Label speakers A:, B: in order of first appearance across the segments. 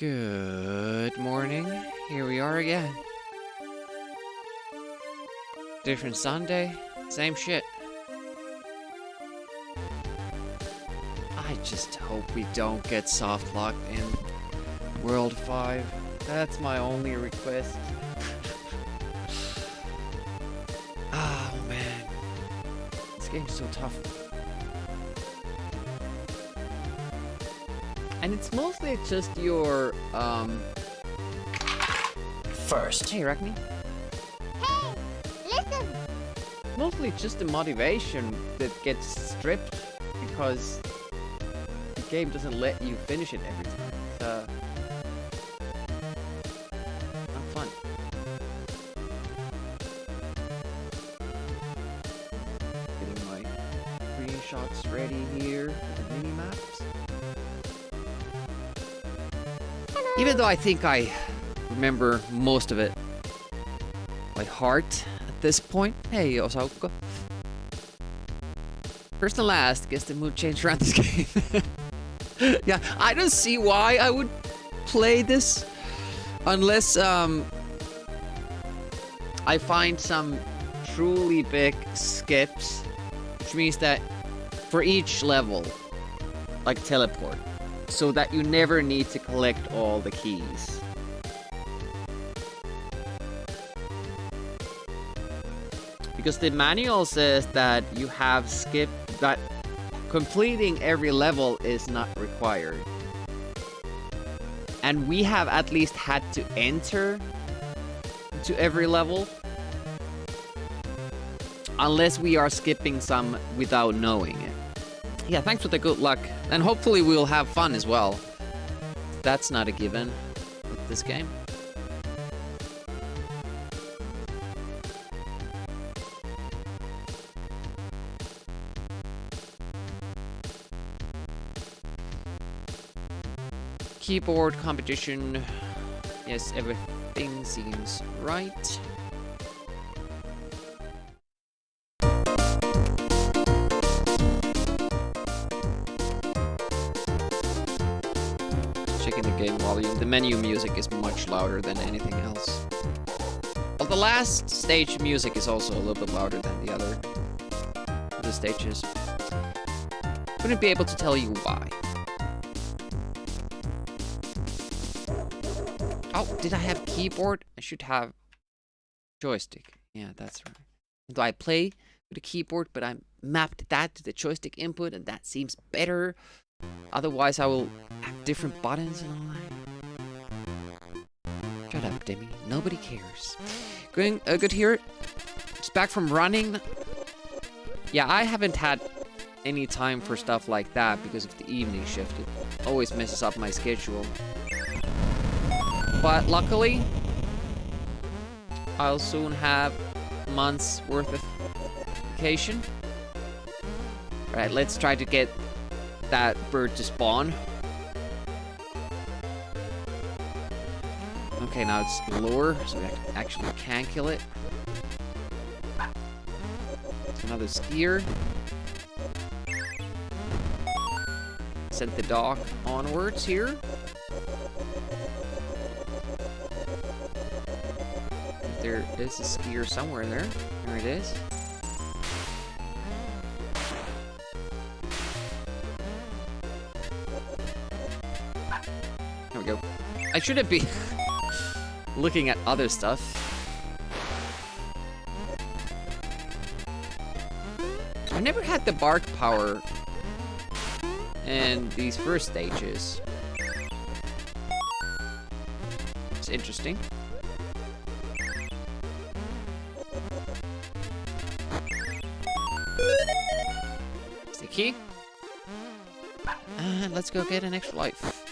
A: Good morning. Here we are again. Different Sunday, same shit. I just hope we don't get soft locked in World 5. That's my only request. Oh man. This game's so tough. And it's mostly just your,
B: First.
A: Hey, Arachne.
C: Hey, listen!
A: Mostly just the motivation that gets stripped because the game doesn't let you finish it every time. It's, not fun. Getting my screenshots ready here for the mini-maps. Even though I think I remember most of it by heart at this point. Hey, Osauko. First and last, guess the mood changed around this game. Yeah, I don't see why I would play this unless I find some truly big skips, which means that for each level, like teleport, so that you never need to collect all the keys. Because the manual says that you have skipped, that completing every level is not required. And we have at least had to enter to every level. Unless we are skipping some without knowing it. Yeah, thanks for the good luck. And hopefully we'll have fun as well. That's not a given with this game. Keyboard competition. Yes, everything seems right. Checking the game volume. The menu music is much louder than anything else. Well, the last stage music is also a little bit louder than the other stages. Wouldn't be able to tell you why. Oh, did I have keyboard? I should have joystick. Yeah, that's right. Do I play with a keyboard, but I mapped that to the joystick input, and that seems better. Otherwise, I will have different buttons and all that. Shut up, Demi. Nobody cares. Going good here. Just back from running. Yeah, I haven't had any time for stuff like that because of the evening shift. It always messes up my schedule. But luckily, I'll soon have months worth of vacation. Right, let's try to get that bird to spawn. Okay, now it's lure, so we actually can kill it. Another skier. Send the dog onwards here. There is a skier somewhere there. There it is. There we go. I shouldn't be looking at other stuff. I never had the bark power in these first stages. It's interesting. Key. And let's go get an extra life.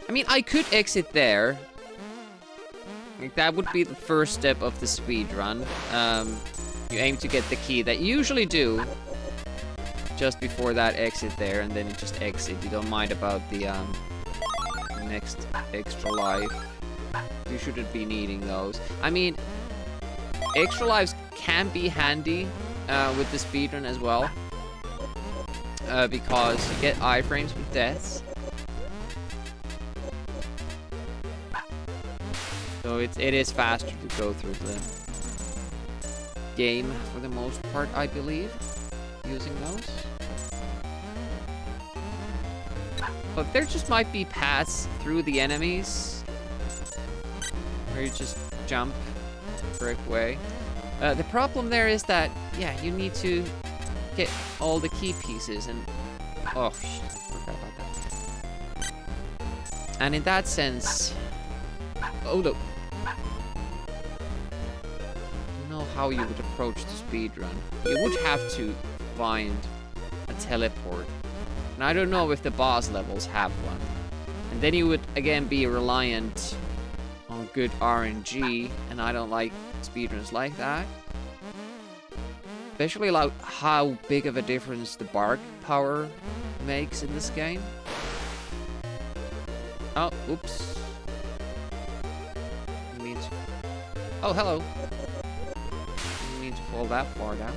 A: I mean, I could exit there. Like, that would be the first step of the speed run. You aim to get the key that you usually do just before that exit there, and then you just exit. You don't mind about the next extra life. You shouldn't be needing those. I mean, extra lives can be handy with the speedrun as well. Because you get iframes with deaths. So it is faster to go through the game for the most part, I believe, using those. But there just might be paths through the enemies where you just jump the correct way. The problem there is that, yeah, you need to get all the key pieces and... Oh, shit, I forgot about that. And in that sense... Oh, no. I don't know how you would approach the speedrun. You would have to find a teleport. And I don't know if the boss levels have one. And then you would, again, be reliant on good RNG, and I don't like speedruns like that. Especially like how big of a difference the bark power makes in this game. Oh, oops. Oh, hello. Didn't mean to fall that far down.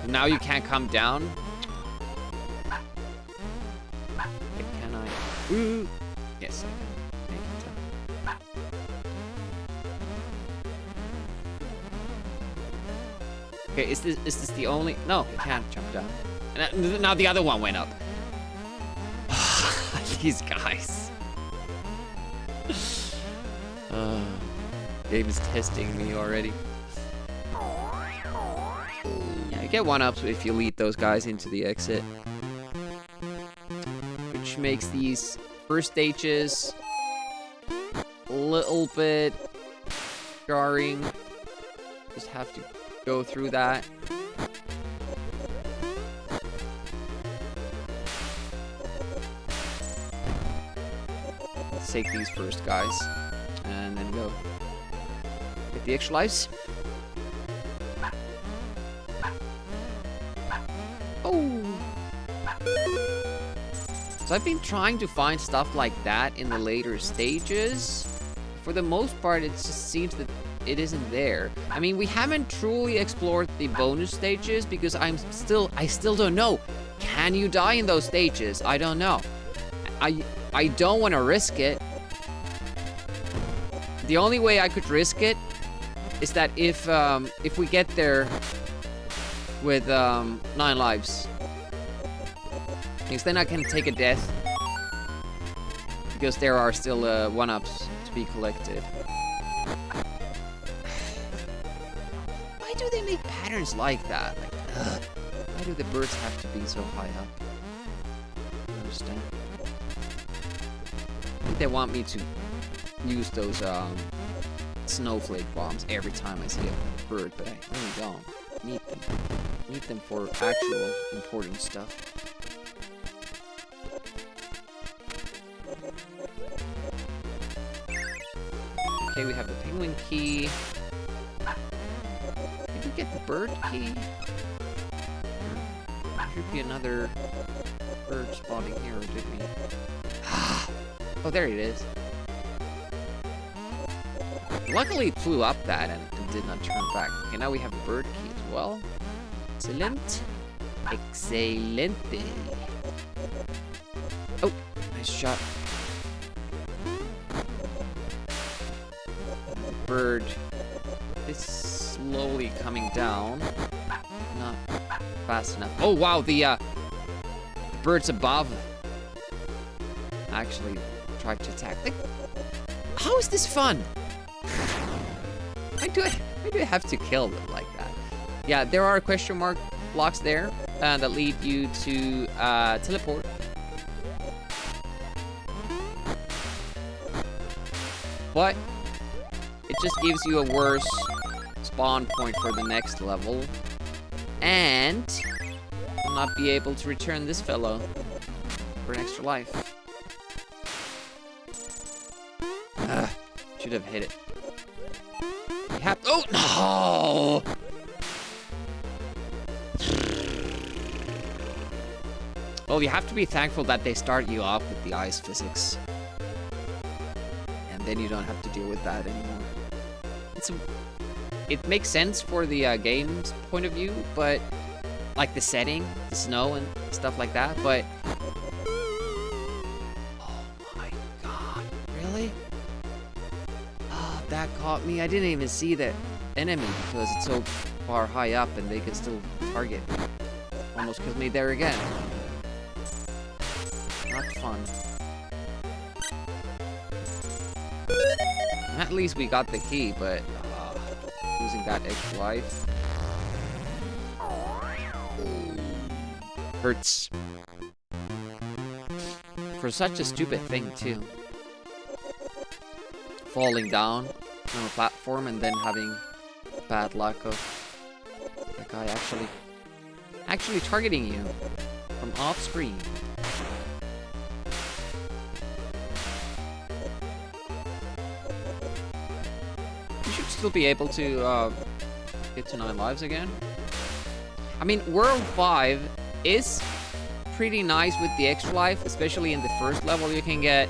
A: Now you can't come down. Can I? Ooh. Yes, I can make it down. Okay, is this the only? No, you can't jump down. And now the other one went up. These guys. Game is testing me already. Yeah, you get 1-ups if you lead those guys into the exit. Which makes these first stages a little bit jarring. Just have to go through that. Let's take these first guys. And then go. Get the extra lives. Oh! So I've been trying to find stuff like that in the later stages. For the most part, it just seems that it isn't there. I mean, we haven't truly explored the bonus stages because I still don't know. Can you die in those stages? I don't know. I don't want to risk it. The only way I could risk it is that if we get there with 9 lives, because then I can take a death because there are still 1-ups to be collected. Why do they make patterns like that? Like, why do the birds have to be so high up? I don't understand. I think they want me to use those snowflake bombs every time I see a bird, but I really don't need them. I need them for actual important stuff. Okay, we have the penguin key. Did we get the bird key? There should be another bird spawning here, did we? Oh, there it is. Luckily it flew up that and did not turn back. Okay, now we have a bird key as well. Excellent. Excelente. Oh, nice shot. Bird is slowly coming down. Not fast enough. Oh wow, the birds above actually tried to attack. Like, how is this fun? Why do I have to kill them like that? Yeah, there are question mark blocks there that lead you to teleport. But it just gives you a worse spawn point for the next level. And you'll not be able to return this fellow for an extra life. Should have hit it. Oh, no! Well, you have to be thankful that they start you off with the ice physics. And then you don't have to deal with that anymore. It makes sense for the game's point of view, but like the setting, the snow and stuff like that, but oh my god, really? Oh, that caught me. I didn't even see the enemy because it's so far high up and they can still target me. Almost killed me there again. Not fun. At least we got the key, but losing that extra life hurts. For such a stupid thing, too. Falling down on a platform and then having bad luck of that guy actually targeting you from off screen. You should still be able to get to 9 lives again. I mean, World 5 is pretty nice with the extra life, especially in the first level. You can get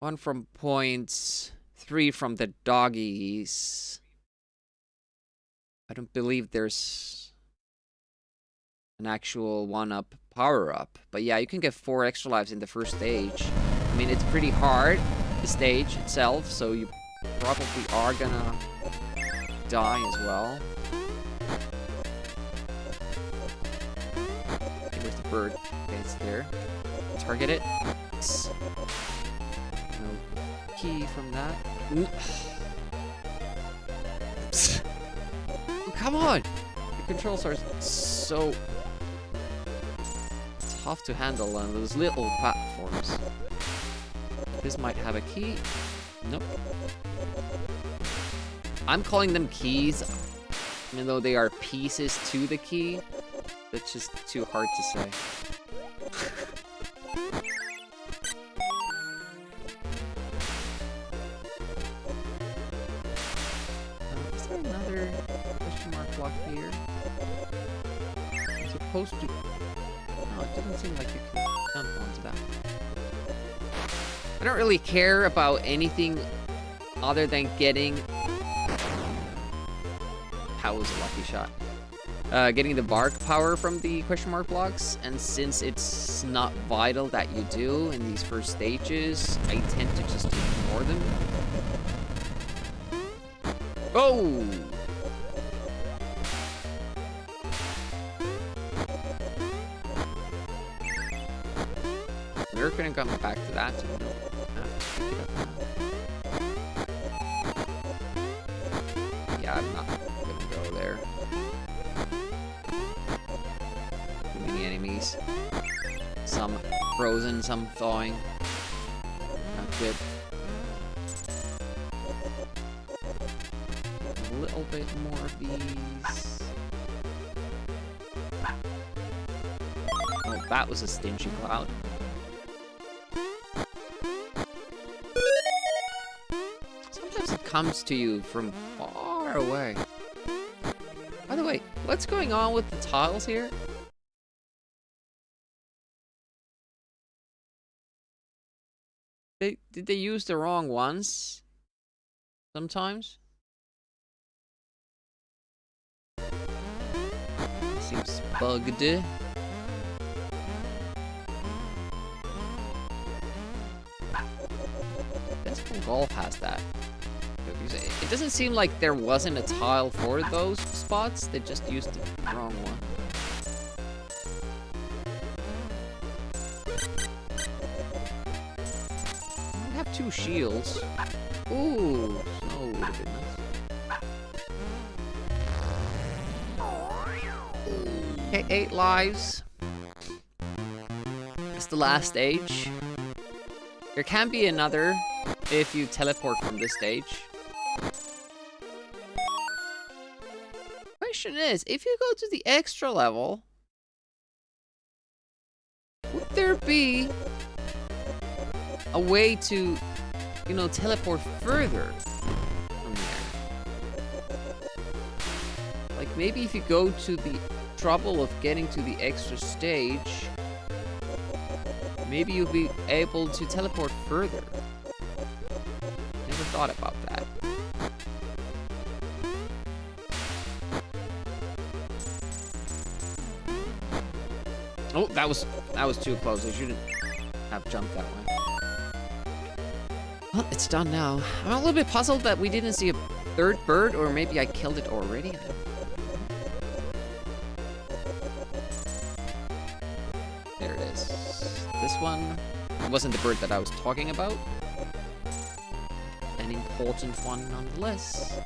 A: 1 from points, 3 from the doggies. I don't believe there's an actual 1-up power-up. But yeah, you can get 4 extra lives in the first stage. I mean, it's pretty hard, the stage itself, so you probably are gonna die as well. Okay, where's the bird? Okay, it's there. Target it. No key from that. Oh, come on! The controls are so tough to handle on those little platforms. This might have a key. Nope. I'm calling them keys, even though they are pieces to the key. That's just too hard to say. Is there another question mark block here? I'm supposed to... No, it doesn't seem like you can jump onto that. I don't really care about anything other than getting... That was a lucky shot. Getting the bark power from the question mark blocks, and since it's not vital that you do in these first stages, I tend to just ignore them. Oh! We're gonna come back to that. So we don't have to pick it up now. Yeah, I'm not gonna go there. Too many enemies. Some frozen, some thawing. Not good. A little bit more of these. Oh, that was a stingy cloud. Sometimes it comes to you from far away. By the way, what's going on with the tiles here? Did they use the wrong ones? Sometimes? Seems bugged. Baseball Golf has that. It doesn't seem like there wasn't a tile for those spots. They just used the wrong one. We have 2 shields. Ooh, snow would have been nice. Okay, 8 lives. It's the last stage. There can be another if you teleport from this stage. Question is, if you go to the extra level, would there be a way to, you know, teleport further from there? Like maybe if you go to the trouble of getting to the extra stage, maybe you'll be able to teleport further. Never thought about that. Oh, that was too close. I shouldn't have jumped that way. Well, it's done now. I'm a little bit puzzled that we didn't see a third bird, or maybe I killed it already. There it is. This one wasn't the bird that I was talking about. An important one nonetheless.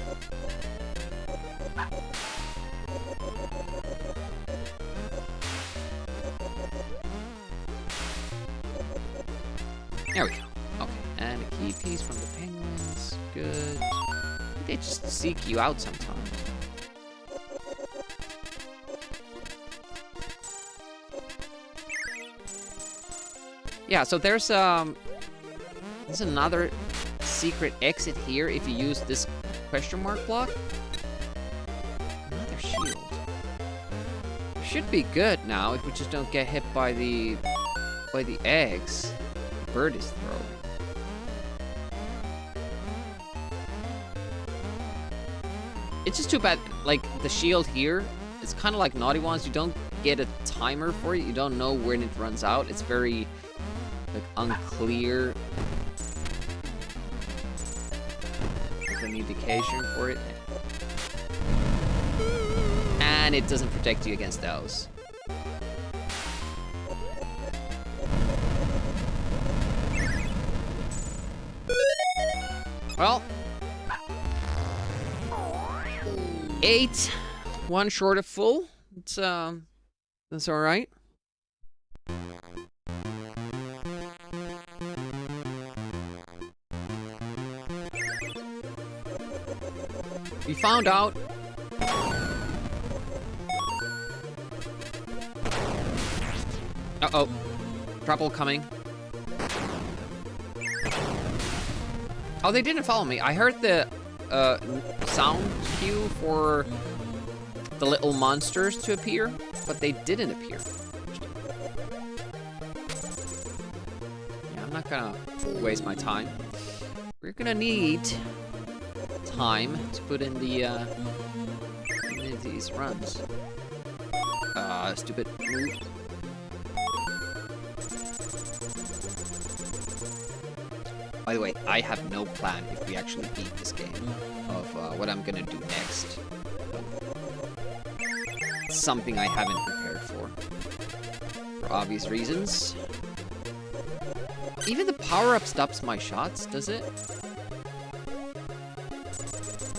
A: There we go. Okay, and a key piece from the penguins. Good. They just seek you out sometimes. Yeah, so there's another secret exit here if you use this question mark block. Another shield. We should be good now if we just don't get hit by the eggs the bird is throwing. It's just too bad, like, the shield here, it's kind of like Naughty Ones. You don't get a timer for it. You don't know when it runs out. It's very, like, unclear. There's an indication for it. And it doesn't protect you against those. Well, 8, 1 short of full. It's that's all right. We found out. Uh-oh. Trouble coming. Oh, they didn't follow me. I heard the sound cue for the little monsters to appear, but they didn't appear. Yeah, I'm not gonna waste my time. We're gonna need time to put in these runs. Stupid move. By the way, I have no plan if we actually beat this game of what I'm gonna do next. Something I haven't prepared for obvious reasons. Even the power-up stops my shots, does it?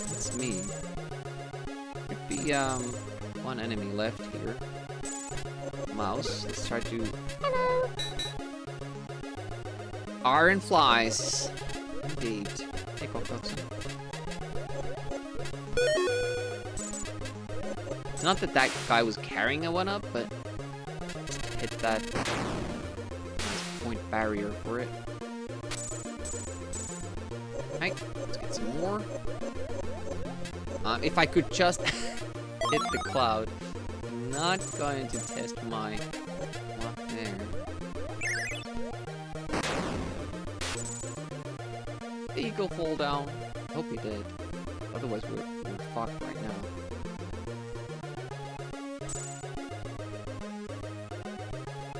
A: That's me. Could be one enemy left here. Mouse. Let's try to.
C: Hello.
A: Iron flies. Indeed. Take off that. It's not that that guy was carrying a 1-up, but hit that point barrier for it. Alright, let's get some more. If I could just hit the cloud. Not going to test my luck there. The eagle fall down. Hope he did. Otherwise we're fucked right now.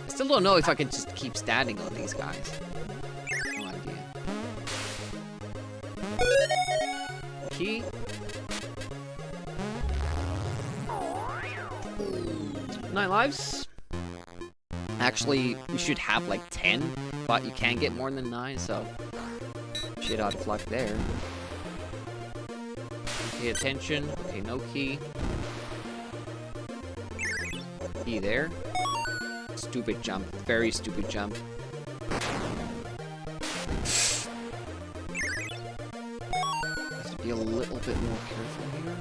A: I still don't know if I can just keep standing on these guys. No idea. Key. 9 lives. Actually, we should have like 10, but you can't get more than 9, so shit out of luck there. Pay attention. Okay, no key. Key there. Stupid jump. Very stupid jump. Have to be a little bit more careful here.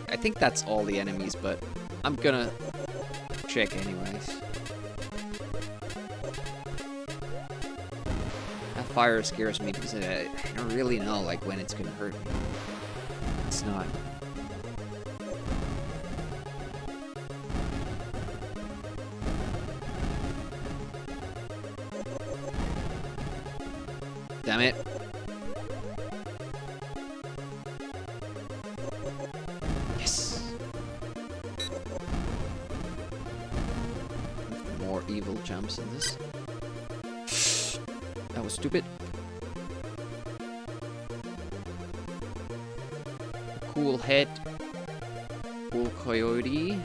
A: I think that's all the enemies, but I'm gonna check anyways. That fire scares me because I don't really know like when it's gonna hurt me. It's not. Damn it. evil jumps in this. That was stupid. Cool head. Cool coyote.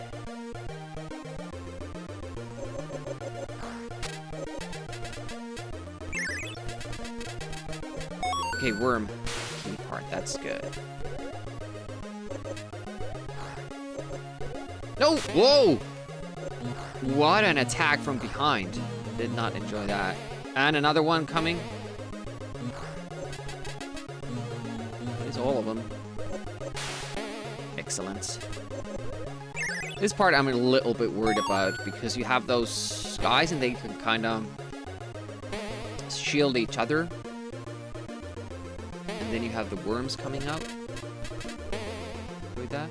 A: Okay, worm. Key part, that's good. No! Whoa! What an attack from behind. Did not enjoy that. And another one coming. It's all of them. Excellent. This part I'm a little bit worried about because you have those guys and they can kind of shield each other. And then you have the worms coming out. With that.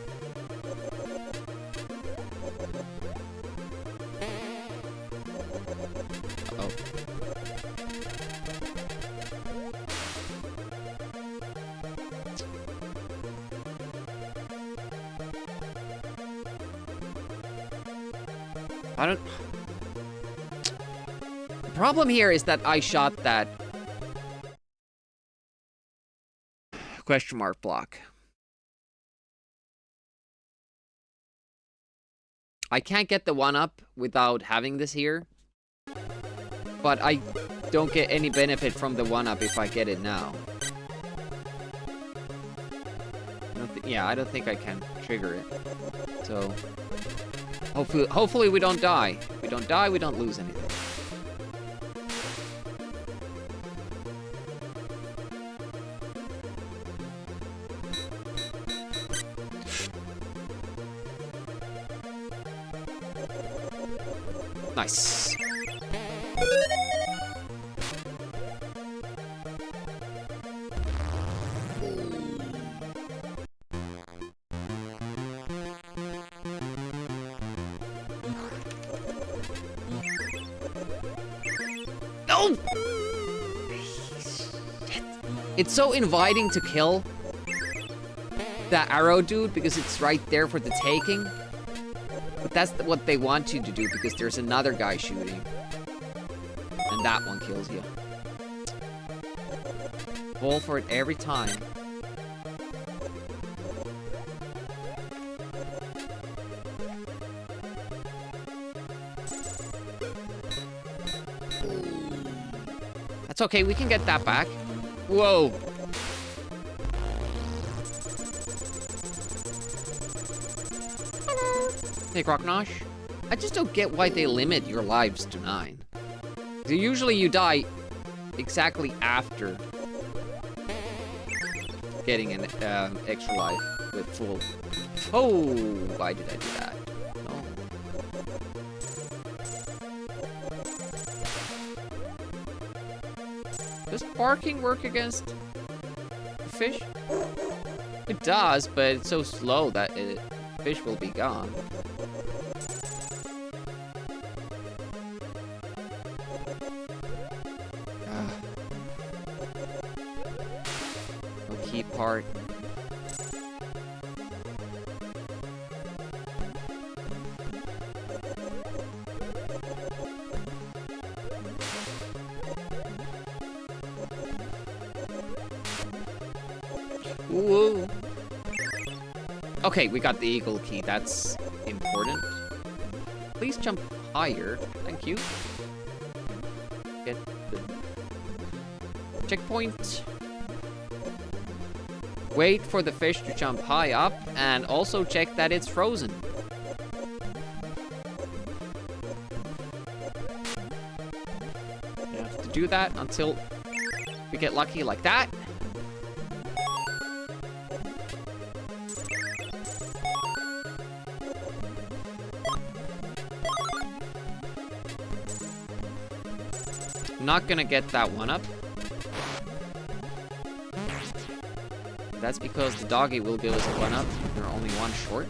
A: Uh-oh. I don't... The problem here is that I shot that question mark block. I can't get the one up without having this here. But I don't get any benefit from the one up if I get it now. I don't think I can trigger it. So hopefully we don't die. If we don't die, we don't lose anything. Nice. No! Shit. It's so inviting to kill that arrow dude because it's right there for the taking. But that's what they want you to do because there's another guy shooting. And that one kills you. Fall for it every time. That's okay, we can get that back. Whoa. Hey, Crocnosh. I just don't get why they limit your lives to 9. So usually you die exactly after getting an extra life with full... Oh, why did I do that? No. Does barking work against the fish? It does, but it's so slow that fish will be gone. Key part. Whoa. Okay, we got the eagle key. That's important. Please jump higher. Thank you. Get the checkpoint. Wait for the fish to jump high up and also check that it's frozen. You have to do that until we get lucky like that. I'm not gonna get that one up. That's because the doggy will give us a one up. They're only one short.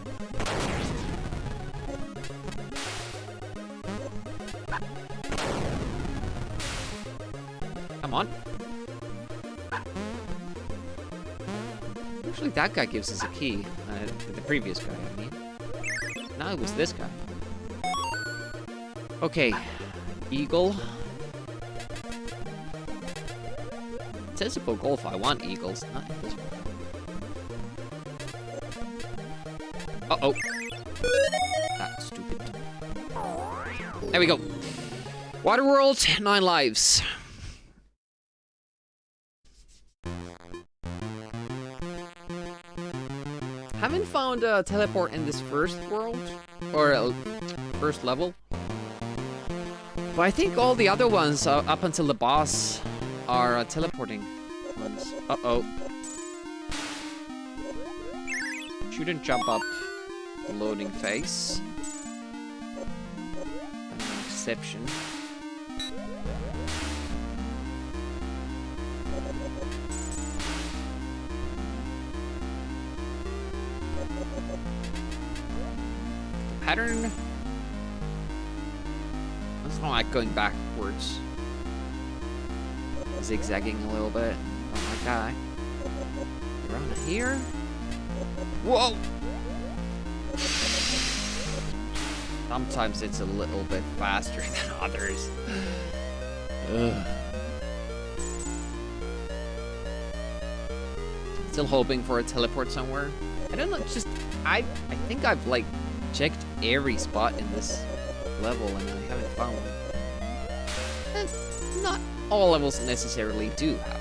A: Come on. Actually, that guy gives us a key. The previous guy, I mean. Now it was this guy. Okay. Eagle. Sensible golf. I want eagles, not this one. Uh-oh. That's stupid. There we go. Waterworld, 9 lives. Haven't found a teleport in this first world, or first level. But I think all the other ones, up until the boss, are teleporting ones. Uh-oh. Shouldn't jump up the loading phase. An exception. Pattern. That's not like going backwards. Zigzagging a little bit. Oh my god. Around here. Whoa! Sometimes it's a little bit faster than others. Ugh. Still hoping for a teleport somewhere. I don't know, just I think I've like checked every spot in this level and I haven't found one. And not all levels necessarily do have.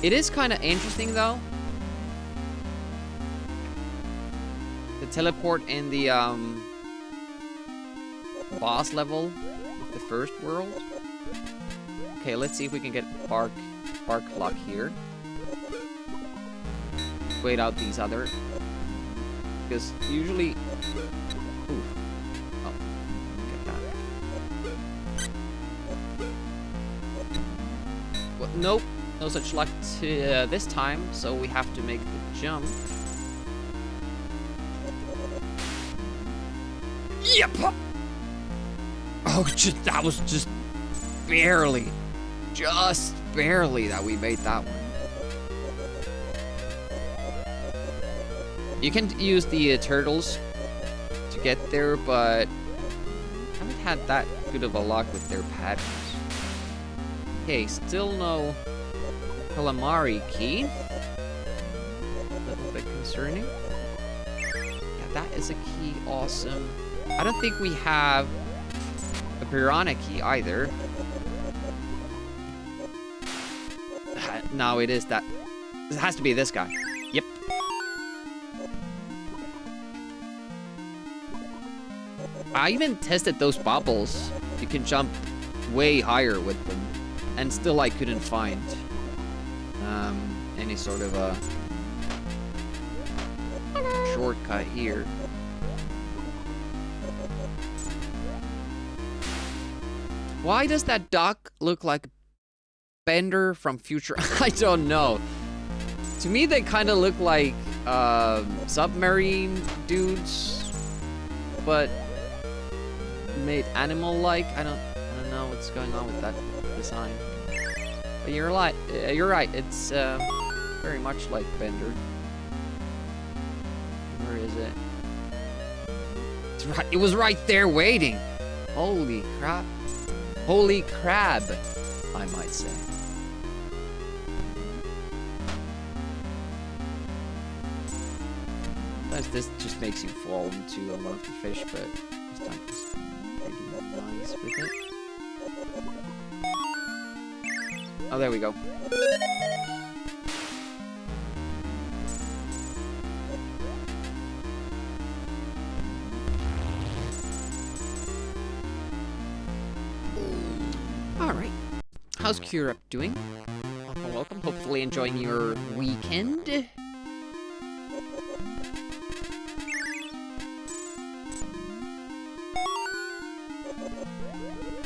A: It is kind of interesting though. The teleport in the boss level of the first world. Okay, let's see if we can get Bark Luck here. Wait out these other, because usually. Ooh. Oh, get that. Well, nope, no such luck this time. So we have to make the jump. Yep. Oh, that was just barely that we made that one. You can use the turtles to get there, but I haven't had that good of a luck with their patterns. Okay, still no calamari key. A little bit concerning. Yeah, that is a key. Awesome. I don't think we have a piranha key either. No, it is that. It has to be this guy. Yep. I even tested those bubbles. You can jump way higher with them. And still I couldn't find any sort of a shortcut here. Why does that duck look like Bender from Future? I don't know. To me, they kind of look like submarine dudes, but made animal-like. I don't know what's going on with that design. But you're right. It's very much like Bender. Where is it? It's right. It was right there waiting. Holy crap! Holy crab, I might say. This just makes you fall into one of the fish, but this time it's pretty nice with it. Oh, there we go. Alright. How's Cure doing? Welcome, welcome. Hopefully enjoying your weekend.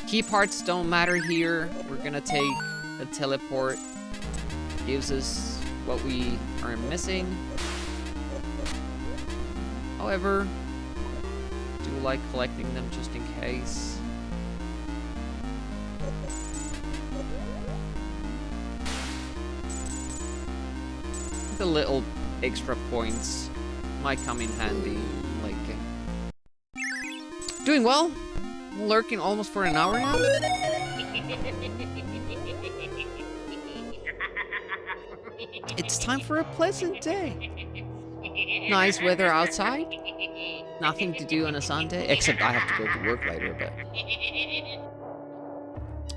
A: Key parts don't matter here. We're gonna take a teleport. Gives us what we are missing. However, I do like collecting them just in case. The little extra points might come in handy. Like, doing well. lurking almost for an hour now? It's time for a pleasant day. Nice weather outside. Nothing to do on a Sunday, except I have to go to work later, but...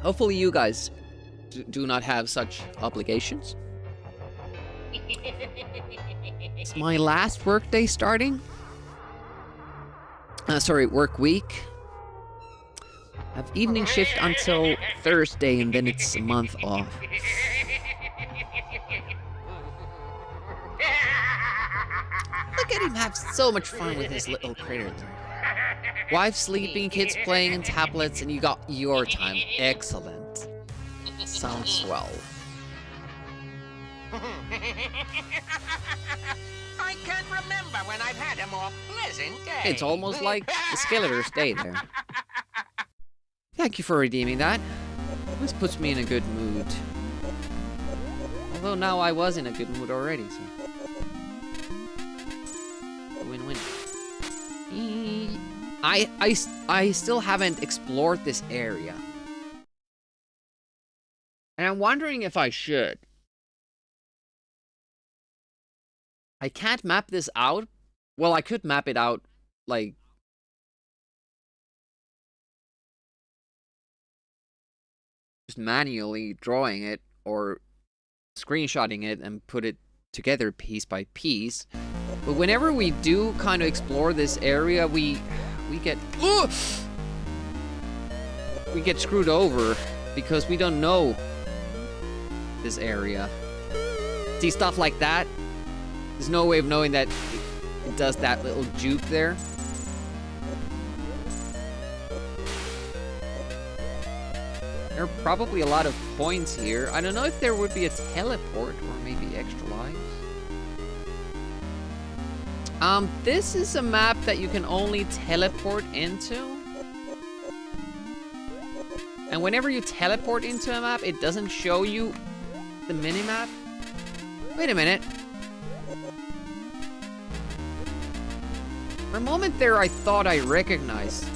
A: Hopefully you guys do not have such obligations. It's my last work day starting. Sorry, work week. I have evening shift until Thursday, and then it's a month off. Look at him have so much fun with his little critter there. Wife sleeping, kids playing in tablets, and you got your time. Excellent. Sounds swell.
B: I can't remember when I've had a more pleasant day.
A: It's almost like the Skeletor's day there. Thank you for redeeming that. This puts me in a good mood. Although now I was in a good mood already, so... Win-win. I still haven't explored this area. And I'm wondering if I should. I can't map this out. Well, I could map it out, like... just manually drawing it, or screenshotting it and put it together piece by piece. But whenever we do kind of explore this area, we get... we get screwed over because we don't know this area. See, stuff like that? There's no way of knowing that it does that little juke there. There are probably a lot of points here. I don't know if there would be a teleport or maybe extra lives. This is a map that you can only teleport into. And whenever you teleport into a map, it doesn't show you the minimap. Wait a minute. For a moment there, I thought I recognized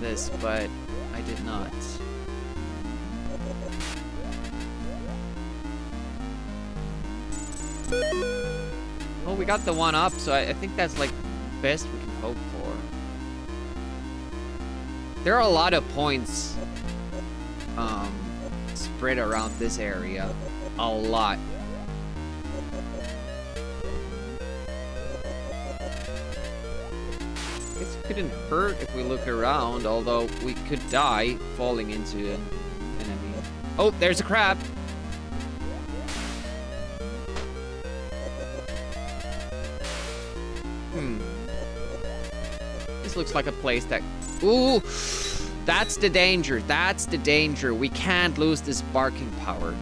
A: this, but I did not. Well, we got the one up, so I think that's like best we can hope for. There are a lot of points spread around this area. A lot. Guess it couldn't hurt if we look around, although we could die falling into an enemy. Oh, there's a crab! This looks like a place that... Ooh! That's the danger. That's the danger. We can't lose this barking power.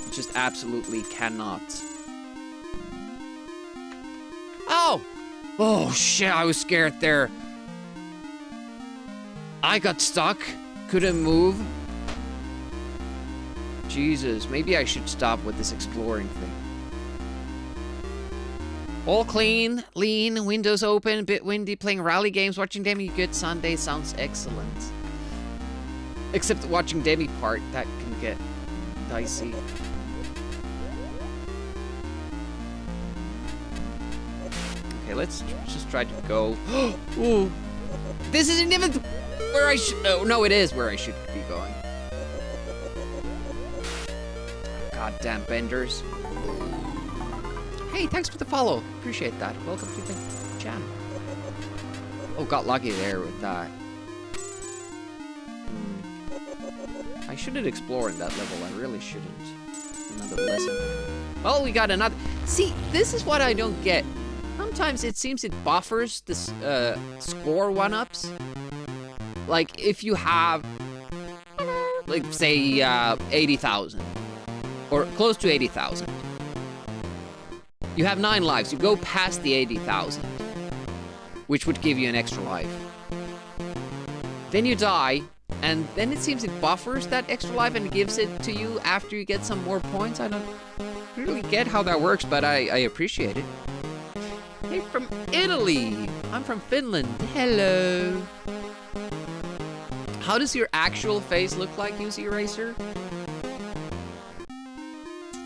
A: We just absolutely cannot. Oh! Oh, shit. I was scared there. I got stuck. Couldn't move. Jesus. Maybe I should stop with this exploring thing. All clean, lean, windows open, bit windy, playing rally games, watching Demi. Good Sunday sounds excellent. Except the watching Demi part, that can get dicey. Okay, let's just try to go. Ooh. This isn't even where I should... Oh, no, it is where I should be going. Goddamn benders. Hey, thanks for the follow. Appreciate that. Welcome to the channel. Oh, got lucky there with that. I shouldn't explore in that level. I really shouldn't. Another lesson. Well, we got another... See, this is what I don't get. Sometimes it seems it buffers this score one-ups. Like, if you have... like, say, 80,000. Or close to 80,000. You have 9 lives. You go past the 80,000, which would give you an extra life. Then you die, and then it seems it buffers that extra life and gives it to you after you get some more points. I don't really get how that works, but I appreciate it. Hey, from Italy. I'm from Finland. Hello. How does your actual face look like, UC Eraser?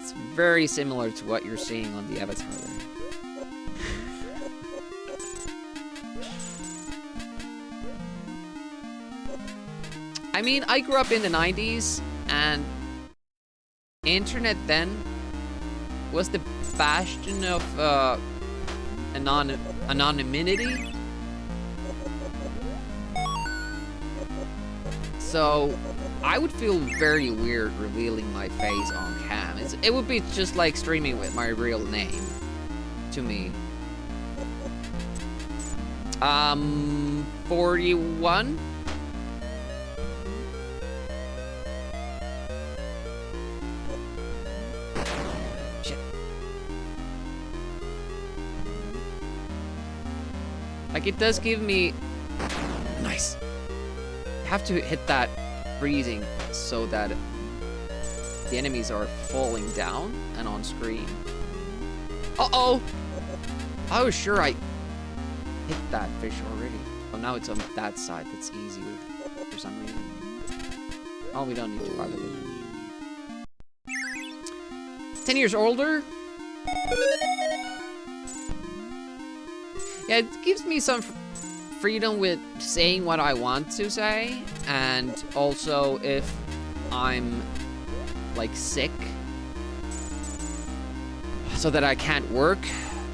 A: It's very similar to what you're seeing on the avatar there. I mean, I grew up in the 90s, and internet then was the bastion of anonymity. So I would feel very weird revealing my face on cam. It would be just like streaming with my real name to me. 41. Shit. Like, it does give me... Nice. You have to hit that freezing so that the enemies are falling down and on screen. Uh-oh! I was sure I hit that fish already. Oh, now it's on that side. That's easier for some reason. Oh, we don't need to bother with it. 10 years older? Yeah, it gives me some freedom with saying what I want to say, and also if I'm like sick, so that I can't work,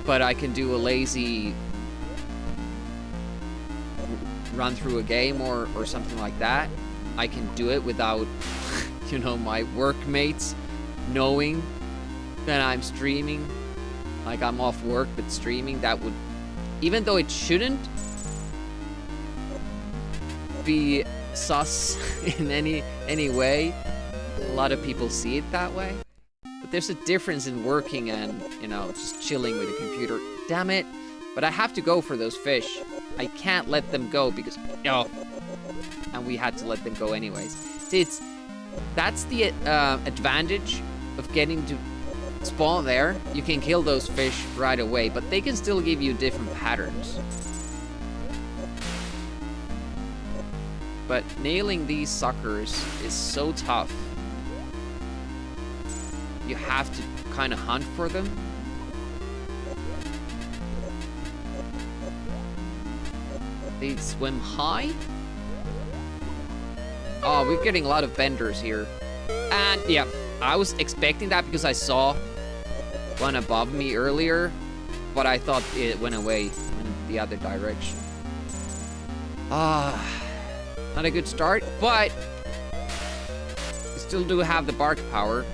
A: but I can do a lazy run through a game or something like that. I can do it without, you know, my workmates knowing that I'm streaming. Like, I'm off work, but streaming, that would, even though it shouldn't be sus in any way, a lot of people see it that way. But there's a difference in working and, you know, just chilling with a computer. Damn it. But I have to go for those fish. I can't let them go because... Oh. And we had to let them go anyways. See, that's the advantage of getting to spawn there. You can kill those fish right away, but they can still give you different patterns. But nailing these suckers is so tough. You have to kind of hunt for them. They swim high. Oh, we're getting a lot of benders here. And yeah, I was expecting that because I saw one above me earlier, but I thought it went away in the other direction. Not a good start, but we still do have the bark power.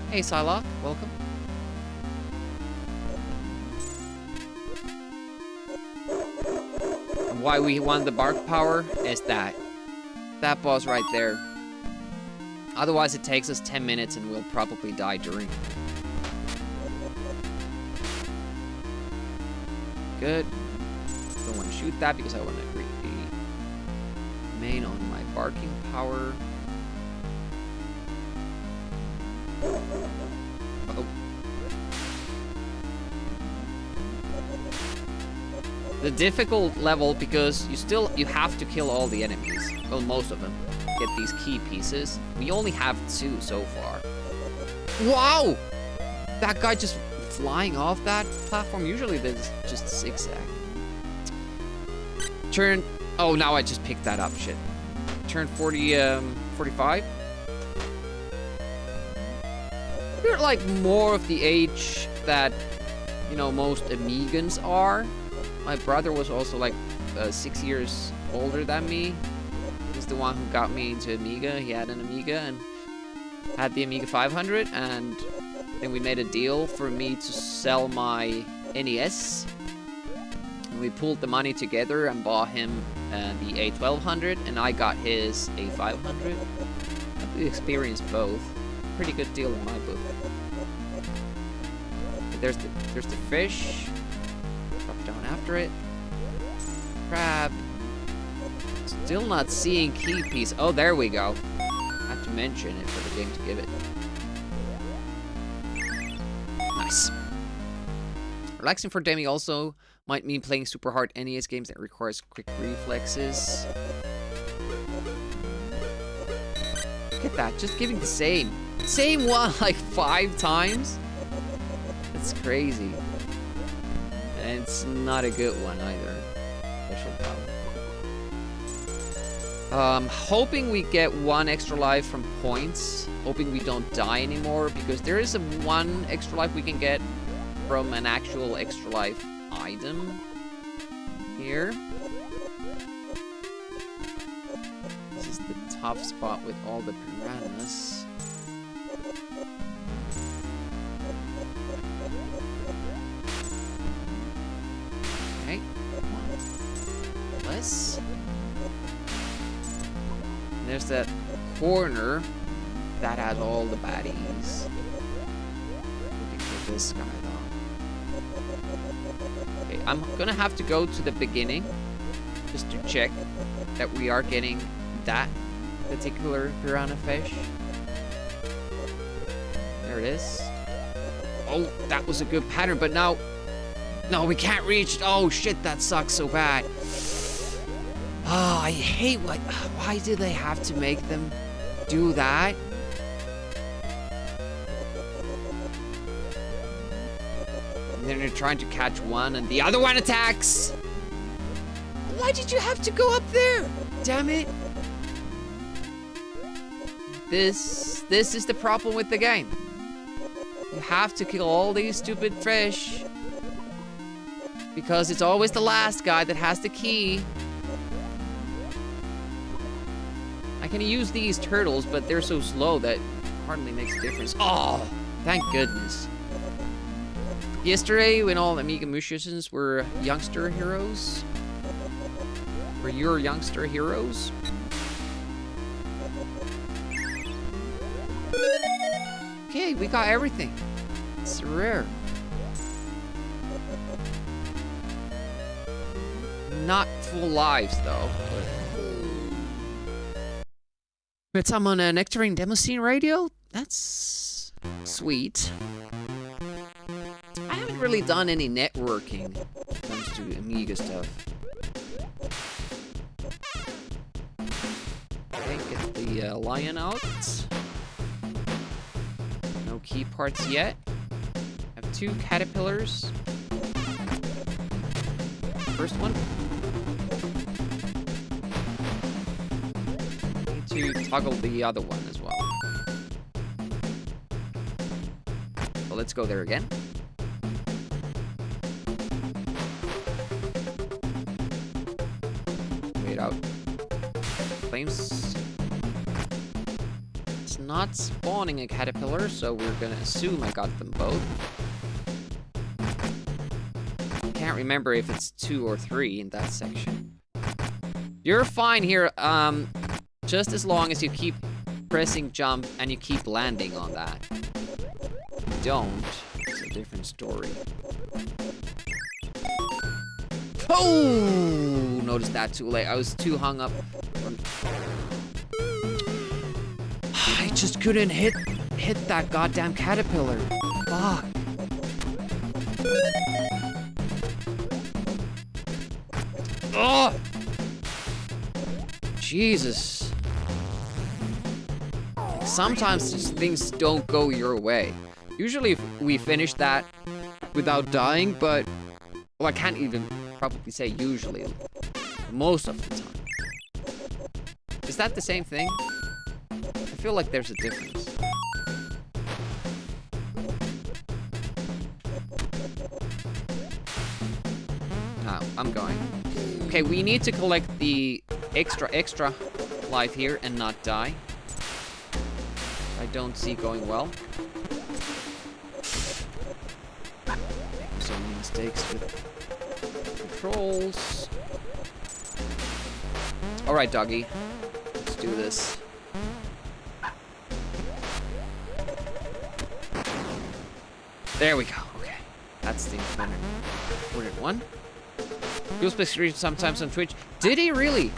A: Hey, Psylocke, welcome. And why we won the bark power is that boss right there. Otherwise, it takes us 10 minutes and we'll probably die during. Good. Don't want to shoot that because I want to remain on my barking power. Uh-oh. The difficult level, because you have to kill all the enemies. Well, most of them. Get these key pieces. We only have 2 so far. Wow! That guy just flying off that platform. Usually there's just zigzag. Turn... Oh, now I just picked that up. Shit. Turn 45. You're like more of the age that, you know, most Amigans are. My brother was also like 6 years older than me. He's the one who got me into Amiga. He had an Amiga and had the Amiga 500, and then we made a deal for me to sell my NES. And we pulled the money together and bought him the A1200, and I got his A500. We experienced both. Pretty good deal in my book. There's the fish. Drop down after it. Crab. Still not seeing key piece. Oh, there we go. I have to mention it for the game to give it. Nice. Relaxing for Demi also might mean playing super hard NES games that requires quick reflexes. Look at that, just giving the same one like 5 times. That's crazy. And it's not a good one either. Special power. Hoping we get 1 extra life from points. Hoping we don't die anymore, because there is a 1 extra life we can get from an actual extra life item here. This is the tough spot with all the piranhas. Okay, come on. Less. And there's that corner that has all the baddies. Looking for this guy though. Okay, I'm gonna have to go to the beginning just to check that we are getting that particular piranha fish. There it is. Oh, that was a good pattern, but now... No, we can't reach... Oh, shit, that sucks so bad. Oh, I hate what... Why do they have to make them do that? And then you're trying to catch one and the other one attacks! Why did you have to go up there? Damn it. This is the problem with the game. You have to kill all these stupid fish. Because it's always the last guy that has the key. I can use these turtles, but they're so slow that it hardly makes a difference. Oh, thank goodness. Yesterday, when all Amiga musicians were youngster heroes. Were your youngster heroes? Okay, we got everything. It's rare. Not full lives, though. But I'm on a Nectarine Demo Scene radio? That's sweet. I haven't really done any networking when it comes to Amiga stuff. Okay, get the lion out. No key parts yet. Have 2 caterpillars. First one. Need to toggle the other one as well. So let's go there again. Wait out. Flames. It's not spawning a caterpillar, so we're gonna assume I got them both. Can't remember if it's 2 or 3 in that section. You're fine here, just as long as you keep pressing jump and you keep landing on that. If you don't, it's a different story. Oh! Noticed that too late. I was too hung up. I just couldn't hit that goddamn caterpillar. Fuck. Oh! Jesus. Sometimes just things don't go your way. Usually we finish that without dying, but... Well, I can't even probably say usually. Most of the time. Is that the same thing? I feel like there's a difference. Oh, I'm going. Okay, we need to collect the extra life here and not die. I don't see going well. Making so many mistakes with controls. Alright, doggy. Let's do this. There we go. Okay. That's the implementer. Ordered 1. You'll play stream sometimes on Twitch. Did he really?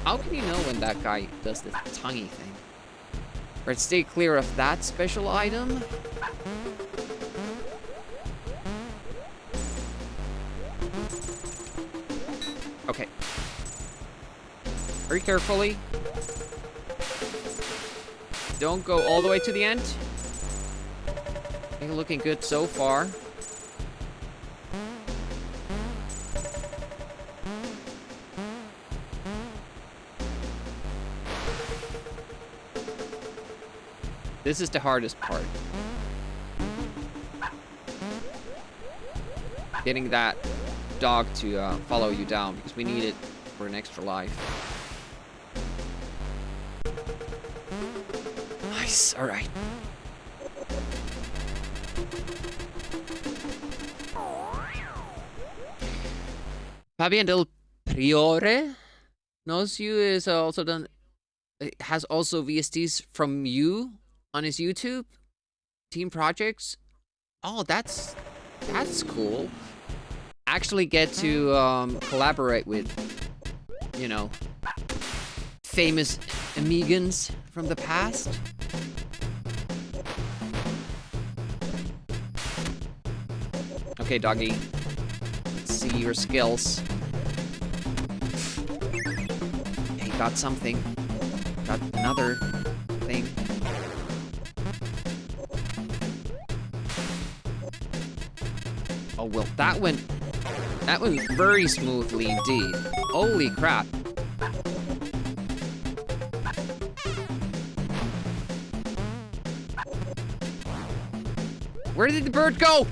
A: How can you know when that guy does the tonguey thing? Right, stay clear of that special item. Okay. Very carefully. Don't go all the way to the end. You're looking good so far. This is the hardest part. Getting that dog to follow you down, because we need it for an extra life. Nice, alright. Fabian del Priore knows you, is also done, has also VSTs from you on his YouTube team projects. Oh, that's cool. Actually get to collaborate with, you know, famous Amigans from the past. Okay, doggy. Let's see your skills. He got something. Got another thing. Oh, well, that went very smoothly indeed. Holy crap. Where did the bird go?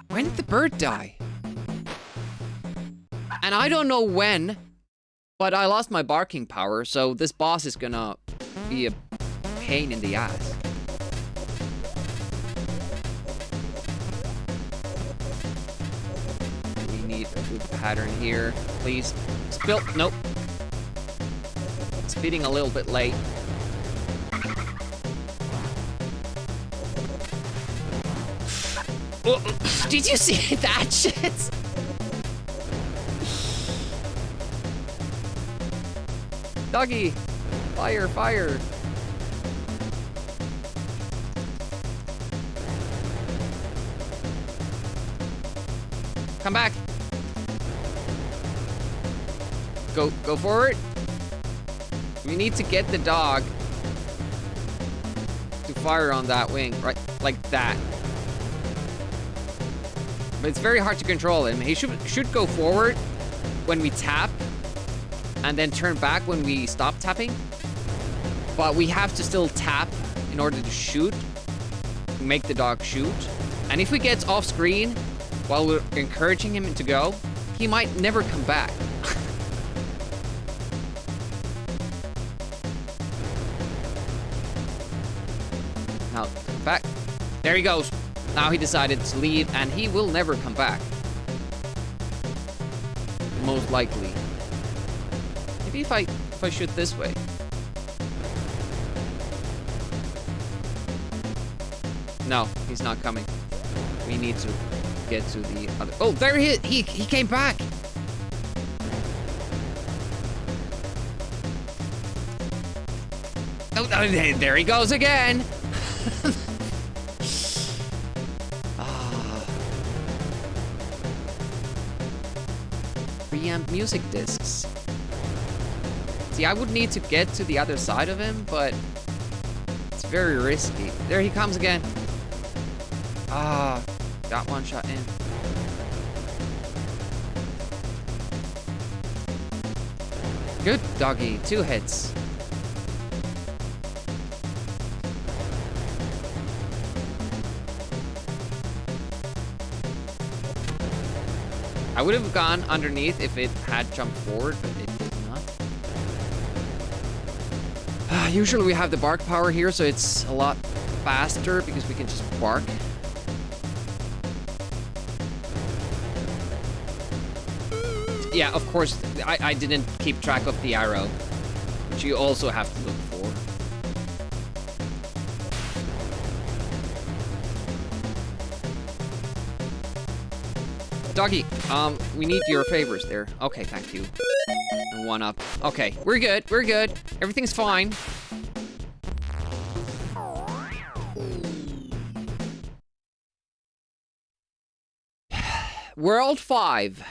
A: When did the bird die? And I don't know when, but I lost my barking power, so this boss is gonna be a pain in the ass. A good pattern here, please. Spill. Nope. Speeding a little bit late. Oh, did you see that shit? Doggy, fire, fire. Come back. Go forward. We need to get the dog to fire on that wing, right? Like that. But it's very hard to control him. He should go forward when we tap and then turn back when we stop tapping. But we have to still tap in order to shoot, make the dog shoot. And if we get off screen while we're encouraging him to go, he might never come back. Now, back. There he goes. Now he decided to leave, and he will never come back. Most likely. Maybe if I shoot this way. No, he's not coming. We need to get to the other. Oh, there he is. He came back. Oh, there he goes again. Preamp music discs. See, I would need to get to the other side of him, but it's very risky. There he comes again. Ah, got one shot in. Good doggy, 2 hits. I would have gone underneath if it had jumped forward, but it did not. Usually we have the bark power here, so it's a lot faster because we can just bark. Yeah, of course, I didn't keep track of the arrow, which you also have to look for. Doggy, we need your favors there. Okay, thank you. And 1 up. Okay, we're good. We're good. Everything's fine. World 5.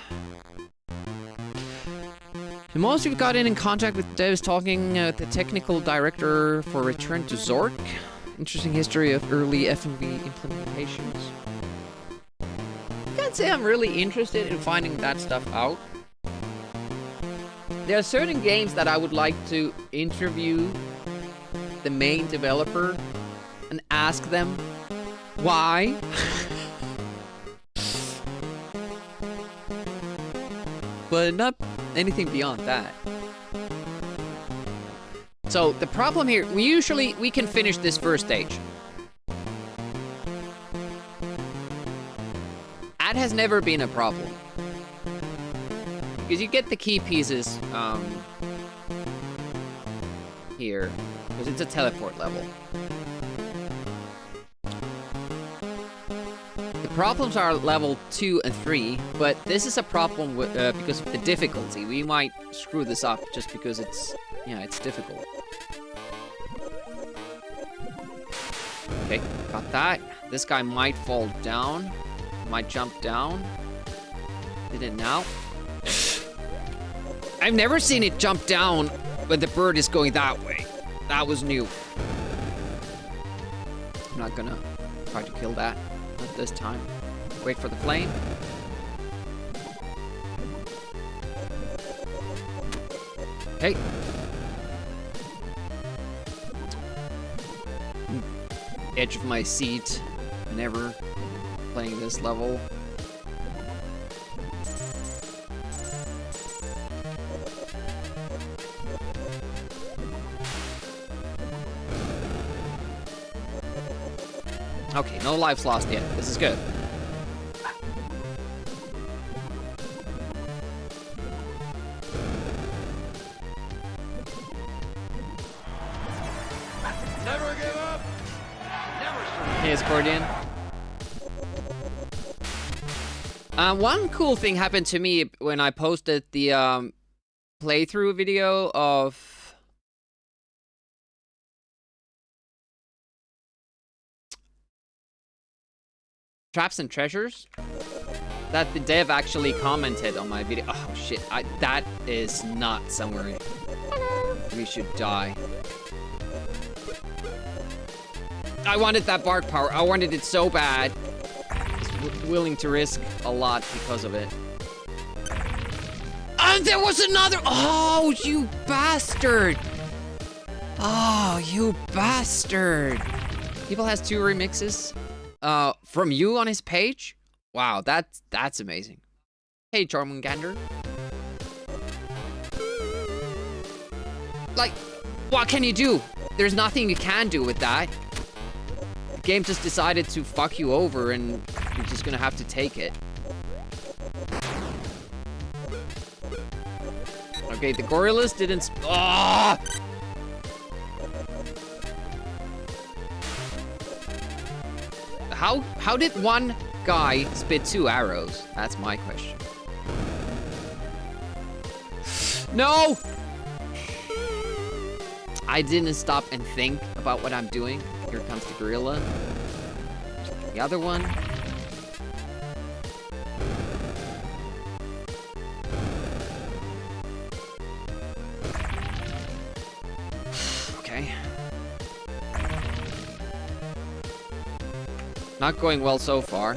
A: The most we've gotten in contact with devs talking with the technical director for Return to Zork. Interesting history of early FMV implementations. I can't say I'm really interested in finding that stuff out. There are certain games that I would like to interview the main developer and ask them why. But not anything beyond that. So the problem here, we can finish this first stage. That has never been a problem. Because you get the key pieces here, because it's a teleport level. The problems are level 2 and 3, but this is a problem with, because of the difficulty. We might screw this up just because it's, yeah, it's difficult. Okay, got that. This guy might fall down, might jump down. Did it now? I've never seen it jump down when the bird is going that way. That was new. I'm not gonna try to kill that. Not this time. Wait for the flame. Okay. Edge of my seat. Never playing this level. Okay, no lives lost yet. This is good.
B: Never give up. Never surrender.
A: Hey, accordion. One cool thing happened to me when I posted the playthrough video of Traps and Treasures, that the dev actually commented on my video. Oh shit, that is not somewhere we should die. I wanted that bark power. I wanted it so bad. I was willing to risk a lot because of it. And there was another. Oh, you bastard. Oh, you bastard. People has 2 remixes. From you on his page? Wow, that's amazing. Hey, Jormungandr. Like, what can you do? There's nothing you can do with that. The game just decided to fuck you over and you're just gonna have to take it. Okay, the gorillas didn't How did one guy spit 2 arrows? That's my question. No! I didn't stop and think about what I'm doing. Here comes the gorilla. The other one. Okay. Not going well so far.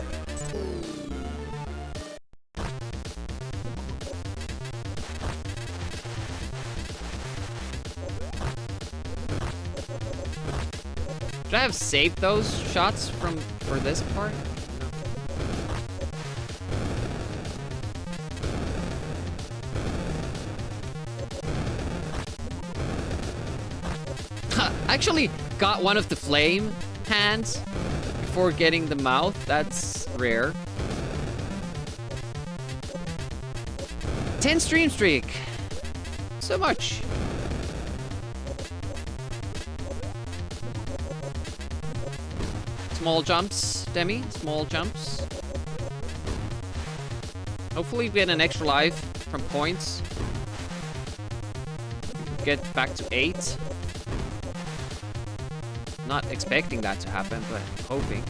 A: Should I have saved those shots for this part? Actually got one of the flame hands before getting the mouth. That's rare. 10 stream streak. So much. Small jumps, Demi. Small jumps. Hopefully we get an extra life from points. get back to 8. Not expecting that to happen, but hoping.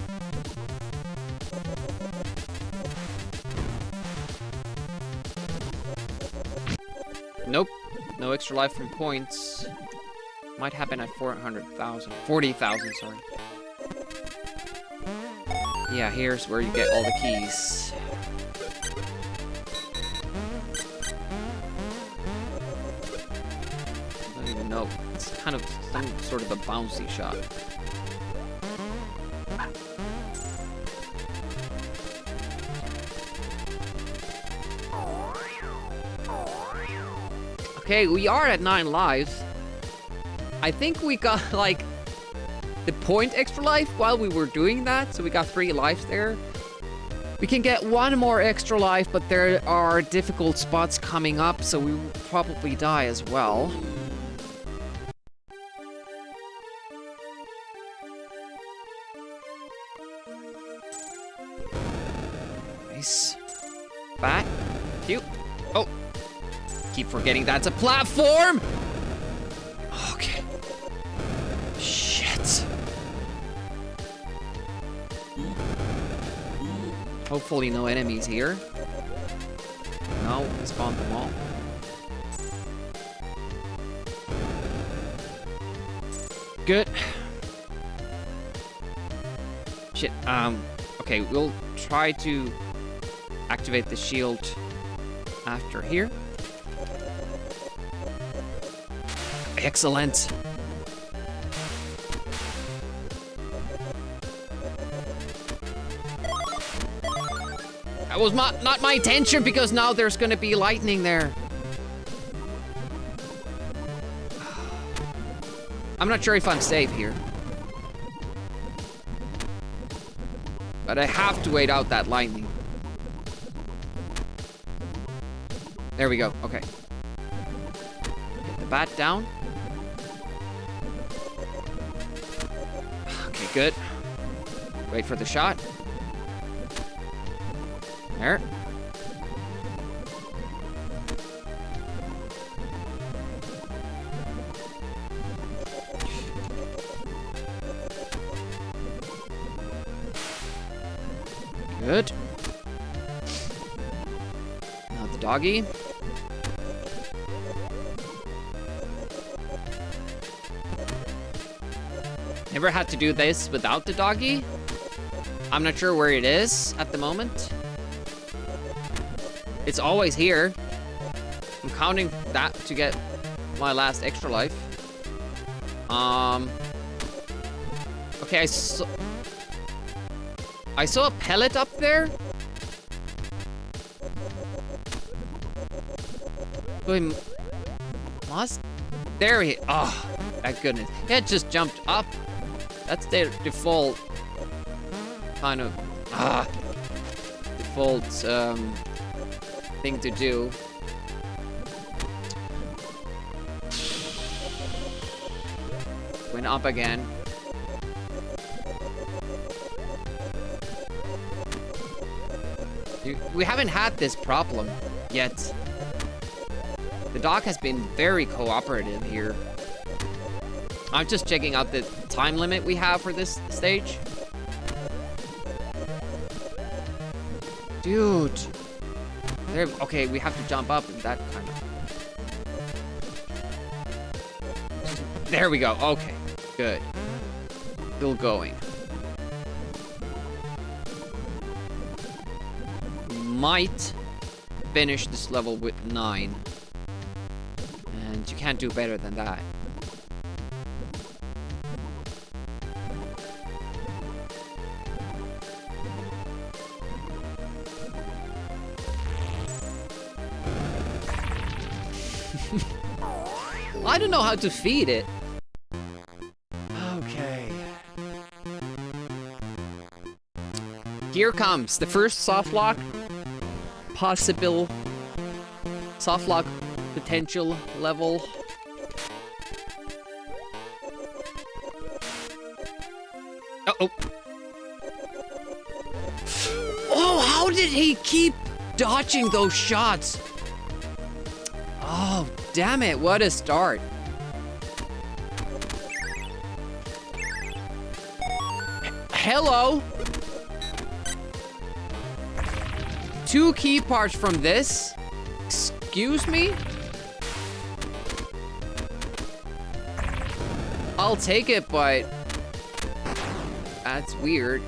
A: Nope. No extra life from points. Might happen at 400,000. 40,000, sorry. Yeah, here's where you get all the keys. I don't even know. It's kind of some sort of a bouncy shot. Okay, we are at 9 lives. I think we got, like, the point extra life while we were doing that, so we got 3 lives there. We can get 1 more extra life, but there are difficult spots coming up, so we will probably die as well. Nice. Bat. Cute. Oh. Keep forgetting that's a platform! Okay. Shit. Hopefully no enemies here. No, we spawned them all. Good. Shit, okay, we'll try to activate the shield after here. Excellent. That was not my intention because now there's gonna be lightning there. I'm not sure if I'm safe here. But I have to wait out that lightning. There we go, okay. Get the bat down. Okay, good. Wait for the shot. There. Good. Now the doggy. Never had to do this without the doggy. I'm not sure where it is at the moment. It's always here. I'm counting that to get my last extra life. Okay, I saw a pellet up there. We must. There he. Oh, thank goodness. It just jumped up. That's their default kind of default thing to do. Went up again. We haven't had this problem yet. The dog has been very cooperative here. I'm just checking out the time limit we have for this stage. Dude. There, okay, we have to jump up and that kind of... There we go, okay. Good. Still going. Might finish this level with 9. And you can't do better than that. I don't know how to feed it. Okay. Here comes the first soft lock. Possible soft lock potential level. Uh-oh. Oh, how did he keep dodging those shots? Oh, damn it, what a start. hello. 2 key parts from this? Excuse me? I'll take it, but that's weird.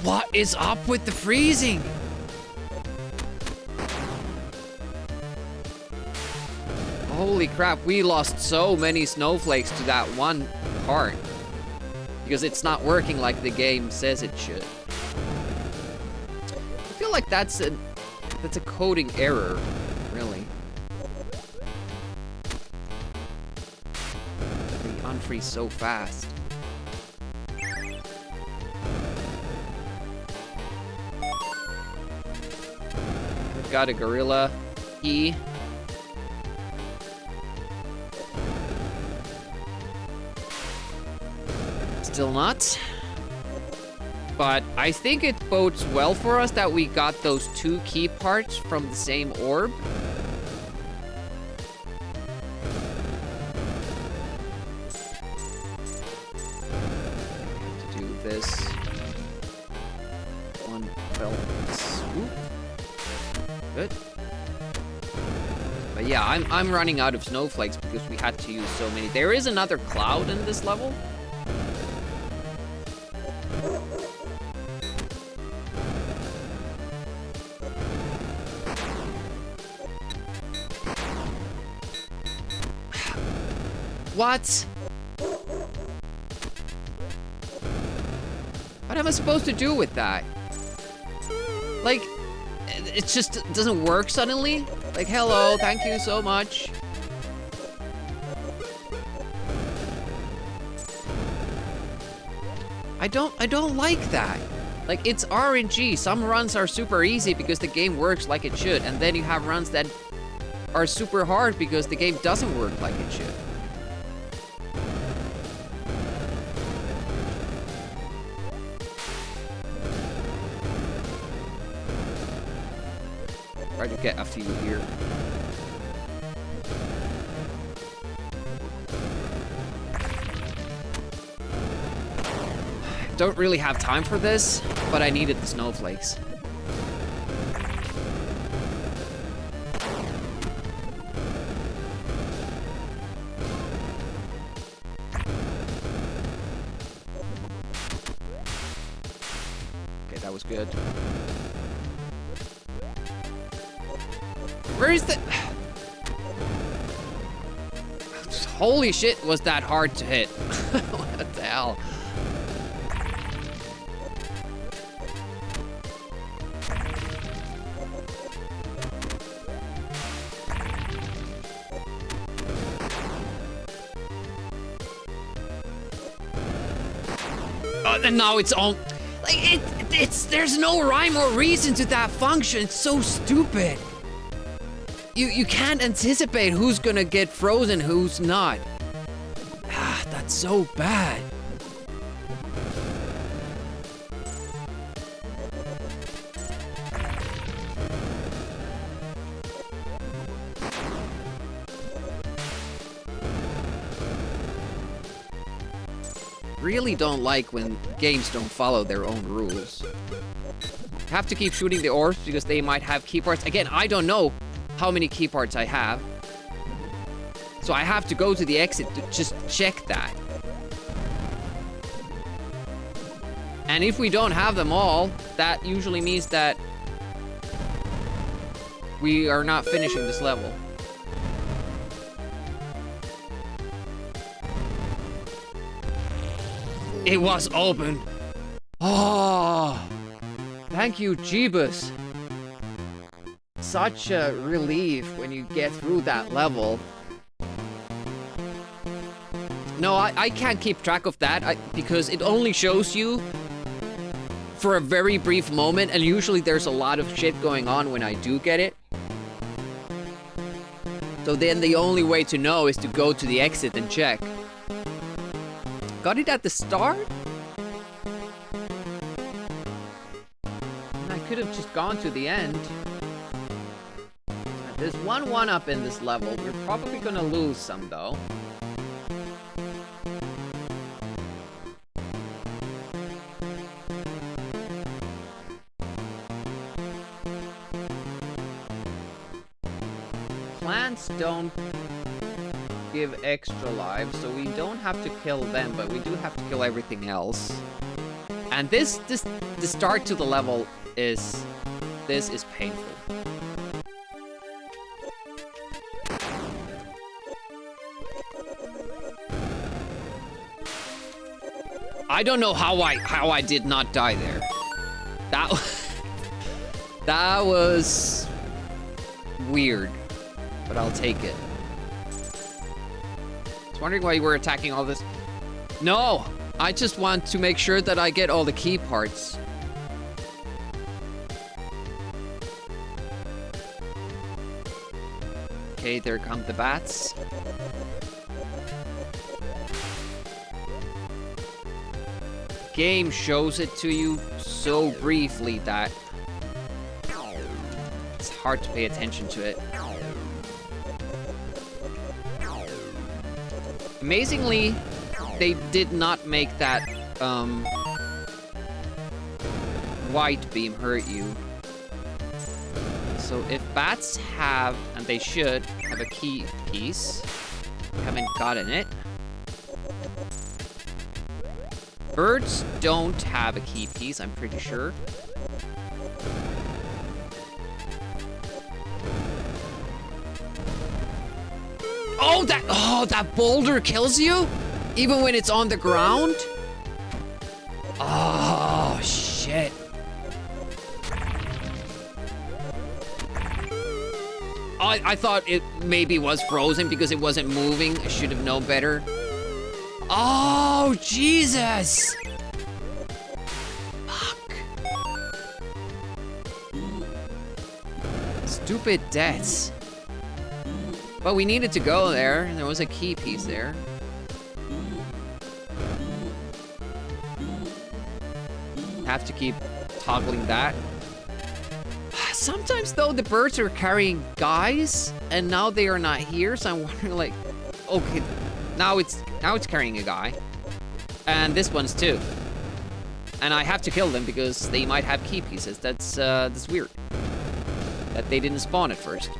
A: What is up with the freezing? Holy crap, we lost so many snowflakes to that one part. Because it's not working like the game says it should. I feel like that's a coding error, really. They unfreeze so fast. We've got a gorilla key. Still not. But I think it bodes well for us that we got those 2 key parts from the same orb. Have to do this. One fell swoop. Good. But yeah, I'm running out of snowflakes because we had to use so many. There is another cloud in this level. What? What am I supposed to do with that? Like, it just doesn't work suddenly? Like, hello, thank you so much. I don't like that. Like, it's RNG. Some runs are super easy because the game works like it should, and then you have runs that are super hard because the game doesn't work like it should. Try to get a few here. Don't really have time for this, but I needed the snowflakes. Okay, that was good. Where is the... Holy shit, was that hard to hit. What the hell? And now it's on... Like, there's no rhyme or reason to that function. It's so stupid. You can't anticipate who's gonna get frozen, who's not. Ah, that's so bad. Really don't like when games don't follow their own rules. Have to keep shooting the orbs because they might have key parts. Again, I don't know how many key parts I have. So I have to go to the exit to just check that. And if we don't have them all, that usually means that we are not finishing this level. It was open. Oh, thank you, Jeebus. Such a relief when you get through that level. No, I can't keep track of that because it only shows you for a very brief moment, and usually there's a lot of shit going on when I do get it. So then the only way to know is to go to the exit and check. Got it at the start? I could have just gone to the end. There's one one-up in this level. We're probably gonna lose some, though. Plants don't give extra lives, so we don't have to kill them, but we do have to kill everything else. And the start to the level is... This is painful. I don't know how I did not die there. That was weird, but I'll take it. I was wondering why you were attacking all this. No, I just want to make sure that I get all the key parts. Okay, there come the bats. Game shows it to you so briefly that it's hard to pay attention to it. Amazingly, they did not make that white beam hurt you. So if bats have, and they should, have a key piece, haven't gotten it. Birds don't have a key piece, I'm pretty sure. Oh, that boulder kills you? Even when it's on the ground? Oh, shit. I thought it maybe was frozen because it wasn't moving. I should have known better. Oh, Jesus! Fuck. Stupid deaths. But we needed to go there, and there was a key piece there. Have to keep toggling that. Sometimes, though, the birds are carrying guys, and now they are not here, so I'm wondering, like, okay, now it's carrying a guy. And this one's too. And I have to kill them because they might have key pieces. That's weird. That they didn't spawn at first.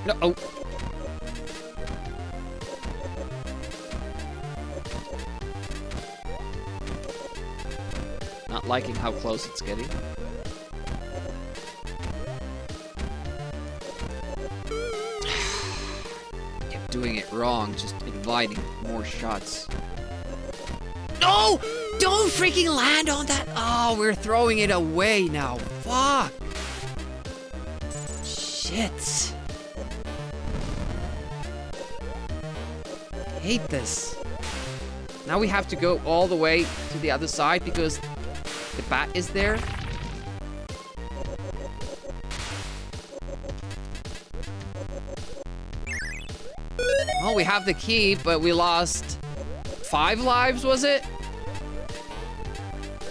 A: No, oh. Not liking how close it's getting. Kept doing it wrong, just inviting more shots. No! Don't freaking land on that! Oh, we're throwing it away now. Fuck! Shit. I hate this. Now we have to go all the way to the other side because the bat is there. Well, we have the key, but we lost 5 lives, was it?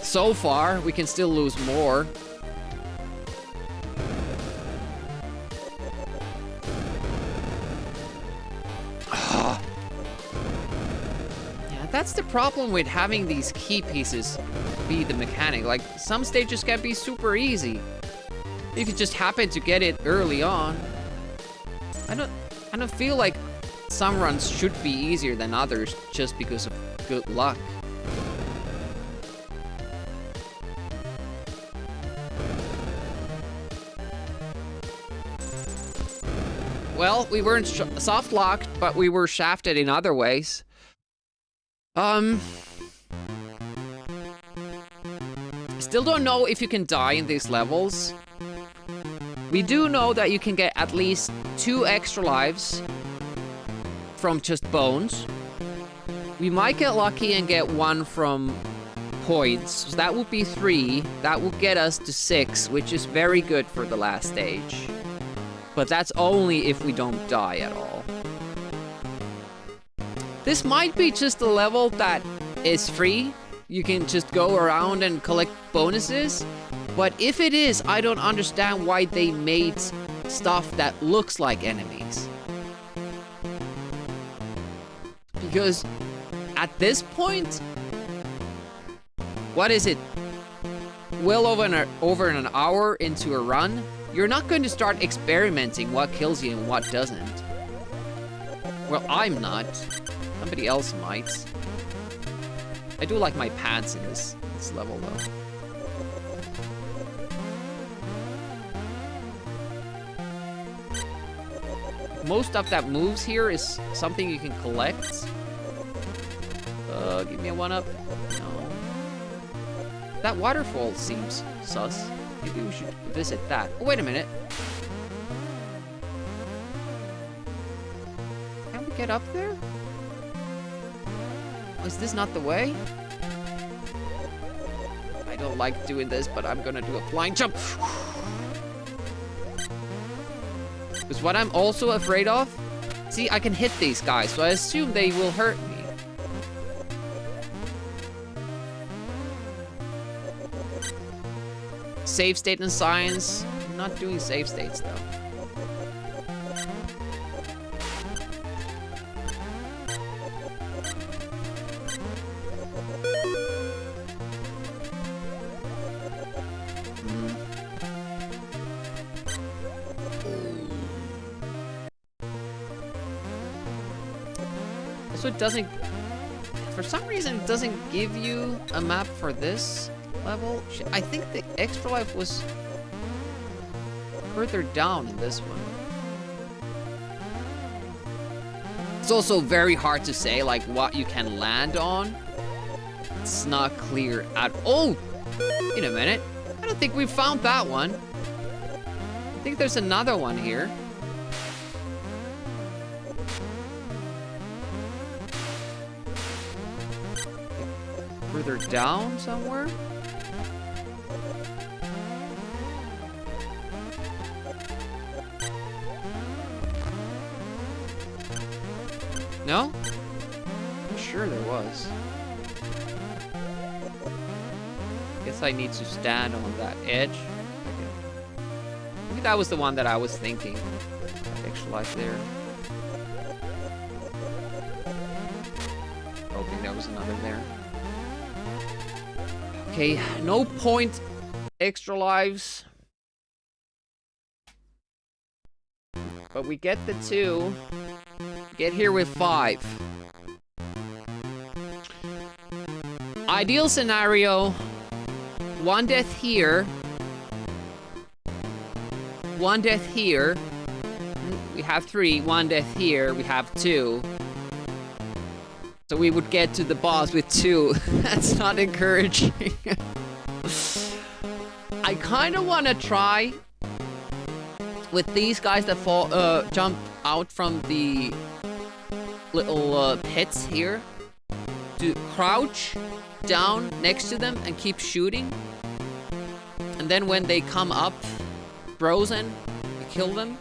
A: So far, we can still lose more. That's the problem with having these key pieces be the mechanic. Like, some stages can be super easy if you just happen to get it early on. I don't feel like some runs should be easier than others just because of good luck. Well, we weren't soft locked, but we were shafted in other ways. Still don't know if you can die in these levels. We do know that you can get at least 2 extra lives from just bones. We might get lucky and get 1 from points. So that would be 3. That will get us to 6, which is very good for the last stage. But that's only if we don't die at all. This might be just a level that is free. You can just go around and collect bonuses. But if it is, I don't understand why they made stuff that looks like enemies. Because at this point, what is it? Well over an hour into a run, you're not going to start experimenting what kills you and what doesn't. Well, I'm not. Somebody else might. I do like my pants in this level, though. Most stuff that moves here is something you can collect. Give me a 1-up. No. That waterfall seems sus. Maybe we should visit that. Oh, wait a minute. Can we get up there? Oh, is this not the way? I don't like doing this, but I'm gonna do a flying jump. Because what I'm also afraid of... See, I can hit these guys, so I assume they will hurt me. Save state and science. I'm not doing save states, though. So it doesn't... For some reason, it doesn't give you a map for this level. I think the extra life was further down in this one. It's also very hard to say, like, what you can land on. It's not clear at all. Wait a minute. I don't think we found that one. I think there's another one here. Further down somewhere? No? I'm sure there was. Guess I need to stand on that edge. Okay. Maybe that was the one that I was thinking. That extra life there. Hoping there was another there. Okay, no point. Extra lives. But we get the 2. Get here with 5. Ideal scenario. 1 death here. 1 death here. We have 3. 1 death here. We have 2. So we would get to the boss with 2. That's not encouraging. I kind of want to try with these guys that fall, jump out from the little pits here, to crouch down next to them and keep shooting. And then when they come up, frozen, you kill them.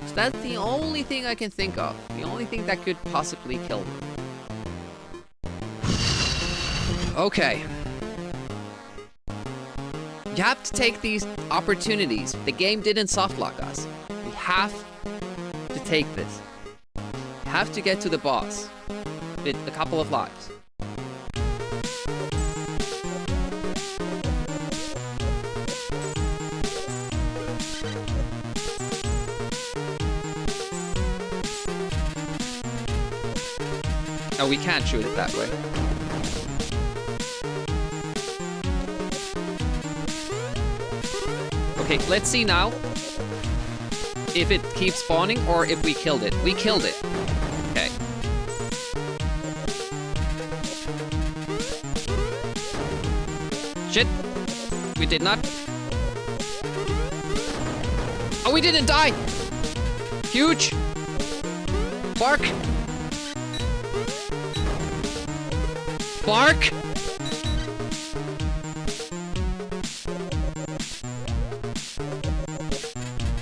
A: So that's the only thing I can think of. The only thing that could possibly kill them. Okay. You have to take these opportunities. The game didn't softlock us. We have to take this. We have to get to the boss with a couple of lives. Oh, we can't shoot it that way. Okay, let's see now if it keeps spawning or if we killed it. We killed it. Okay. Shit. We did not. Oh, we didn't die. Huge. Bark. Bark.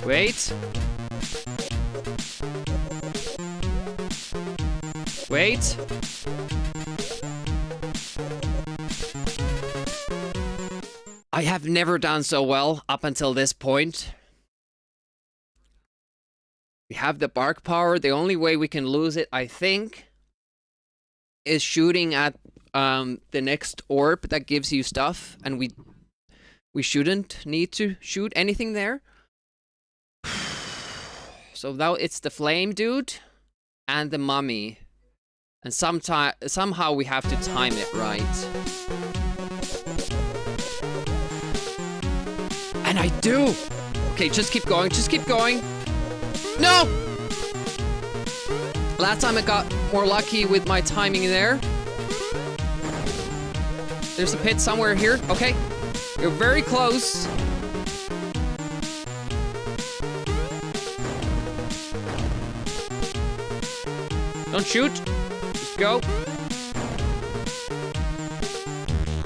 A: Wait. Wait. I have never done so well up until this point. We have the bark power. The only way we can lose it, I think, is shooting at the next orb that gives you stuff, and we shouldn't need to shoot anything there. So now it's the flame dude and the mummy, and somehow we have to time it right. And I do. Okay, just keep going. Just keep going. No! Last time I got more lucky with my timing there. There's a pit somewhere here. Okay. You're very close. Don't shoot. Just go.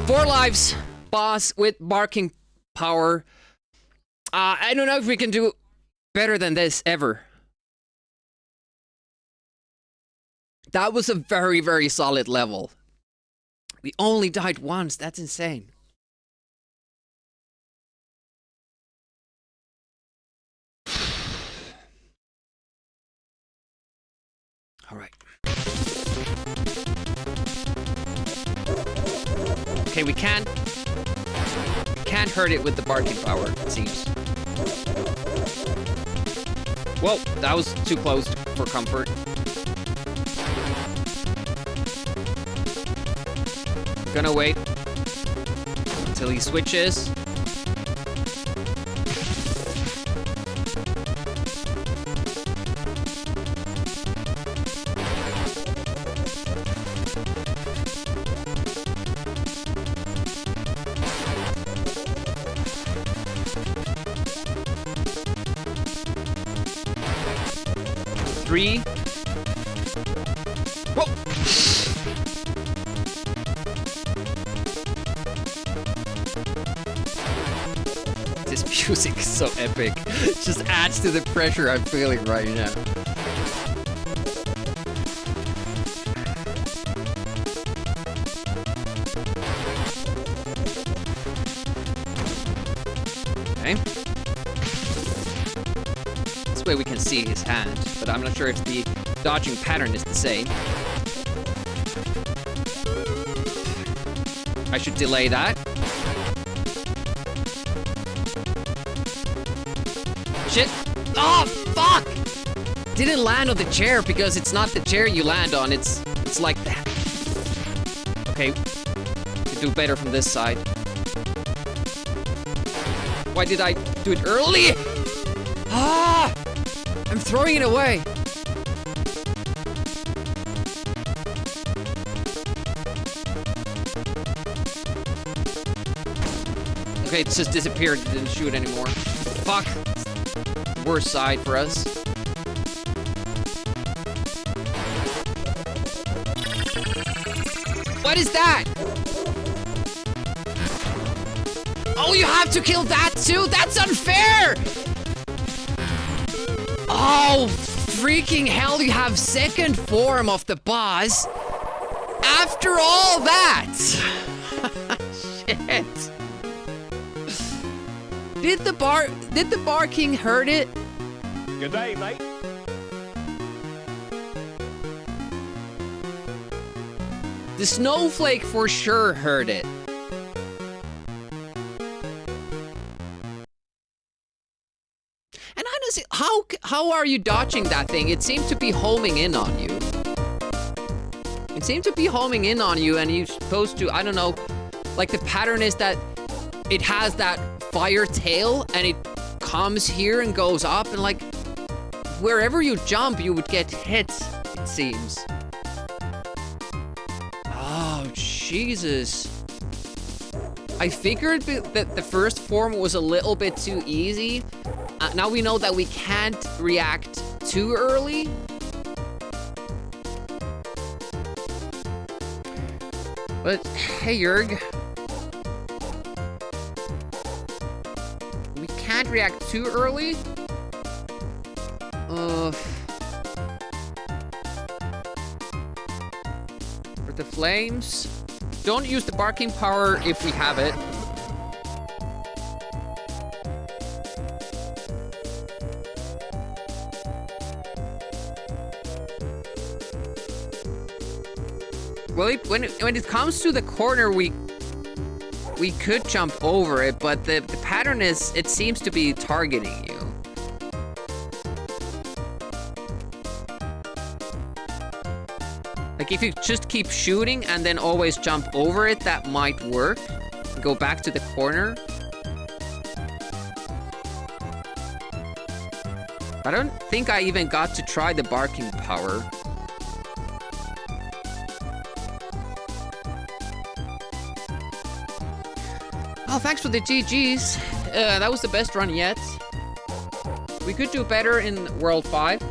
A: 4 lives. Boss with barking power. I don't know if we can do better than this ever. That was a very, very solid level. We only died once. That's insane. All right. Okay, we can't hurt it with the barking power, it seems. Whoa, that was too close for comfort. Gonna wait until he switches. Three. Whoa! This music is so epic. It just adds to the pressure I'm feeling right now. Okay. This way we can see his hand, but I'm not sure if the dodging pattern is the same. I should delay that. Shit! Oh, fuck! Didn't land on the chair because it's not the chair you land on, it's like that. Okay, could do better from this side. Why did I do it early? Ah! I'm throwing it away. Okay, it just disappeared. It didn't shoot anymore. Fuck. Worst side for us. What is that? Oh, you have to kill that too? That's unfair! Oh, freaking hell, you have second form of the boss after all that! Shit. Did the barking hurt it?
B: Good day, mate.
A: The snowflake for sure hurt it. And honestly, how are you dodging that thing? It seemed to be homing in on you. It seemed to be homing in on you, and you're supposed to, I don't know, like the pattern is that it has that fire tail and it comes here and goes up, and like wherever you jump you would get hit, it seems. Oh Jesus. I figured that the first form was a little bit too easy. Now we know that we can't react too early. But hey Jurg, we can't react too early. For the flames. Don't use the barking power if we have it. Well, when it comes to the corner, we could jump over it, but the pattern is, it seems to be targeting you. Like if you just keep shooting and then always jump over it, that might work. Go back to the corner. I don't think I even got to try the barking power. Oh, thanks for the GGs. That was the best run yet. We could do better in World 5.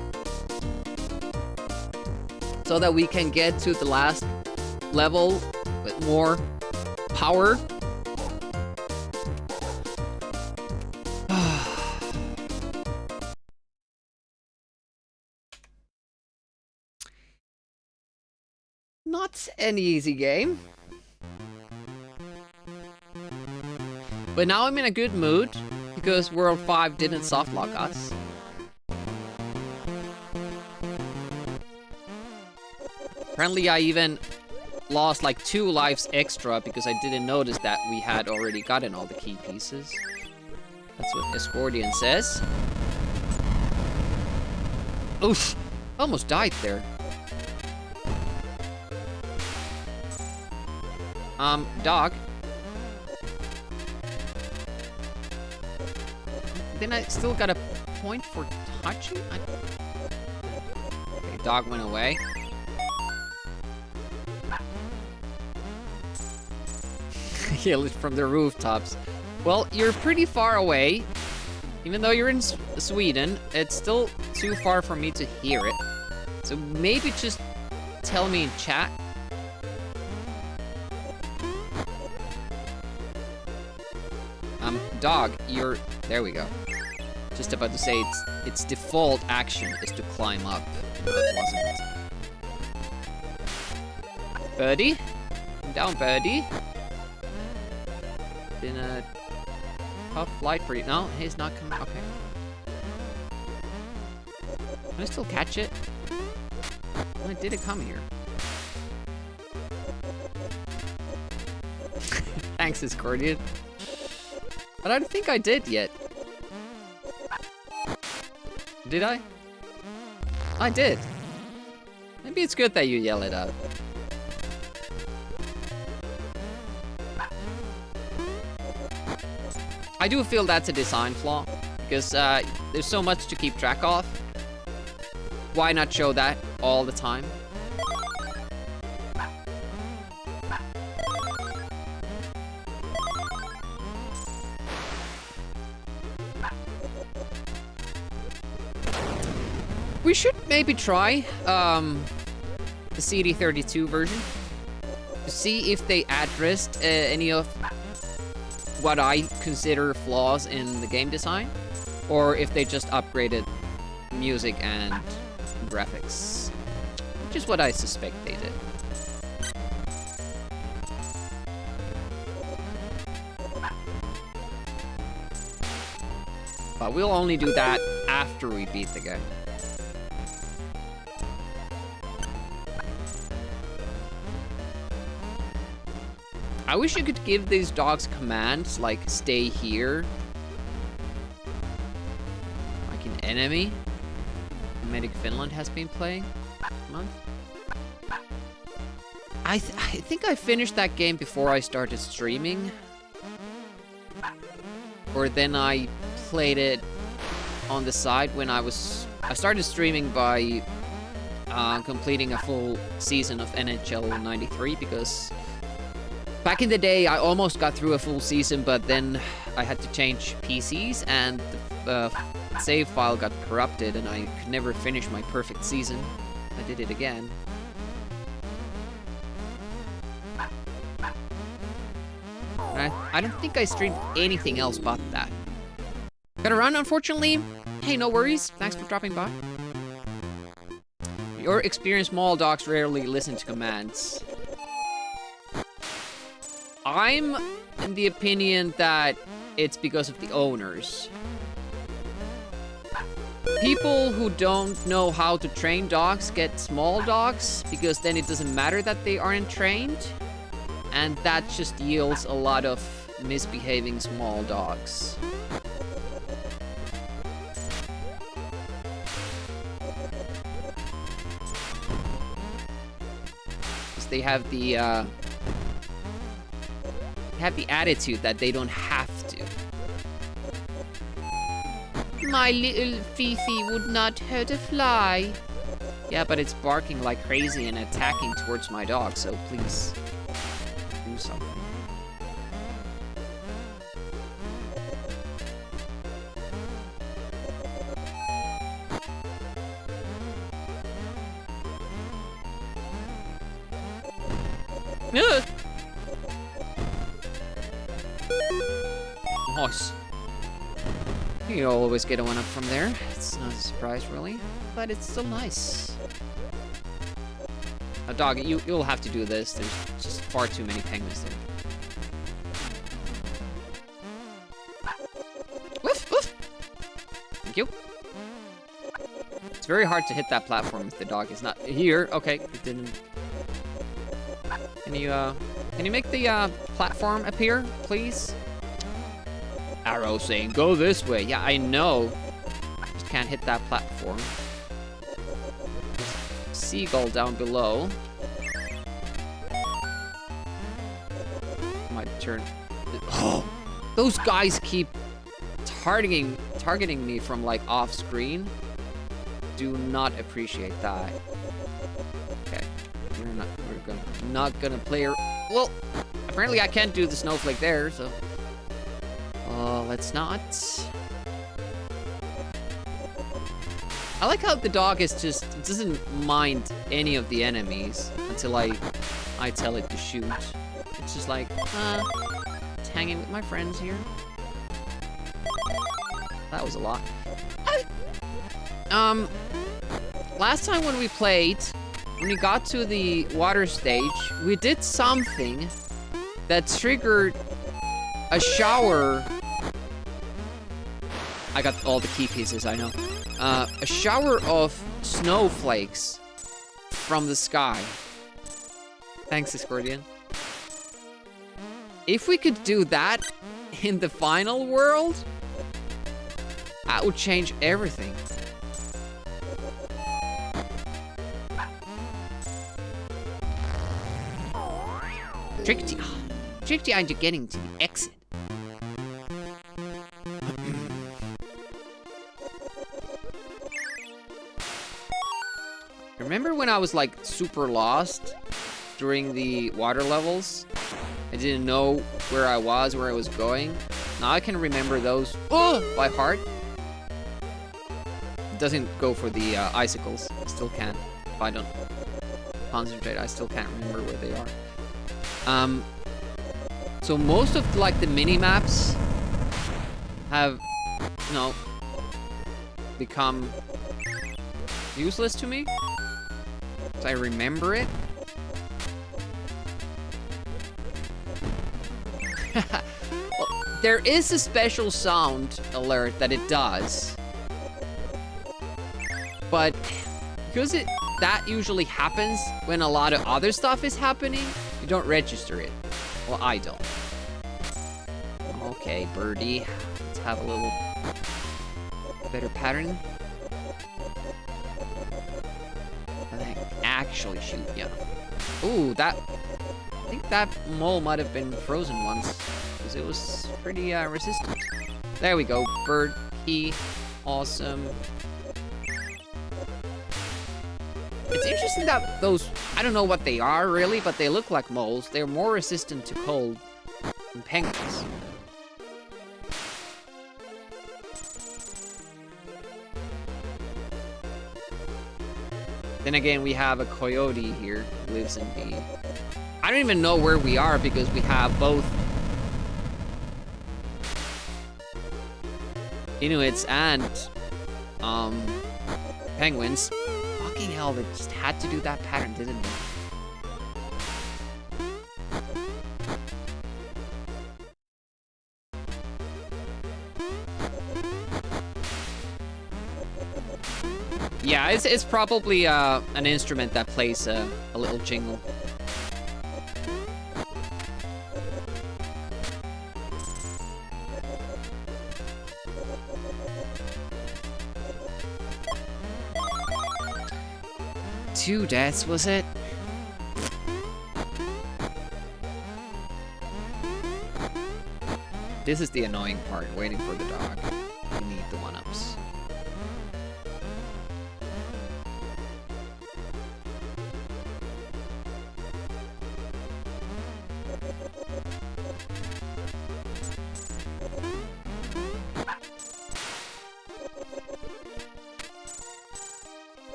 A: So that we can get to the last level with more power. Not an easy game. But now I'm in a good mood, because World 5 didn't softlock us. Apparently I even lost like 2 lives extra, because I didn't notice that we had already gotten all the key pieces. That's what Escordian says. Oof! Almost died there. Dog. Then I still got a point for touching? Okay, dog went away. Yelled from the rooftops. Well, you're pretty far away. Even though you're in Sweden, it's still too far for me to hear it. So maybe just tell me in chat. Dog, you're... There we go. Just about to say its default action is to climb up. That wasn't. Birdie? Come down, Birdie. Been a tough flight for you. No, he's not coming. Okay. Can I still catch it? When did it come here? Thanks, Escordian. But I don't think I did yet. Did I? I did. Maybe it's good that you yell it out. I do feel that's a design flaw, because there's so much to keep track of. Why not show that all the time? We should maybe try the CD32 version to see if they addressed any of what I consider flaws in the game design, or if they just upgraded music and graphics, which is what I suspect they did. But we'll only do that after we beat the game. I wish you could give these dogs commands, like stay here. Like an enemy. Medic Finland has been playing. Month. I think I finished that game before I started streaming. Or then I played it on the side when I started streaming by completing a full season of NHL 93, because back in the day, I almost got through a full season, but then I had to change PCs, and the save file got corrupted, and I could never finish my perfect season. I did it again. I don't think I streamed anything else but that. Gotta run, unfortunately. Hey, no worries. Thanks for dropping by. Your experienced mall dogs rarely listen to commands. I'm in the opinion that it's because of the owners. People who don't know how to train dogs get small dogs because then it doesn't matter that they aren't trained. And that just yields a lot of misbehaving small dogs. They have the attitude that they don't have to. My little Fifi would not hurt a fly. Yeah, but it's barking like crazy and attacking towards my dog, so please do something. Nice. You always get a one up from there. It's not a surprise, really, but it's still nice. A dog, you'll have to do this. There's just far too many penguins there. Woof, woof. Thank you. It's very hard to hit that platform if the dog is not here. Okay, it didn't. Can you make the platform appear, please? Arrow saying, go this way. Yeah, I know. Just can't hit that platform. Seagull down below. My turn. Oh, those guys keep targeting me from like off screen. Do not appreciate that. Okay, we're not gonna play. Well, apparently I can't do the snowflake there, so. Let's not. I like how the dog is just, it doesn't mind any of the enemies until I tell it to shoot. It's just like, it's hanging with my friends here. That was a lot. Last time when we played, when we got to the water stage, we did something that triggered a shower. I got all the key pieces, I know. A shower of snowflakes from the sky. Thanks, Discordian. If we could do that in the final world, that would change everything. Tricked you into getting to the exit. Remember when I was like super lost during the water levels? I didn't know where I was going. Now I can remember those by heart. It doesn't go for the icicles. I still can't. If I don't concentrate, I still can't remember where they are. So most of like the mini maps have, you know, become useless to me. So I remember it. Well, there is a special sound alert that it does. But because that usually happens when a lot of other stuff is happening, you don't register it. Well, I don't. Okay, birdie. Let's have a little better pattern. Actually shoot, yeah. Ooh, I think that mole might have been frozen once, because it was pretty resistant. There we go, bird key, awesome. It's interesting that those, I don't know what they are really, but they look like moles. They're more resistant to cold than penguins. Then again, we have a coyote here who lives in the... I don't even know where we are because we have both Inuits and penguins. Fucking hell, they just had to do that pattern, didn't they? Yeah, it's probably an instrument that plays a little jingle. Two deaths, was it? This is the annoying part, waiting for the dog. You need the one-ups.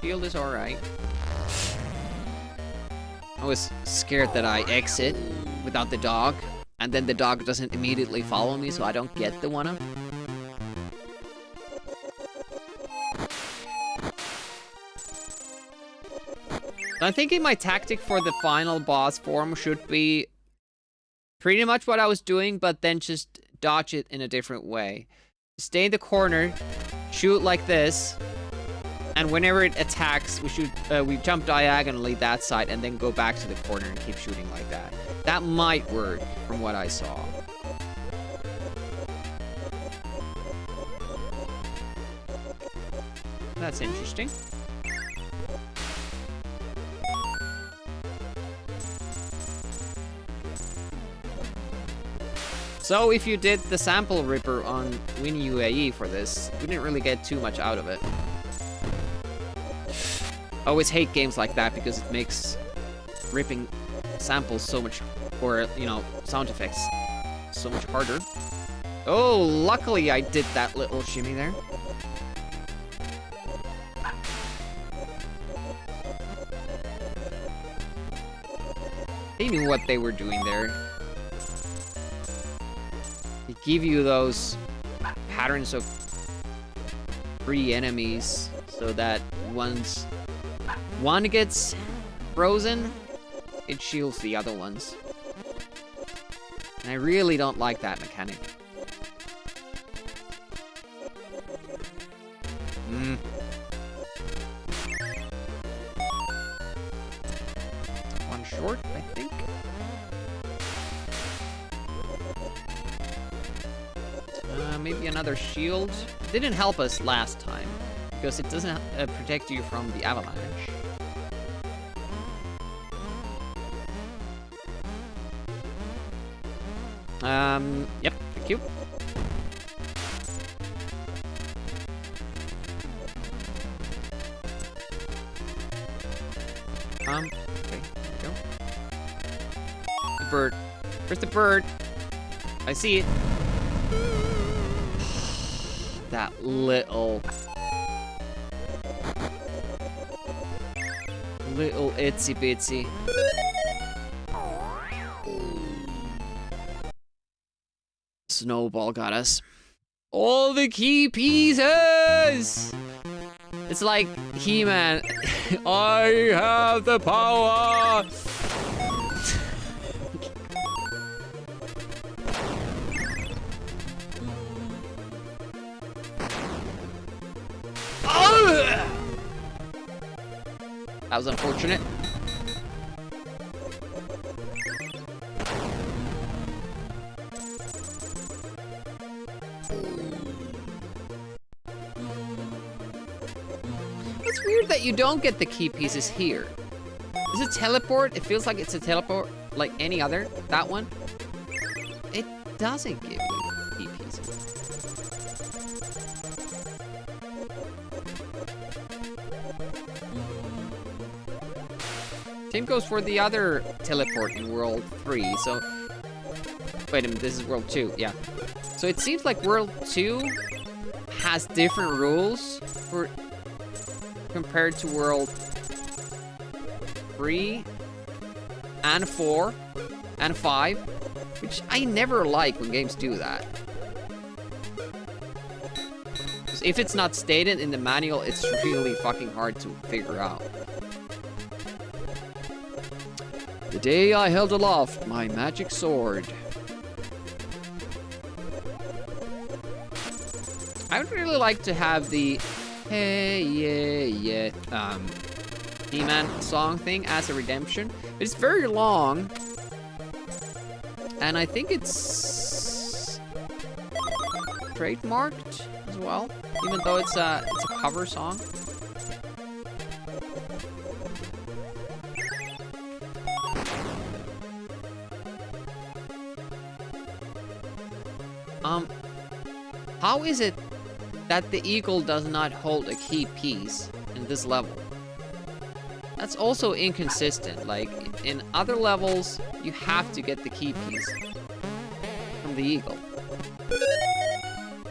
A: Shield is alright. I was scared that I exit without the dog, and then the dog doesn't immediately follow me, so I don't get the one-up. I'm thinking my tactic for the final boss form should be pretty much what I was doing, but then just dodge it in a different way. Stay in the corner, shoot like this, and whenever it attacks, we jump diagonally that side and then go back to the corner and keep shooting like that. That might work from what I saw. That's interesting. So if you did the sample ripper on Win UAE for this, we didn't really get too much out of it. I always hate games like that because it makes ripping samples so much, or, you know, sound effects so much harder. Oh, luckily I did that little shimmy there. They knew what they were doing there. They give you those patterns of free enemies so that once one gets frozen, it shields the other ones. And I really don't like that mechanic. One short, I think. Maybe another shield. Didn't help us last time because it doesn't protect you from the avalanche. Yep, thank you. Okay, there we go. The bird. Where's the bird? I see it. That little itsy bitsy. Snowball got us. All the key pieces! It's like He-Man. I have the power! That was unfortunate. It's weird that you don't get the key pieces here. Is it teleport? It feels like it's a teleport like any other. That one. It doesn't give you key pieces. Same goes for the other teleport in World 3, so... Wait a minute, this is World 2, yeah. So it seems like World 2 has different rules for compared to World 3 and 4 and 5, which I never like when games do that. 'Cause if it's not stated in the manual, it's really fucking hard to figure out. The day I held aloft my magic sword. I would really like to have the hey yeah yeah He-Man song thing as a redemption. But it's very long. And I think it's trademarked as well, even though it's a cover song. How is it that the eagle does not hold a key piece in this level? That's also inconsistent. Like, in other levels, you have to get the key piece from the eagle.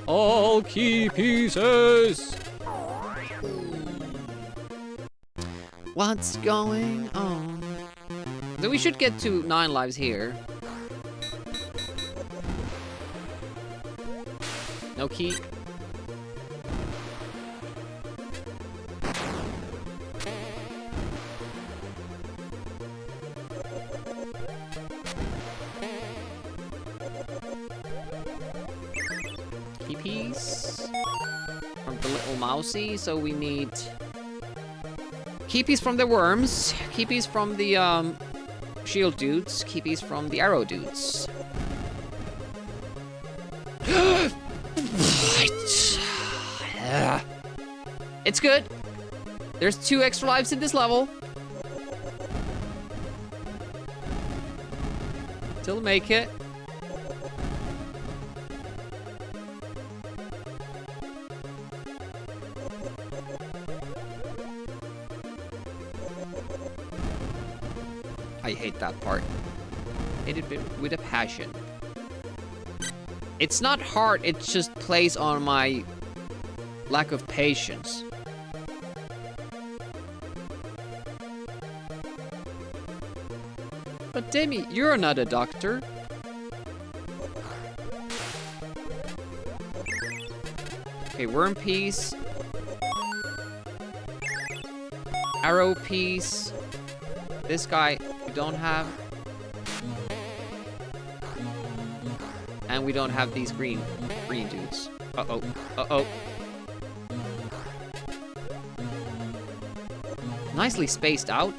A: All key pieces! What's going on? So we should get to 9 lives here. No key. Key piece from the little mousey, so we need key piece from the worms, key piece from the shield dudes, key piece from the arrow dudes. It's good. There's 2 extra lives in this level. Still make it. I hate that part. Hate it with a passion. It's not hard, it just plays on my lack of patience. But Demi, you're not a doctor. Okay, worm piece. Arrow piece. This guy we don't have. And we don't have these green dudes. Uh-oh. Uh-oh. Nicely spaced out.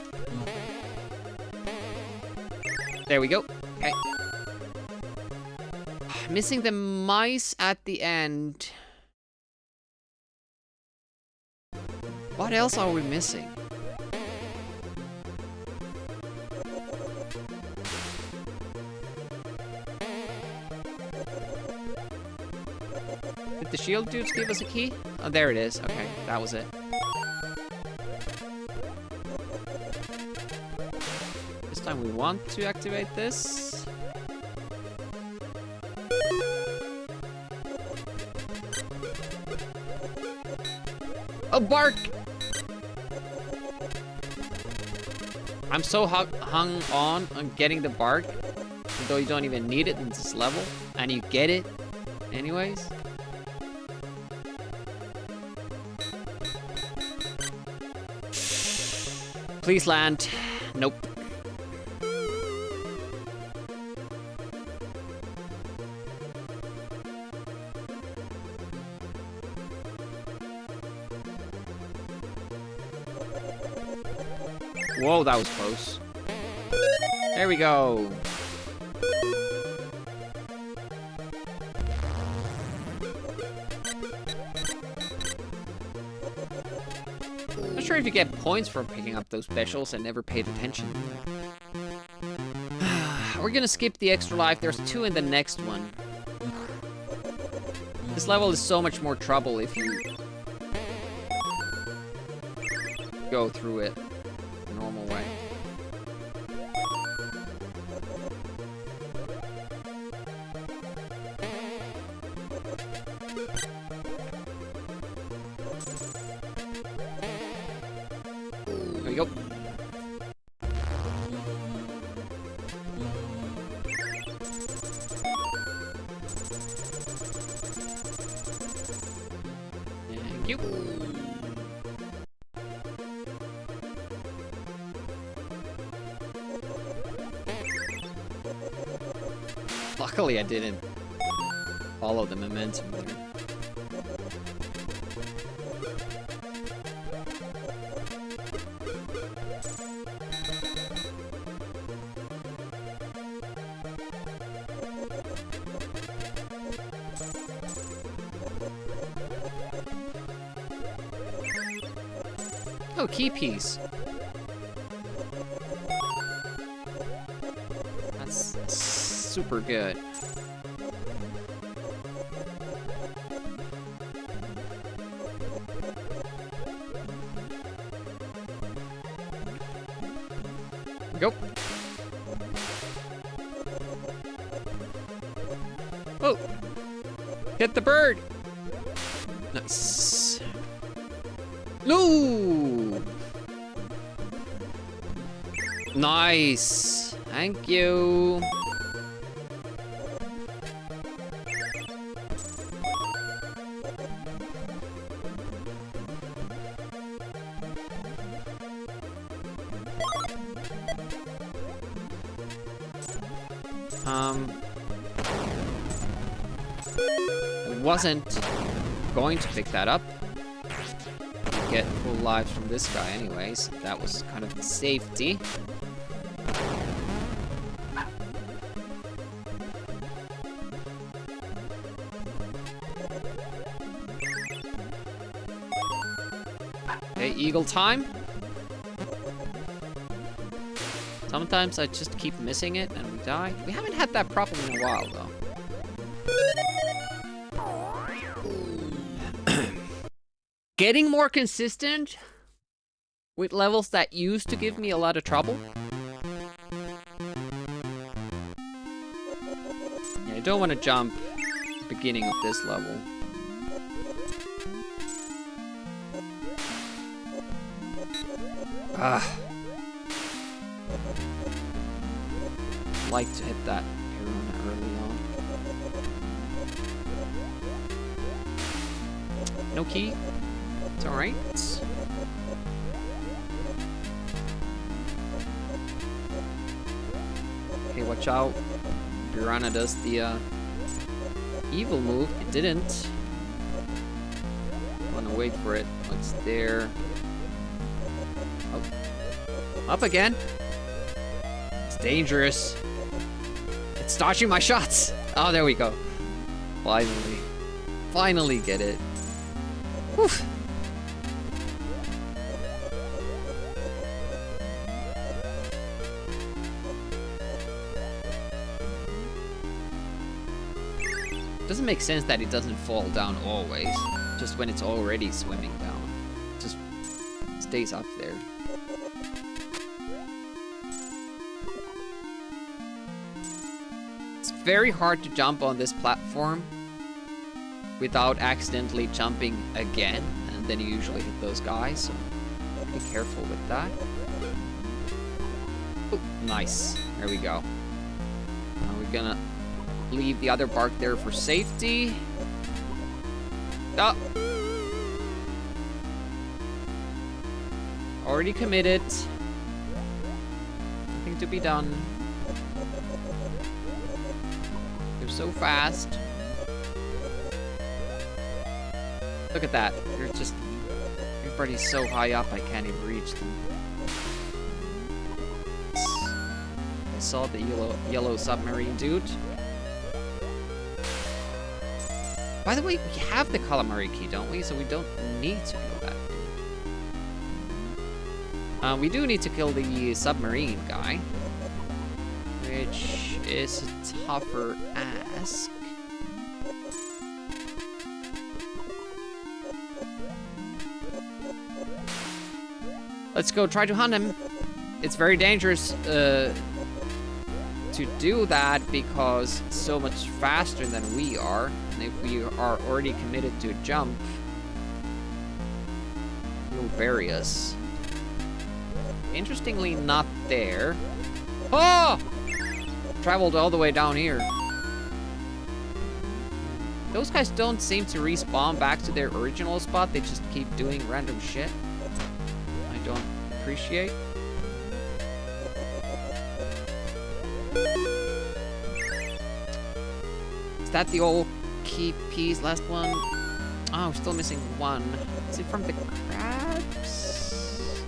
A: There we go. Okay. Missing the mice at the end. What else are we missing? Did the shield dudes give us a key? Oh, there it is. Okay, that was it. This time we want to activate this. Oh, bark! I'm so hung on getting the bark, though you don't even need it in this level, and you get it anyways. Please land. Nope. Whoa, that was close. There we go. Not sure if you get points for picking up those specials. I never paid attention. We're gonna skip the extra life. There's 2 in the next one. This level is so much more trouble if you go through it the normal way. There we go. Thank you. Luckily, I didn't follow the momentum there. Oh, key piece. That's super good. Go. Oh! Hit the bird! Nice. No! Nice. Thank you. I wasn't going to pick that up. Get full lives from this guy anyways. That was kind of the safety. Okay, eagle time. Sometimes I just keep missing it and we die. We haven't had that problem in a while though. Getting more consistent with levels that used to give me a lot of trouble. Yeah, I don't want to jump at the beginning of this level. Like to hit that arrow early on. No key. It's alright. Okay, watch out. Piranha does the evil move. It didn't. I wanna wait for it. Oh, it's there. Oh. Up again. It's dangerous. It's dodging my shots. Oh, there we go. Finally. Finally get it. Whew. Doesn't make sense that it doesn't fall down always. Just when it's already swimming down. It just stays up there. It's very hard to jump on this platform without accidentally jumping again, and then you usually hit those guys, so be careful with that. Oh, nice. There we go. Now we're gonna leave the other bark there for safety. Oh! Already committed. Nothing to be done. They're so fast. Look at that. They're just... everybody's so high up I can't even reach them. I saw the yellow submarine dude. By the way, we have the calamari key, don't we? So we don't need to kill that dude. We do need to kill the submarine guy, which is a tougher ask. Let's go try to hunt him. It's very dangerous to do that because it's so much faster than we are. And if we are already committed to a jump, he'll bury us. Interestingly, not there. Oh! Traveled all the way down here. Those guys don't seem to respawn back to their original spot. They just keep doing random shit. I don't appreciate. that the old key piece? Last one? Oh, we're still missing one. Is it from the crabs?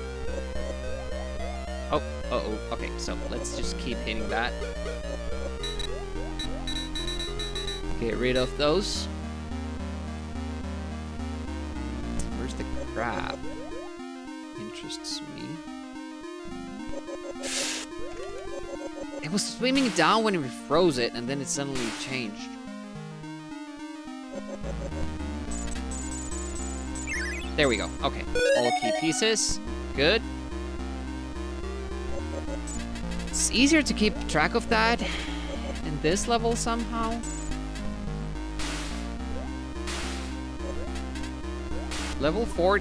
A: Oh, uh-oh. Okay, so let's just keep hitting that. Get rid of those. Where's the crab? Interests me. It was swimming down when we froze it, and then it suddenly changed. There we go. Okay. All key pieces. Good. It's easier to keep track of that in this level somehow. Level 4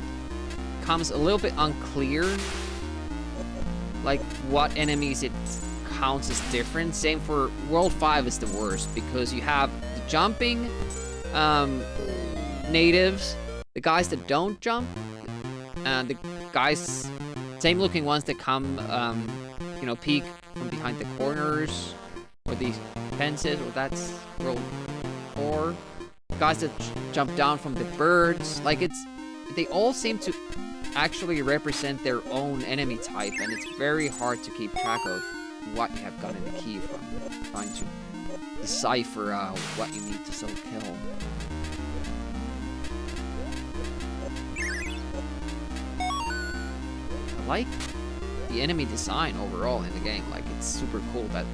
A: comes a little bit unclear. Like what enemies it counts as different. Same for World 5 is the worst because you have the jumping natives, the guys that don't jump, and the guys, same looking ones that come, you know, peek from behind the corners or these fences, or that's World 4. Guys that jump down from the birds, like they all seem to actually represent their own enemy type, and it's very hard to keep track of what you have gotten the key from. Trying to decipher what you need to still kill. I like the enemy design overall in the game. Like, it's super cool that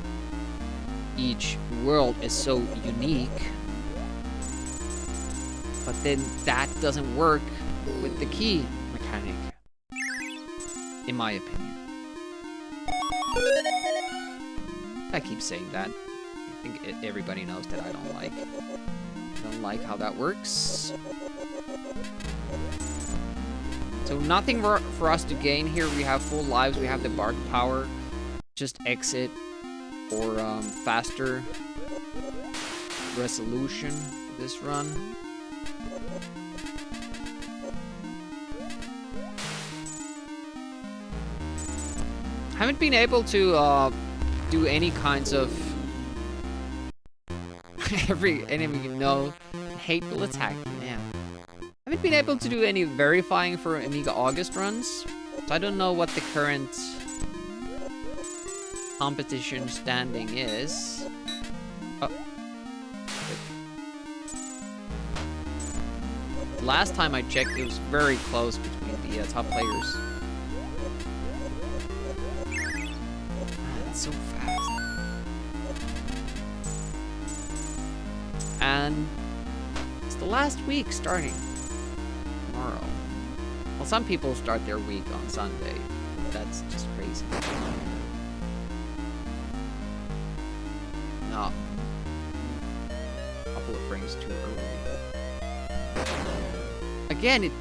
A: each world is so unique. But then that doesn't work with the key mechanic, in my opinion. I keep saying that. I think everybody knows that I don't like how that works. So nothing for us to gain here. We have full lives. We have the bark power. Just exit or faster resolution for this run. Haven't been able to do any kinds of every enemy you know hate will attack me. Man, haven't been able to do any verifying for AMIGAugust runs, so I don't know what the current competition standing is. Oh. Last time I checked, it was very close between the top players. So fast. And it's the last week starting tomorrow. Well, some people start their week on Sunday. That's just crazy. No. A couple of frames too early. Again, it...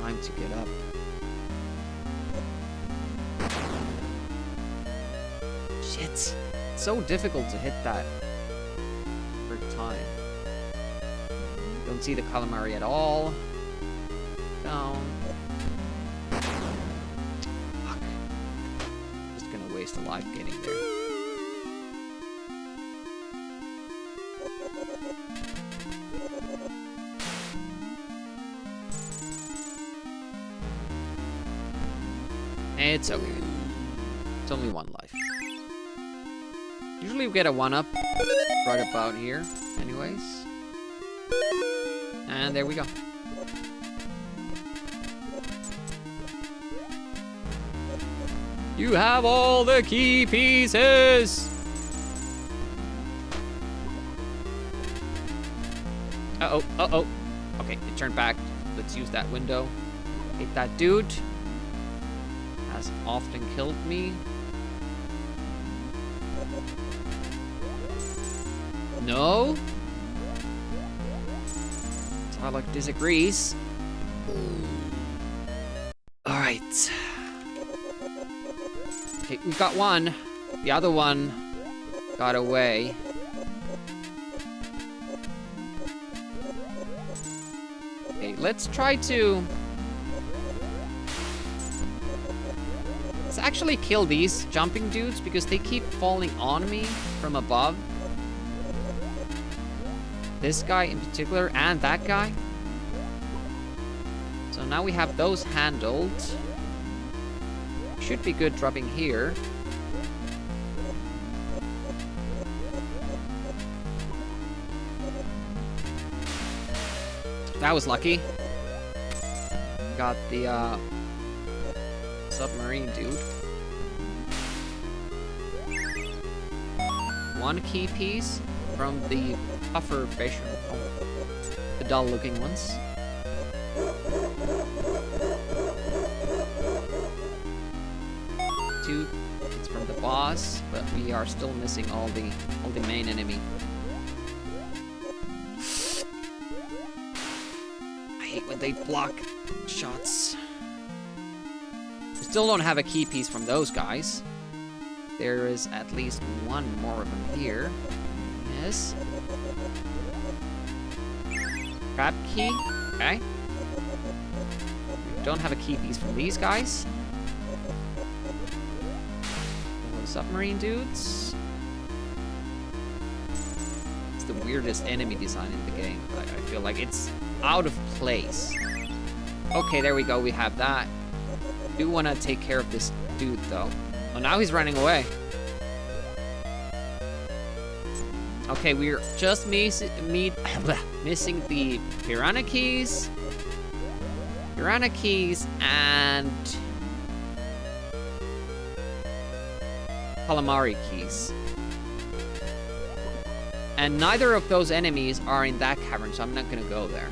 A: time to get up. Shit. It's so difficult to hit that every time. Don't see the calamari at all. Down. Fuck. Just gonna waste a life getting there. It's okay. It's only one life. Usually we get a 1-up right about here, anyways. And there we go. You have all the key pieces! Uh-oh, uh-oh. Okay, it turned back. Let's use that window. Hit that dude. Has often killed me. No? Tyler disagrees. Alright. Okay, we got one. The other one got away. Okay, let's try to... Let's actually kill these jumping dudes because they keep falling on me from above. This guy in particular and that guy. So now we have those handled. Should be good dropping here. That was lucky. Got the submarine dude. One key piece from the puffer fish, the dull looking ones. Two, it's from the boss, but we are still missing all the main enemy. I hate when they block shots. We still don't have a key piece from those guys. There is at least one more of them here. Yes. Crab key. Okay. We don't have a key piece from these guys. Those submarine dudes. It's the weirdest enemy design in the game. I feel like it's out of place. Okay, there we go. We have that. Do want to take care of this dude though. Oh, now he's running away. Okay, we're just missing the piranha keys. Piranha keys and calamari keys. And neither of those enemies are in that cavern, so I'm not gonna go there.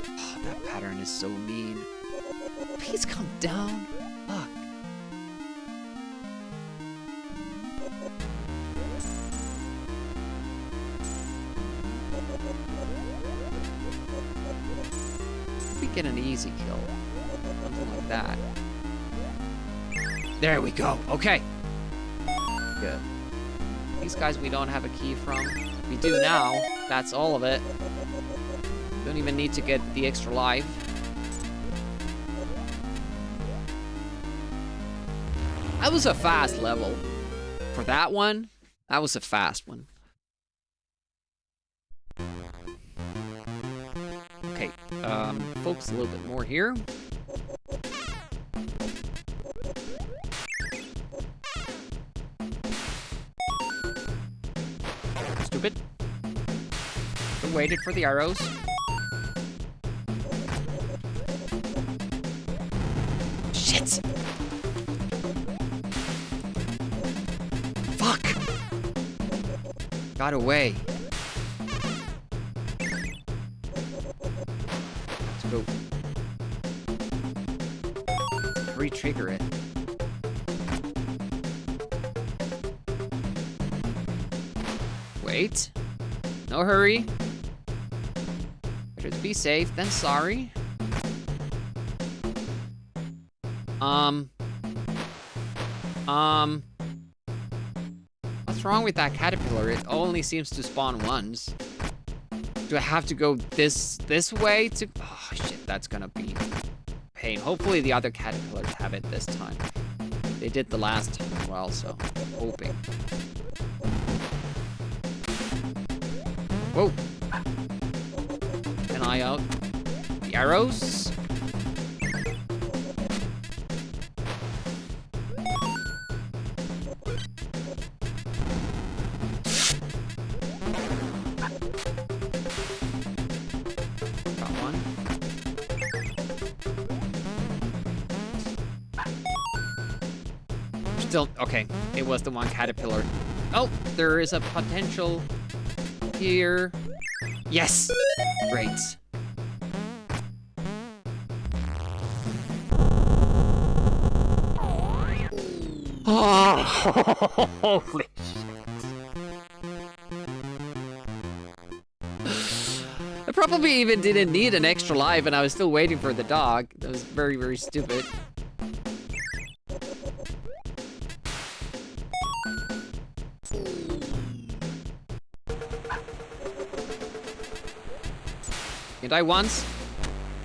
A: Oh, that pattern is so mean. Please calm down. Fuck. We get an easy kill. Something like that. There we go. Okay. Good. These guys we don't have a key from. We do now. That's all of it. Don't even need to get the extra life. That was a fast level. For that one, that was a fast one. Okay, focus a little bit more here. Stupid. I waited for the arrows. Shit! Got away. Let's go. Re-trigger it. Wait. No hurry. Better to be safe than sorry. What's wrong with that caterpillar? It only seems to spawn once. Do I have to go this way to... Oh, shit, that's gonna be pain. Hopefully the other caterpillars have it this time. They did the last time as well, so hoping. Whoa. An eye out. The arrows. Okay, it was the one caterpillar. Oh, there is a potential here. Yes! Great. Oh, holy shit. I probably even didn't need an extra life and I was still waiting for the dog. That was very, very stupid. You die once,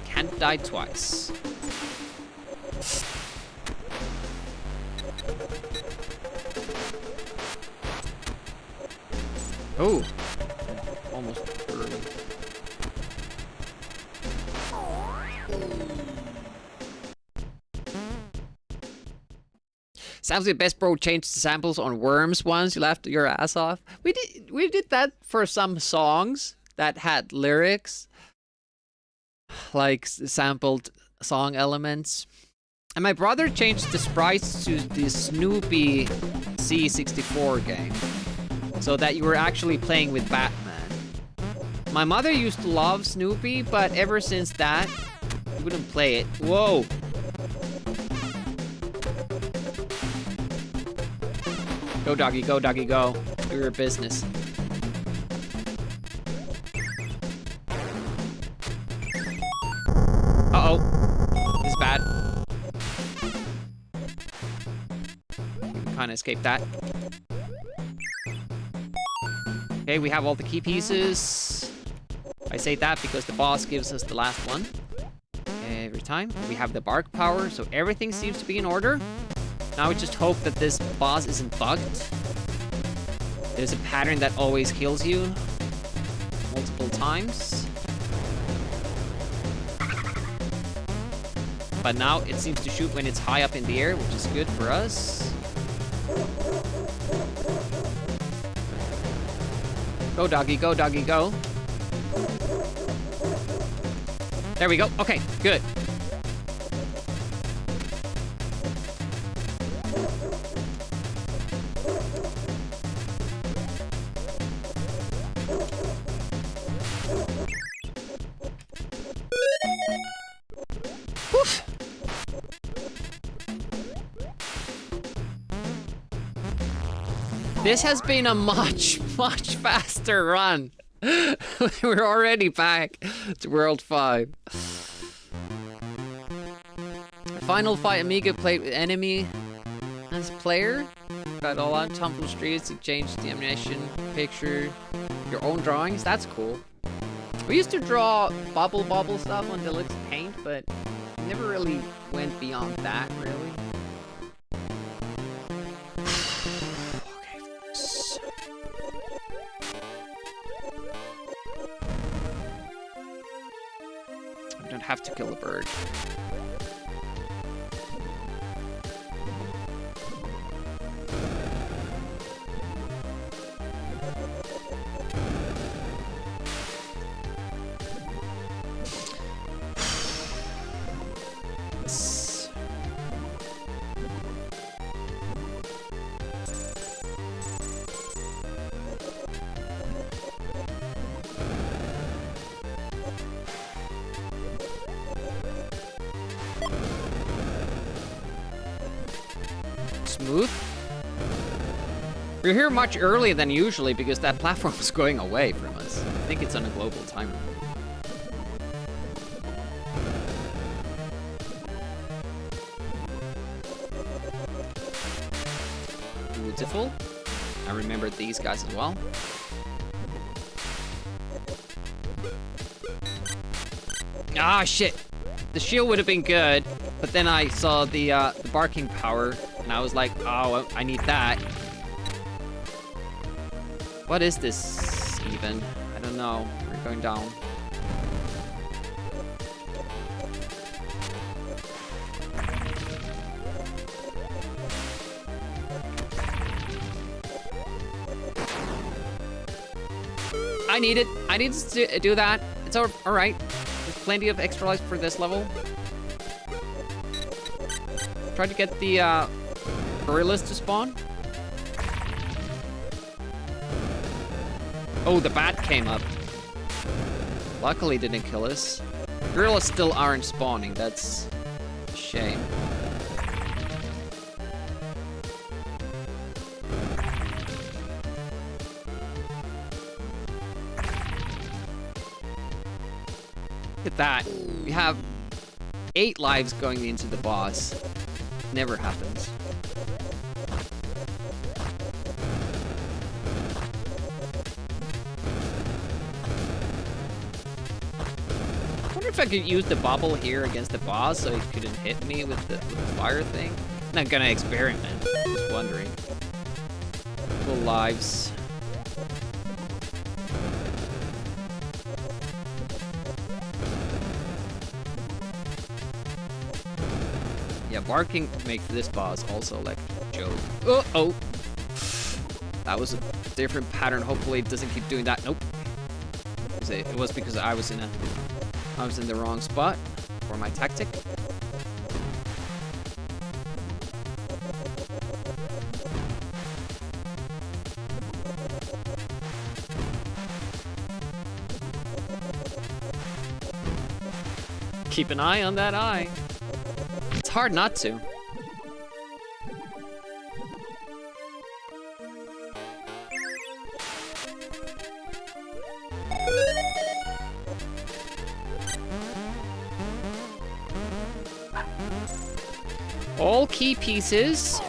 A: can't die twice. Oh, almost burned. Sounds like Best Bro changed the samples on Worms once. You laughed your ass off. We did that for some songs that had lyrics, like sampled song elements. And my brother changed the sprites to the Snoopy C64 game, so that you were actually playing with Batman. My mother used to love Snoopy, but ever since that, we wouldn't play it. Whoa! Go doggy, go doggy, go. Do your business. Uh-oh. This is bad. Kinda escaped that. Okay, we have all the key pieces. I say that because the boss gives us the last one. Every time. We have the bark power, so everything seems to be in order. Now we just hope that this boss isn't bugged. There's a pattern that always kills you multiple times. But now it seems to shoot when it's high up in the air, which is good for us. Go doggy, go doggy, go. There we go. Okay, good. Woof. This has been a much faster run. We're already back to World 5. Final fight Amiga played with enemy as player. Got all on tumble streets to change the animation picture. Your own drawings, that's cool. We used to draw bubble stuff on Deluxe Paint, but never really went beyond that, really. I don't have to kill a bird. Smooth. We're here much earlier than usually because that platform is going away from us. I think it's on a global timer. Beautiful. I remembered these guys as well. Ah, shit. The shield would have been good, but then I saw the barking power, and I was like, oh, I need that. What is this, even? I don't know. We're going down. I needed to do that. It's all right. There's plenty of extra life for this level. Try to get the gorillas to spawn. Oh, the bat came up. Luckily didn't kill us. Gorillas still aren't spawning. That's a shame. Look at that. We have 8 lives going into the boss. Never happens. if I could use the bubble here against the boss so he couldn't hit me with the fire thing. Not gonna experiment. Just wondering. Full lives. Yeah, barking makes this boss also like a joke. Oh! That was a different pattern. Hopefully it doesn't keep doing that. Nope. It was because I was in the wrong spot for my tactic. Keep an eye on that eye. It's hard not to. All key pieces.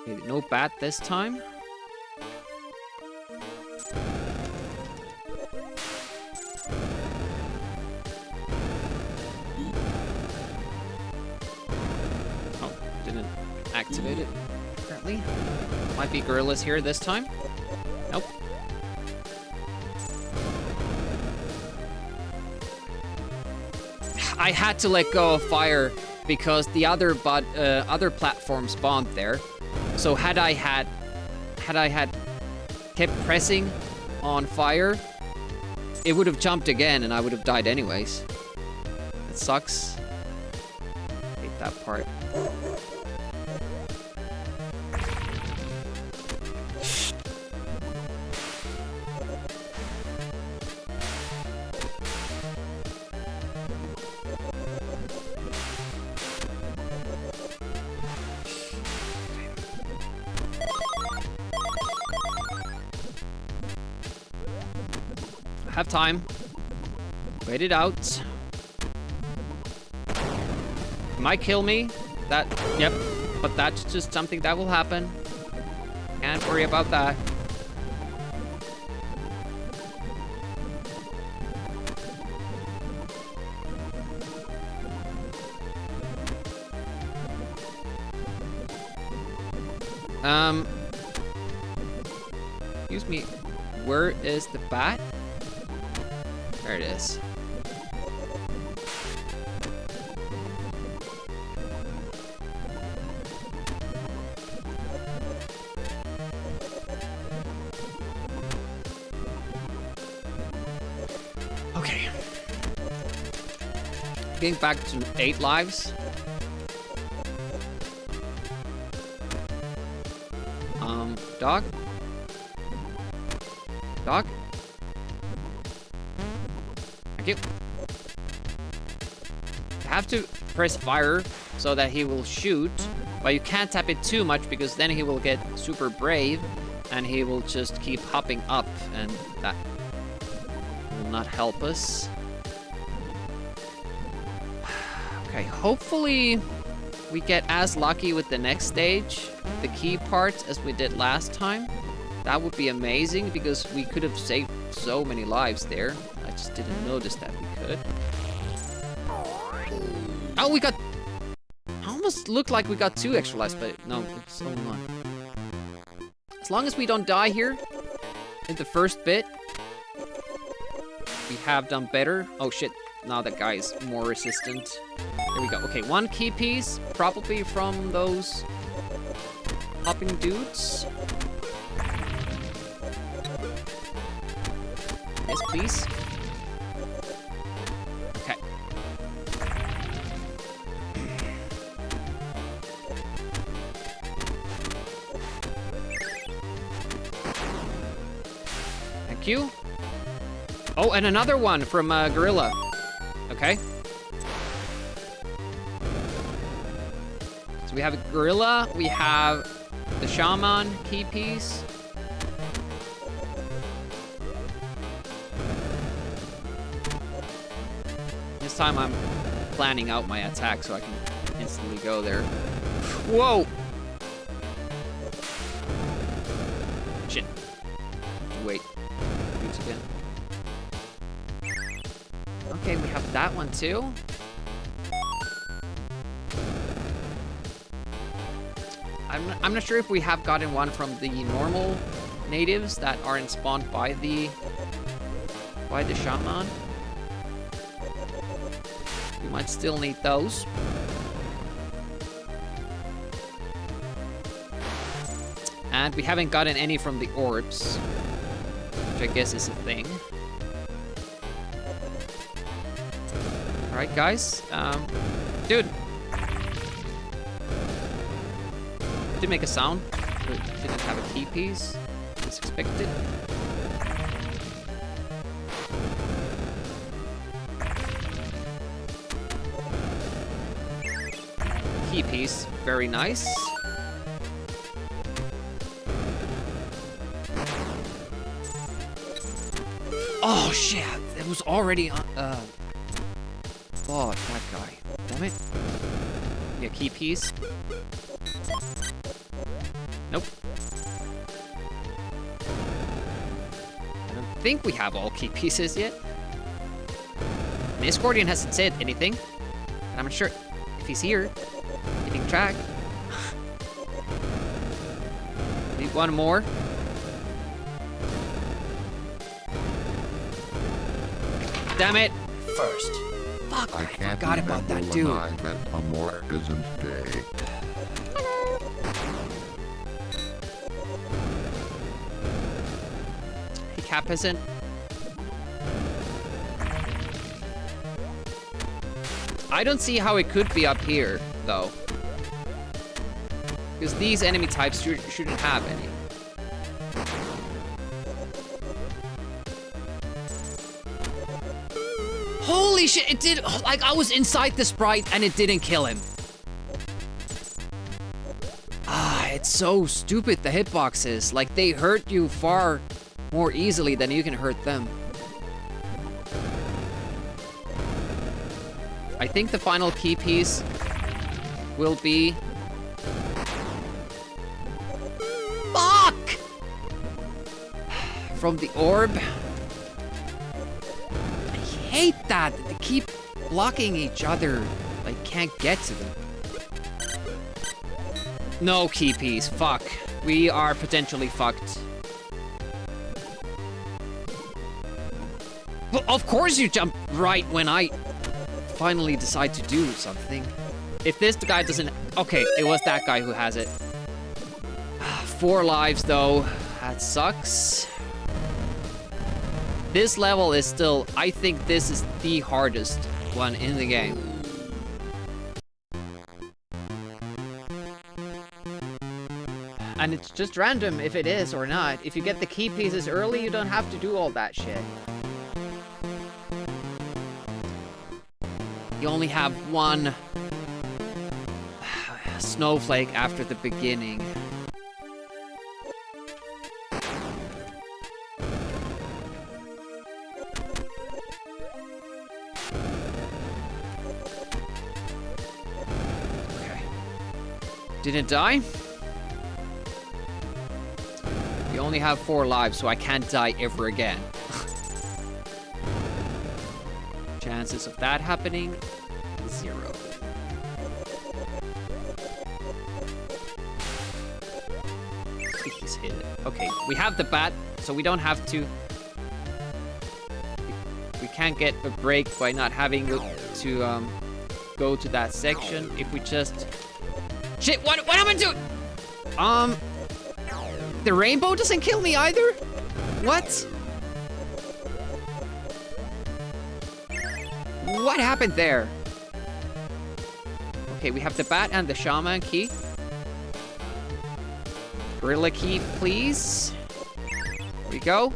A: Okay, no bat this time. Oh, didn't activate it, apparently. Might be gorillas here this time. Nope. I had to let go of fire because the other platform spawned there. So had I had kept pressing on fire, it would have jumped again and I would have died anyways. It sucks. Hate that part. Have time. Wait it out. Might kill me. Yep. But that's just something that will happen. Can't worry about that. Excuse me. Where is the bat? There it is. Okay. Getting back to 8 lives. Dog? Dog? Thank you. You have to press fire so that he will shoot, but you can't tap it too much because then he will get super brave and he will just keep hopping up and that will not help us. Okay, hopefully we get as lucky with the next stage, the key parts, as we did last time. That would be amazing because we could have saved so many lives there. I just didn't notice that we could. Oh, we got... Almost looked like we got 2 extra lives, but no, it's only 1. As long as we don't die here in the first bit, we have done better. Oh shit, now that guy is more resistant. There we go. Okay, 1 key piece, probably from those hopping dudes. Yes, please. Okay. Thank you. Oh, and another one from Gorilla. Okay. So we have a Gorilla, we have the Shaman key piece. This time I'm planning out my attack so I can instantly go there. Whoa! Shit. Wait. Okay, we have that one too. I'm not sure if we have gotten one from the normal natives that aren't spawned by the shaman. We might still need those. And we haven't gotten any from the orbs, which I guess is a thing. Alright, guys. Dude. Did make a sound, but didn't have a key piece as expected. Key piece, very nice. Oh shit, it was already on. Oh, that guy. Damn it. Yeah, key piece. Nope. I don't think we have all key pieces yet. Miscordian hasn't said anything. And I'm not sure if he's here. Keeping track. Need one more. Damn it!
D: First.
A: Fuck, I
E: can't
A: forgot about that dude.
E: I met AMIGAugust Day.
A: Hey, Cat Peasant. I don't see how it could be up here, though. Because these enemy types shouldn't have any. Holy shit, it did, like I was inside the sprite and it didn't kill him. Ah, it's so stupid, the hitboxes. Like, they hurt you far more easily than you can hurt them. I think the final key piece will be... Fuck! From the orb. I hate that. They keep blocking each other. I can't get to them. No key piece. Fuck. We are potentially fucked. Well, of course you jump right when I finally decide to do something. If this guy doesn't... Okay, it was that guy who has it. 4 lives, though. That sucks. This level is still... I think this is the hardest one in the game. And it's just random if it is or not. If you get the key pieces early, you don't have to do all that shit. You only have one snowflake after the beginning. Okay. Didn't die? You only have 4 lives, so I can't die ever again. Chances of that happening, 0. He's hit it. Okay, we have the bat, so we don't have to... We can't get a break by not having to go to that section. If we just... Shit, what am I doing? The rainbow doesn't kill me either? What? What happened there? Okay, we have the bat and the shaman key. Gorilla key, please. Here we go.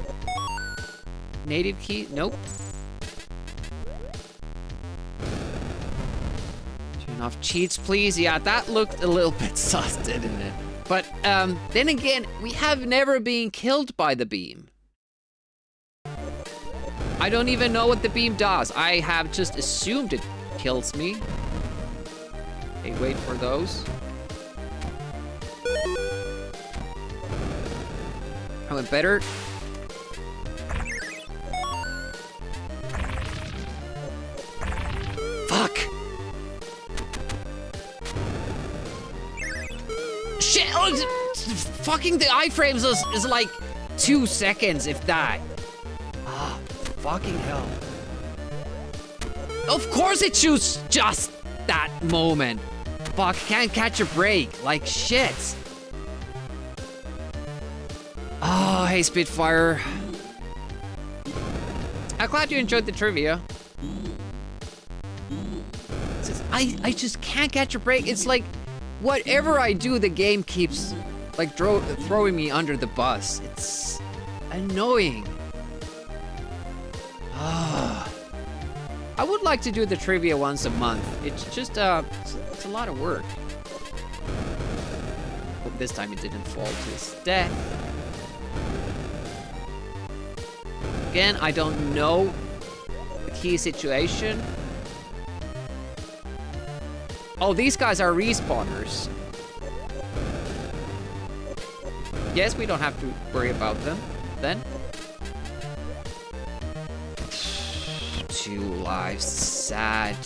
A: Native key, nope. Turn off cheats, please. Yeah, that looked a little bit sus, didn't it? But then again, we have never been killed by the beam. I don't even know what the beam does. I have just assumed it kills me. Okay, wait for those. I went better. Fuck! Shit! Oh, fucking the iframes is like 2 seconds, if that. Ah, fucking hell. Of course it shoots just that moment. Fuck, can't catch a break. Like shit. Oh, hey Spitfire. I'm glad you enjoyed the trivia. I just can't catch a break. It's like, whatever I do, the game keeps like throwing me under the bus. It's annoying. Ah. I would like to do the trivia once a month. It's just, it's a lot of work. Hope this time it didn't fall to his death. Again, I don't know the key situation. Oh, these guys are respawners. Yes, we don't have to worry about them then. 2 lives, sad.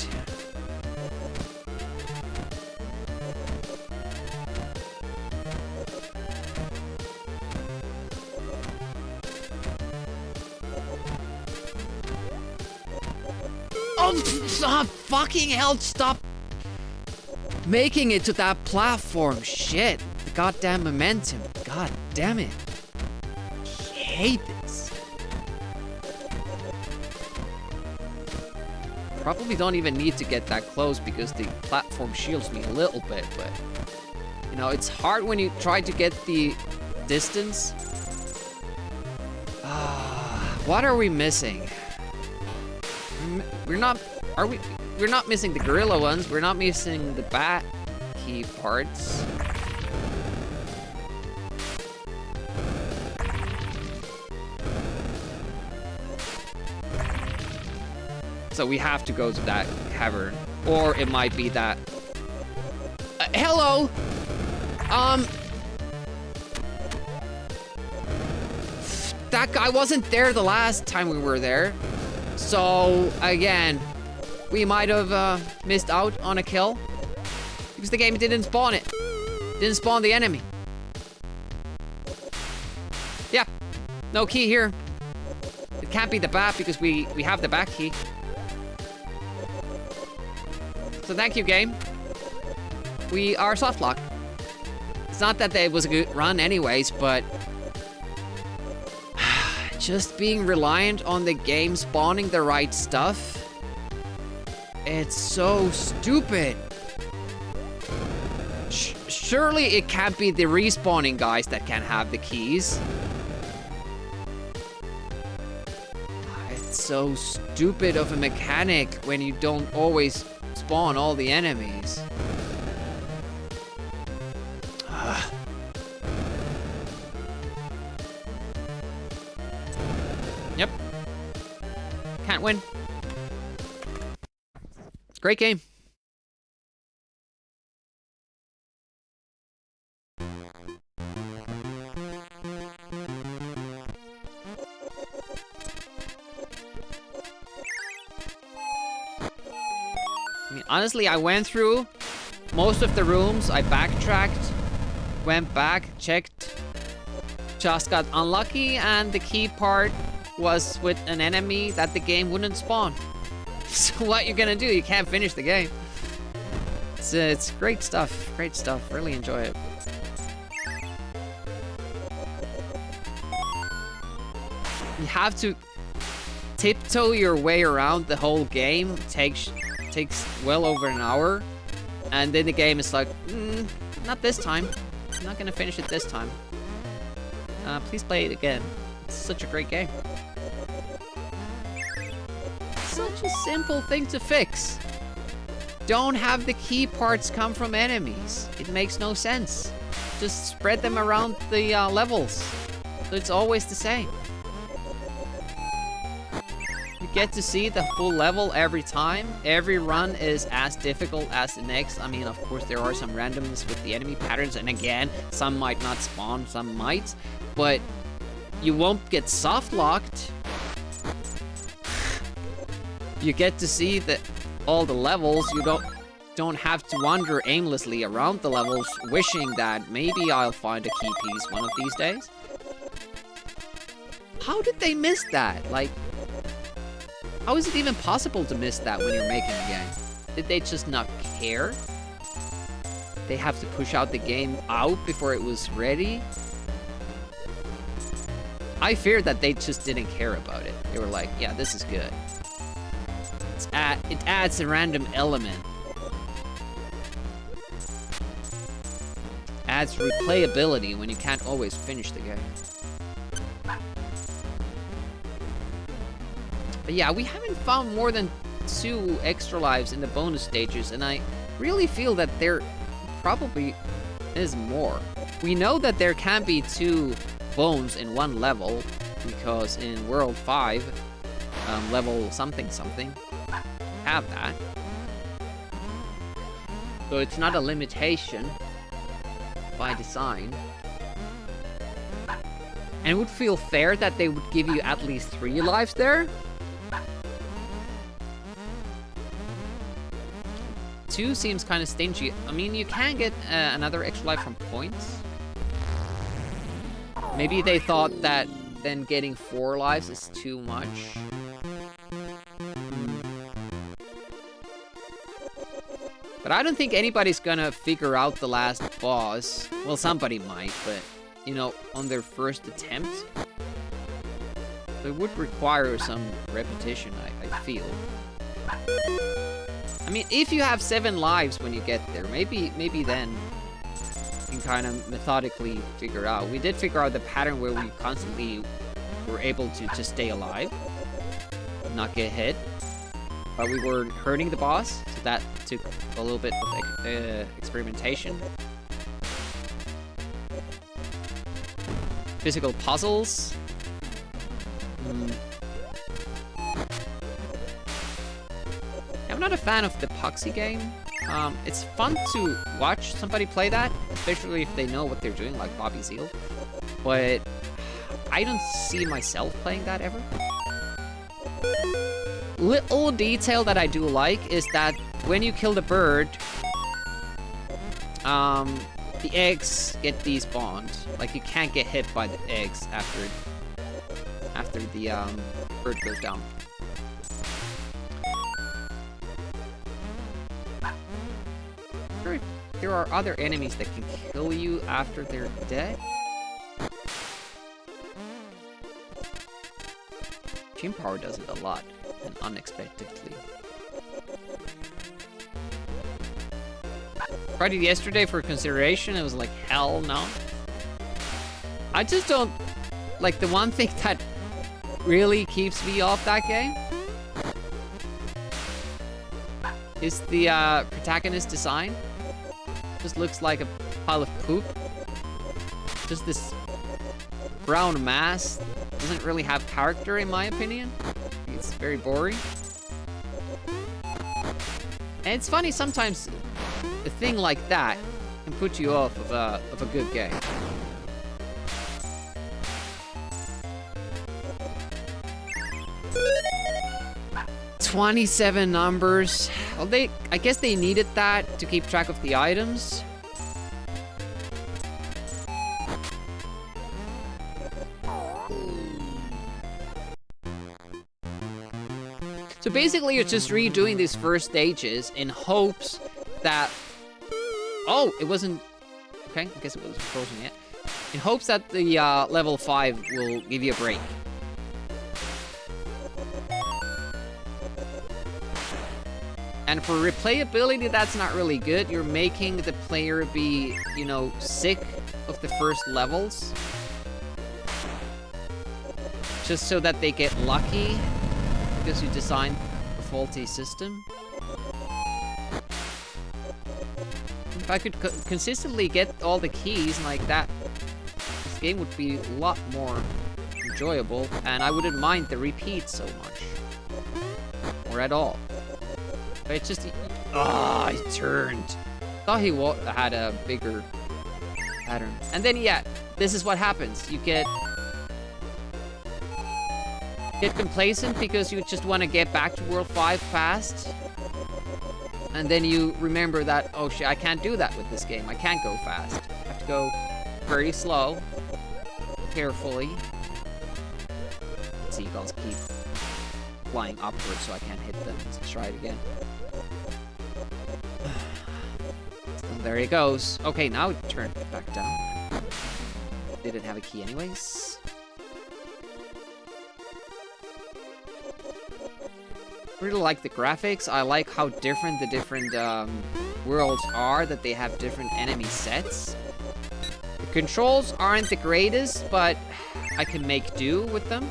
A: Oh, fucking hell, stop making it to that platform. Shit, the goddamn momentum. God damn it. I hate this. Probably don't even need to get that close because the platform shields me a little bit, but you know, it's hard when you try to get the distance. What are we missing? We're not missing the gorilla ones. We're not missing the bat key parts. So we have to go to that cavern. Or it might be that... hello! That guy wasn't there the last time we were there. So, again, we might have missed out on a kill. Because the game didn't spawn it. Didn't spawn the enemy. Yeah, no key here. It can't be the bat because we have the back key. So thank you, game. We are soft locked. It's not that it was a good run anyways, but just being reliant on the game spawning the right stuff. It's so stupid. Surely it can't be the respawning guys that can have the keys. It's so stupid of a mechanic when you don't always spawn all the enemies. Yep. Can't win. Great game. I mean, honestly, I went through most of the rooms. I backtracked, went back, checked, just got unlucky, and the key part was with an enemy that the game wouldn't spawn. So what you're gonna do? You can't finish the game. It's great stuff. Great stuff. Really enjoy it. You have to tiptoe your way around the whole game. Takes well over an hour, and then the game is like, not this time. I'm not gonna finish it this time. Please play it again. It's such a great game. Such a simple thing to fix. Don't have the key parts come from enemies. It makes no sense. Just spread them around the levels, so it's always the same. You get to see the full level every time. Every run is as difficult as the next. I mean, of course, there are some randomness with the enemy patterns, and again, some might not spawn, some might, but you won't get soft locked. You get to see the all the levels, you don't have to wander aimlessly around the levels wishing that maybe I'll find a key piece one of these days. How did they miss that? Like, how is it even possible to miss that when you're making a game? Did they just not care? They have to push out the game out before it was ready? I feared that they just didn't care about it. They were like, yeah, this is good. It adds a random element. Adds replayability when you can't always finish the game. But yeah, we haven't found more than 2 extra lives in the bonus stages, and I really feel that there probably is more. We know that there can be 2 bones in one level, because in World 5, level something something, have that. So it's not a limitation by design. And it would feel fair that they would give you at least 3 lives there. 2 seems kind of stingy. I mean, you can get another extra life from points. Maybe they thought that then getting 4 lives is too much. But I don't think anybody's gonna figure out the last boss. Well, somebody might, but, you know, on their first attempt. It would require some repetition, I feel. I mean, if you have 7 lives when you get there, maybe then you can kind of methodically figure out. We did figure out the pattern where we constantly were able to just stay alive, not get hit, but we were hurting the boss, so that took a little bit of experimentation. Physical puzzles. I'm not a fan of the Poxy game. It's fun to watch somebody play that, especially if they know what they're doing, like Bobby Zeal. But I don't see myself playing that ever. Little detail that I do like is that when you kill the bird, the eggs get despawned. Like, you can't get hit by the eggs after the bird goes down. There are other enemies that can kill you after they're dead. Team Power does it a lot, and unexpectedly. Tried it yesterday for consideration, it was like, hell no. I just don't... Like, the one thing that really keeps me off that game is the protagonist design. Just looks like a pile of poop. Just this brown mass. Doesn't really have character, in my opinion. It's very boring. And it's funny, sometimes a thing like that can put you off of a good game. $27 numbers. Well, I guess they needed that to keep track of the items. So basically, you're just redoing these first stages in hopes that... Oh, it wasn't... Okay, I guess it wasn't frozen yet. In hopes that the level 5 will give you a break. And for replayability, that's not really good. You're making the player be, you know, sick of the first levels. Just so that they get lucky. Because you designed a faulty system. If I could consistently get all the keys like that, this game would be a lot more enjoyable. And I wouldn't mind the repeat so much. Or at all. But it's just... Ah, he turned. Thought he had a bigger pattern. And then, yeah, this is what happens. You get complacent because you just want to get back to World 5 fast. and then you remember that, oh shit, I can't do that with this game. I can't go fast. I have to go very slow, carefully. Seagulls keep flying upwards, so I can't hit them. Let's try it again. There he goes. Okay, now turn back down. Didn't have a key anyways. Really like the graphics. I like how different the different worlds are, that they have different enemy sets. The controls aren't the greatest, but I can make do with them.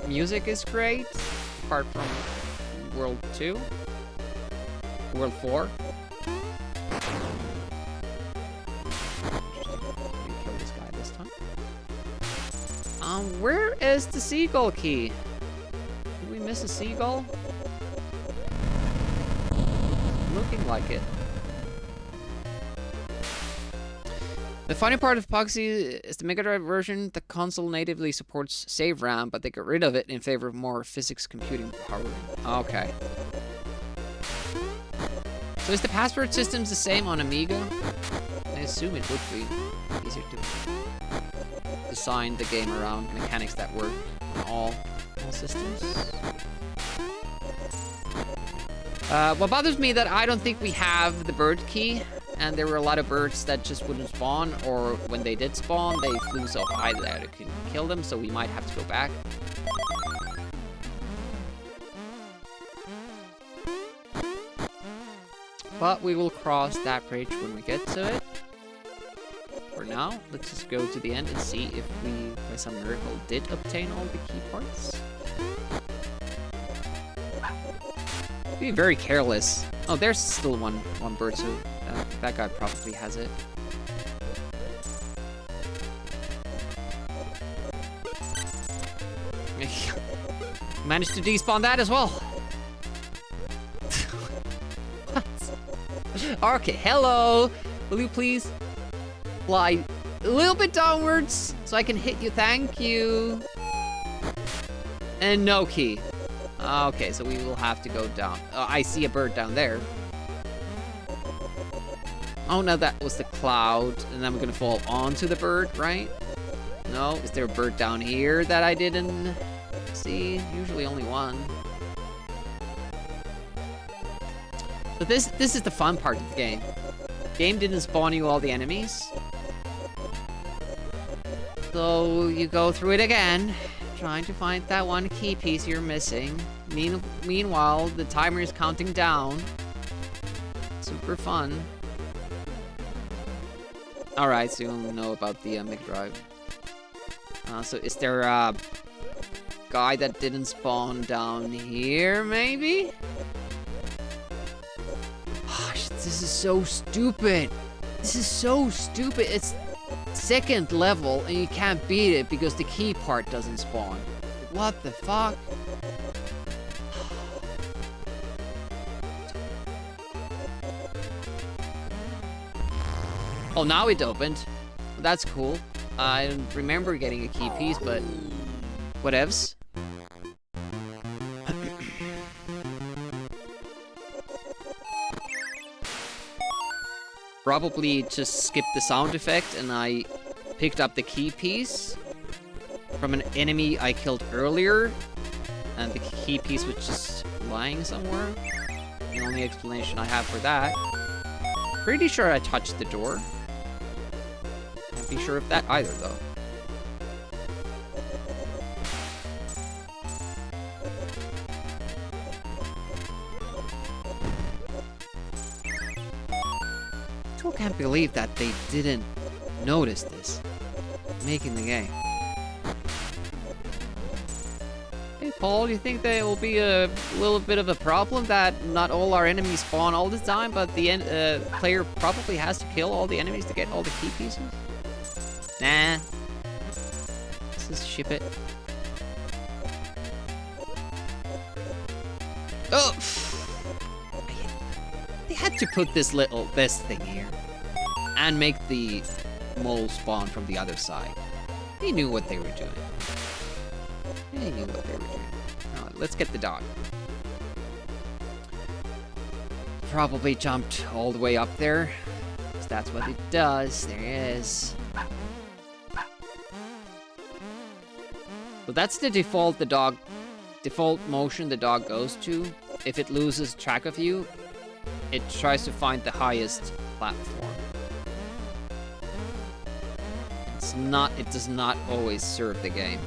A: Music is great, apart from World 2. World 4. Kill this guy this time. Where is the seagull key? Did we miss a seagull? Looking like it. The funny part of Epoxy is the Mega Drive version, the console natively supports save RAM, but they got rid of it in favor of more physics computing power. Okay. So is the password systems the same on Amiga? I assume it would be easier to design the game around mechanics that work on all systems. What bothers me that I don't think we have the bird key, and there were a lot of birds that just wouldn't spawn, or when they did spawn, they flew so high that I couldn't kill them, so we might have to go back. But we will cross that bridge when we get to it. For now, let's just go to the end and see if we, by some miracle, did obtain all the key parts. Be very careless. Oh, there's still one bird, so that guy probably has it. Managed to despawn that as well. Okay, hello. Will you please fly a little bit downwards so I can hit you? Thank you. And no key. Okay, so we will have to go down. I see a bird down there. Oh no, that was the cloud. And then we're gonna fall onto the bird, right? No, is there a bird down here that I didn't see? Usually only one. But this is the fun part of the game. The game didn't spawn you all the enemies. So you go through it again, trying to find that one key piece you're missing. Meanwhile, the timer is counting down. Super fun. Alright, so you'll know about the Mega Drive. So is there a guy that didn't spawn down here, maybe? This is so stupid. This is so stupid. It's second level and you can't beat it because the key part doesn't spawn. What the fuck? Oh, now it opened. That's cool. I don't remember getting a key piece, but whatevs. Probably just skipped the sound effect and I picked up the key piece from an enemy I killed earlier, and the key piece was just lying somewhere. The only explanation I have for that. Pretty sure I touched the door. Can't be sure of that either though. I can't believe that they didn't notice this making the game. Hey Paul, do you think that it will be a little bit of a problem that not all our enemies spawn all the time, but the player probably has to kill all the enemies to get all the key pieces? Nah. Let's just ship it. Oh! They had to put this thing here. And make the mole spawn from the other side. They knew what they were doing. They knew what they were doing. Alright, let's get the dog. probably jumped all the way up there. 'Cause that's what it does. There it is. So that's the default motion the dog goes to. If it loses track of you, it tries to find the highest platform. It does not always serve the game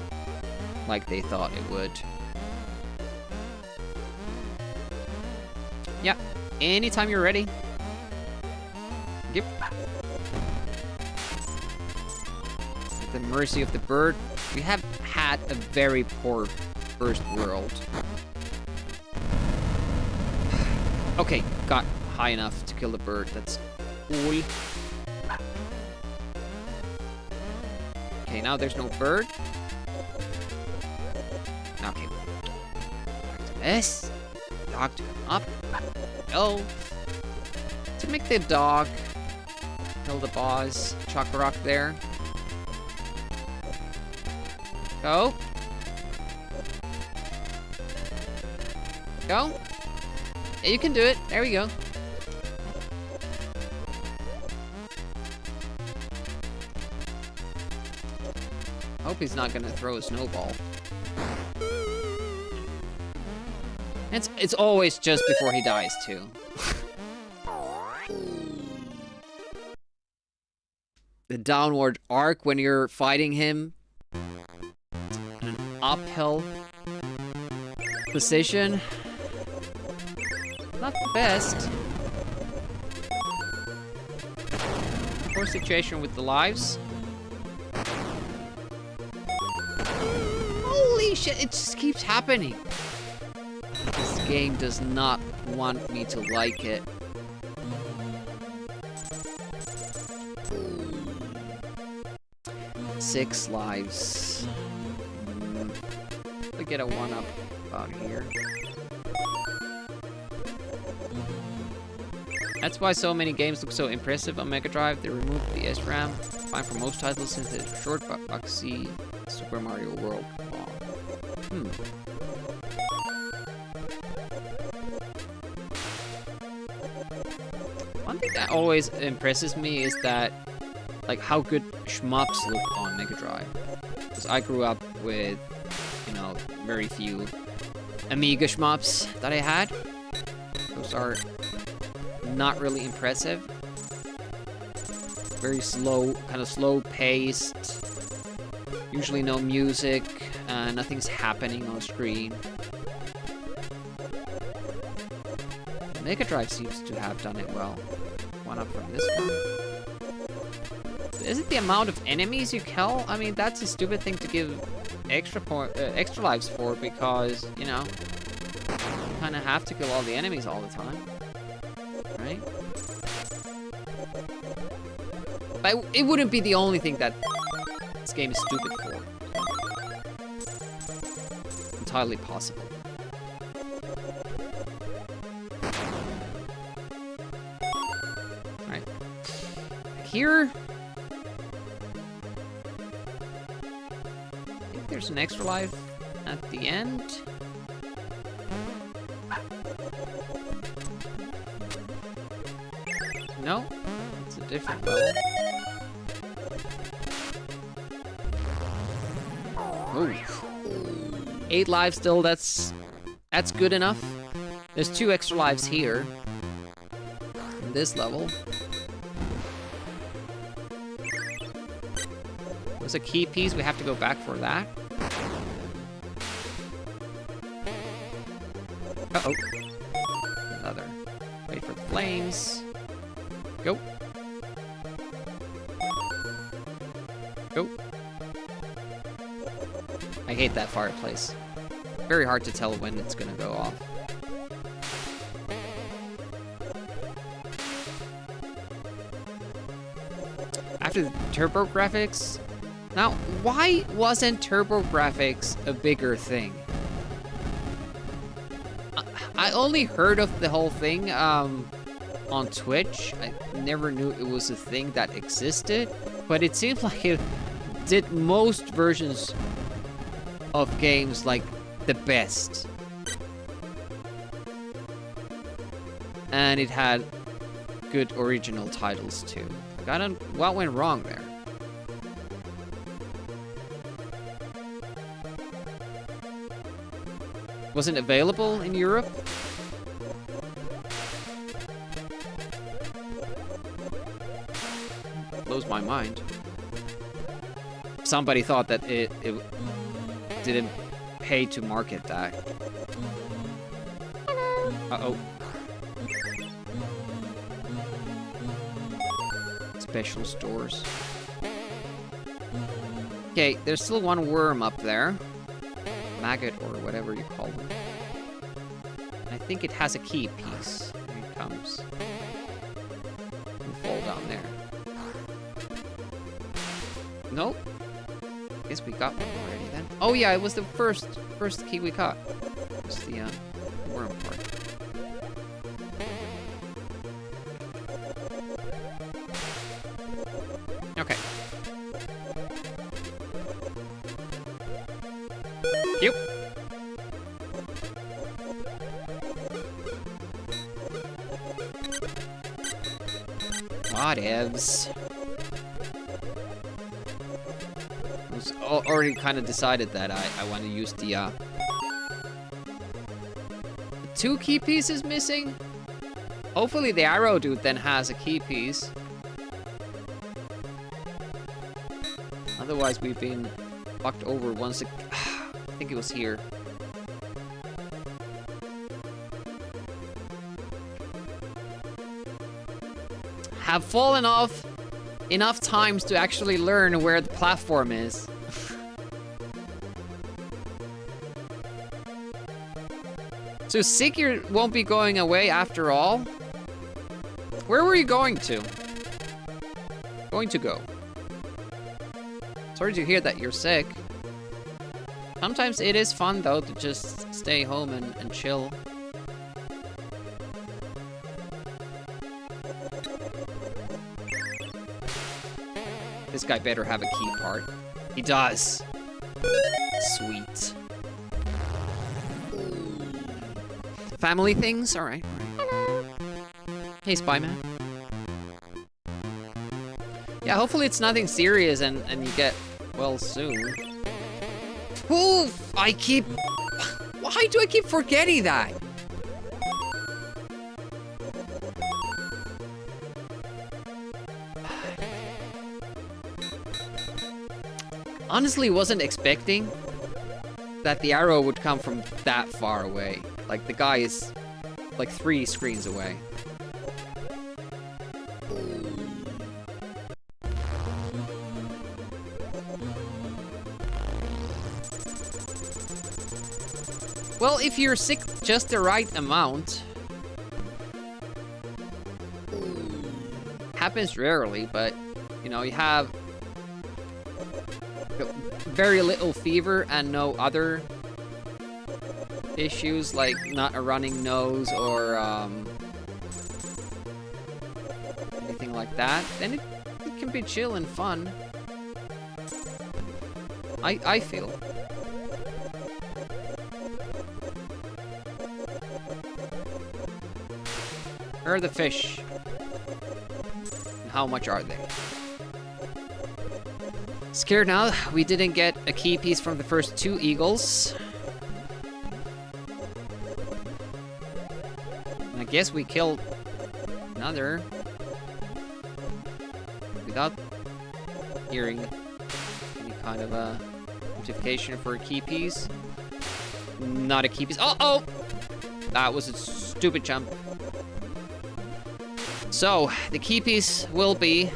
A: like they thought it would. Yeah, anytime you're ready. Yep. At the mercy of the bird. We have had a very poor first world. Okay, got high enough to kill the bird. That's cool. Okay, now there's no bird. Okay. Back to this. Dog to come up. Go. To make the dog kill the boss. Chuck rock there. Go. Go. Yeah, you can do it. There we go. Hope he's not gonna throw a snowball. It's always just before he dies too. The downward arc when you're fighting him in an uphill position. Not the best. Poor situation with the lives. Holy shit, it just keeps happening. This game does not want me to like it. Six lives. We get a 1-up out here. That's why so many games look so impressive on Mega Drive. They removed the SRAM. Fine for most titles since it's short but boxy Super Mario World. Wow. One thing that always impresses me is that, like, how good shmups look on Mega Drive. Because I grew up with, you know, very few Amiga shmups that I had. Those are not really impressive. Very slow, kind of slow paced. Usually no music, nothing's happening on screen. Mega Drive seems to have done it well. 1-up from this one. Is it the amount of enemies you kill? I mean, that's a stupid thing to give extra lives for, because, you know, you kind of have to kill all the enemies all the time. Right? But it wouldn't be the only thing that this game is stupid for. Entirely possible. Alright. Here... I think there's an extra life at the end. No? It's a different level. Oh. 8 lives still, that's good enough. There's 2 extra lives here. In this level. There's a key piece, we have to go back for that. Uh-oh. Another. Wait for the flames. Go. Go. I hate that fireplace. Very hard to tell when it's gonna go off. After the TurboGrafx... Now, why wasn't TurboGrafx a bigger thing? I only heard of the whole thing on Twitch. I never knew it was a thing that existed, but it seems like it did most versions of games like the best. And it had good original titles too. Like, I don't... What went wrong there? Wasn't available in Europe? Blows my mind. Somebody thought that it didn't pay to market that. Uh-oh. Special stores. Okay, there's still one worm up there. Maggot or whatever you call them. I think it has a key piece. Here it comes. And fall down there. Nope. Guess we got one already then. Oh yeah, it was the first key we caught. It's the worm part. Okay. Yep. Whatevs. I was already kind of decided that I want to use the 2 key pieces missing. Hopefully the arrow dude then has a key piece. Otherwise we've been fucked over once. I think it was here. Have fallen off enough times to actually learn where the platform is. So Sigurd won't be going away after all? Where were you going to? Going to go. Sorry to hear that you're sick. Sometimes it is fun though to just stay home and chill. This guy better have a key part. He does. Sweet. Family things? Alright. Hey, Spyman. Yeah, hopefully it's nothing serious and you get well soon. Oof! Why do I keep forgetting that? Honestly, wasn't expecting that the arrow would come from that far away. Like, the guy is like 3 screens away. Well, if you're sick just the right amount, happens rarely, but you know, you have very little fever and no other issues like not a running nose or anything like that, then it can be chill and fun. I feel. Where are the fish? And how much are they? Scared now, we didn't get a key piece from the first 2 eagles. And I guess we killed another without hearing any kind of a notification for a key piece. Not a key piece. Oh! That was a stupid jump. So, the key piece will be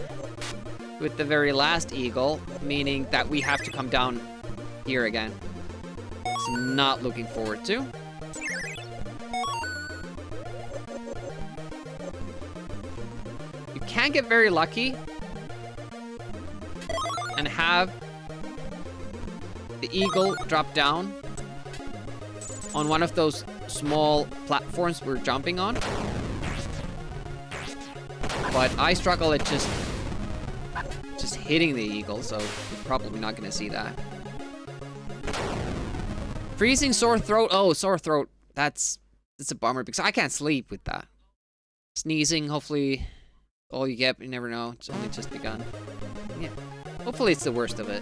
A: with the very last eagle, meaning that we have to come down here again. So, not looking forward to. You can get very lucky and have the eagle drop down on one of those small platforms we're jumping on. But I struggle at just hitting the eagle, so you're probably not gonna see that. Freezing sore throat. Oh, sore throat. That's a bummer because I can't sleep with that. Sneezing, hopefully all you get, you never know. It's only just begun. Yeah. Hopefully it's the worst of it.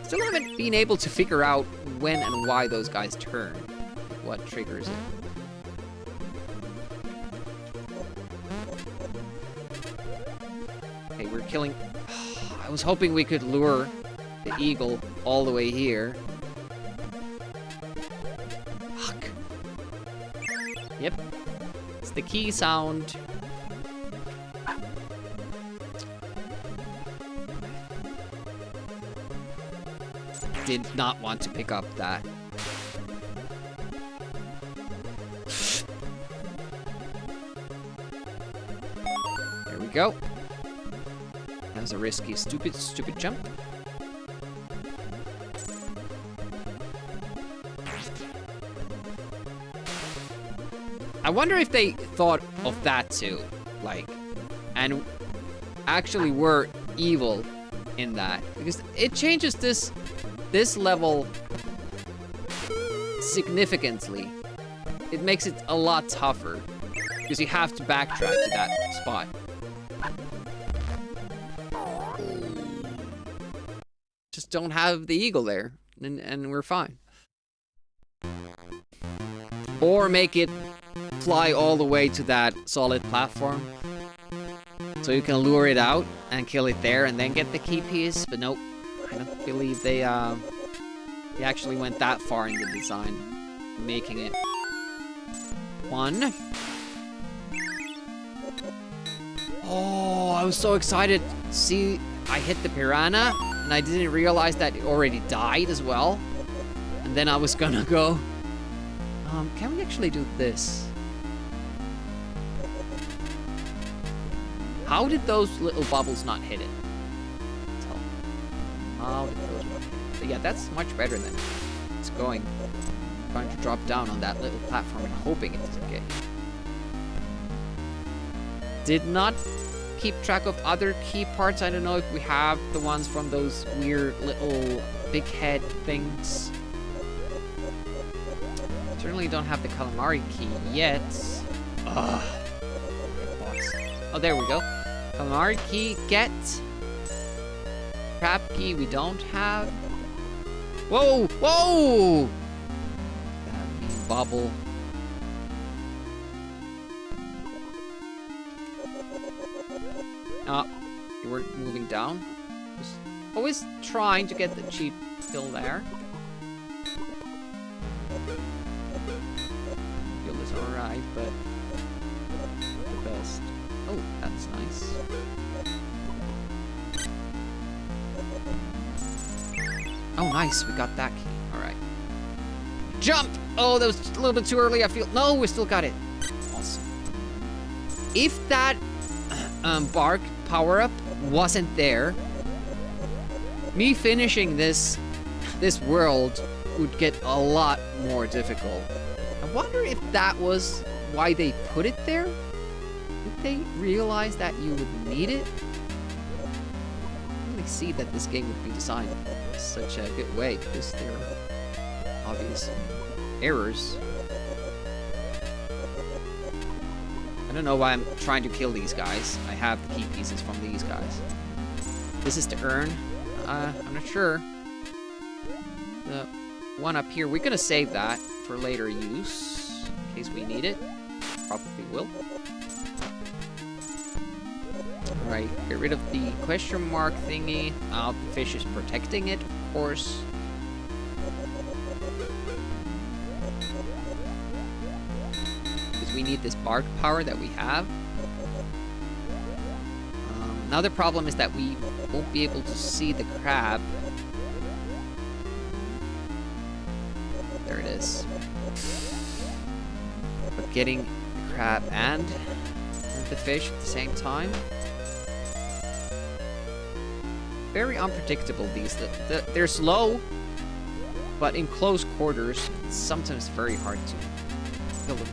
A: Still haven't been able to figure out when and why those guys turn. What triggers it. Okay, we're killing... I was hoping we could lure the eagle all the way here. Fuck. Yep. It's the key sound. Did not want to pick up that. There we go. That was a risky, stupid jump. I wonder if they thought of that too, like, and actually were evil in that, because it changes this level significantly. It makes it a lot tougher because you have to backtrack to that spot. Just don't have the eagle there, and we're fine. Or make it fly all the way to that solid platform, so you can lure it out and kill it there, and then get the key piece. But nope, I don't believe they actually went that far in the design, making it one. Oh, I was so excited. See, I hit the piranha, and I didn't realize that it already died as well. And then I was gonna go, can we actually do this? How did those little bubbles not hit it? How did those not hit it? But yeah, that's much better than it's trying to drop down on that little platform and hoping it doesn't get you. Did not keep track of other key parts. I don't know if we have the ones from those weird little big head things. Certainly don't have the calamari key yet. Ugh. Oh, there we go. Calamari key, get. Crab key we don't have. Whoa, whoa! That mean bubble. We're moving down. Just always trying to get the cheap kill there. Kill is alright, but not the best. Oh, that's nice. Oh, nice. We got that key. Alright. Jump! Oh, that was just a little bit too early, I feel. No, we still got it. Awesome. If that bark power-up wasn't there, me finishing this world would get a lot more difficult. I wonder if that was why they put it there? Did they realize that you would need it? I really see that this game would be designed in such a good way, because there are obvious errors. I don't know why I'm trying to kill these guys. I have the key pieces from these guys. This is to earn. I'm not sure. The one up here, we're gonna save that for later use, in case we need it. Probably will. Alright, get rid of the question mark thingy. The fish is protecting it, of course. We need this bark power that we have. Another problem is that we won't be able to see the crab. There it is. But getting the crab and the fish at the same time. Very unpredictable, these. They're slow, but in close quarters, it's sometimes very hard to kill them.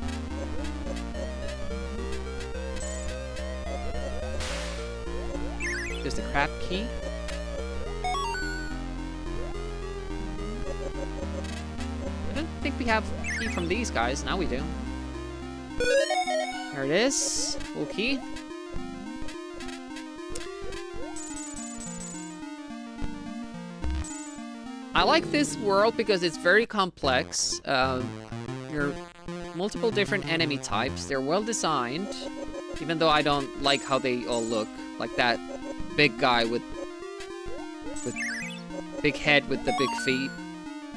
A: There's the crab key. I don't think we have key from these guys. Now we do. There it is. Full key. I like this world because it's very complex. There are multiple different enemy types. They're well designed, even though I don't like how they all look. Like that big guy with big head with the big feet,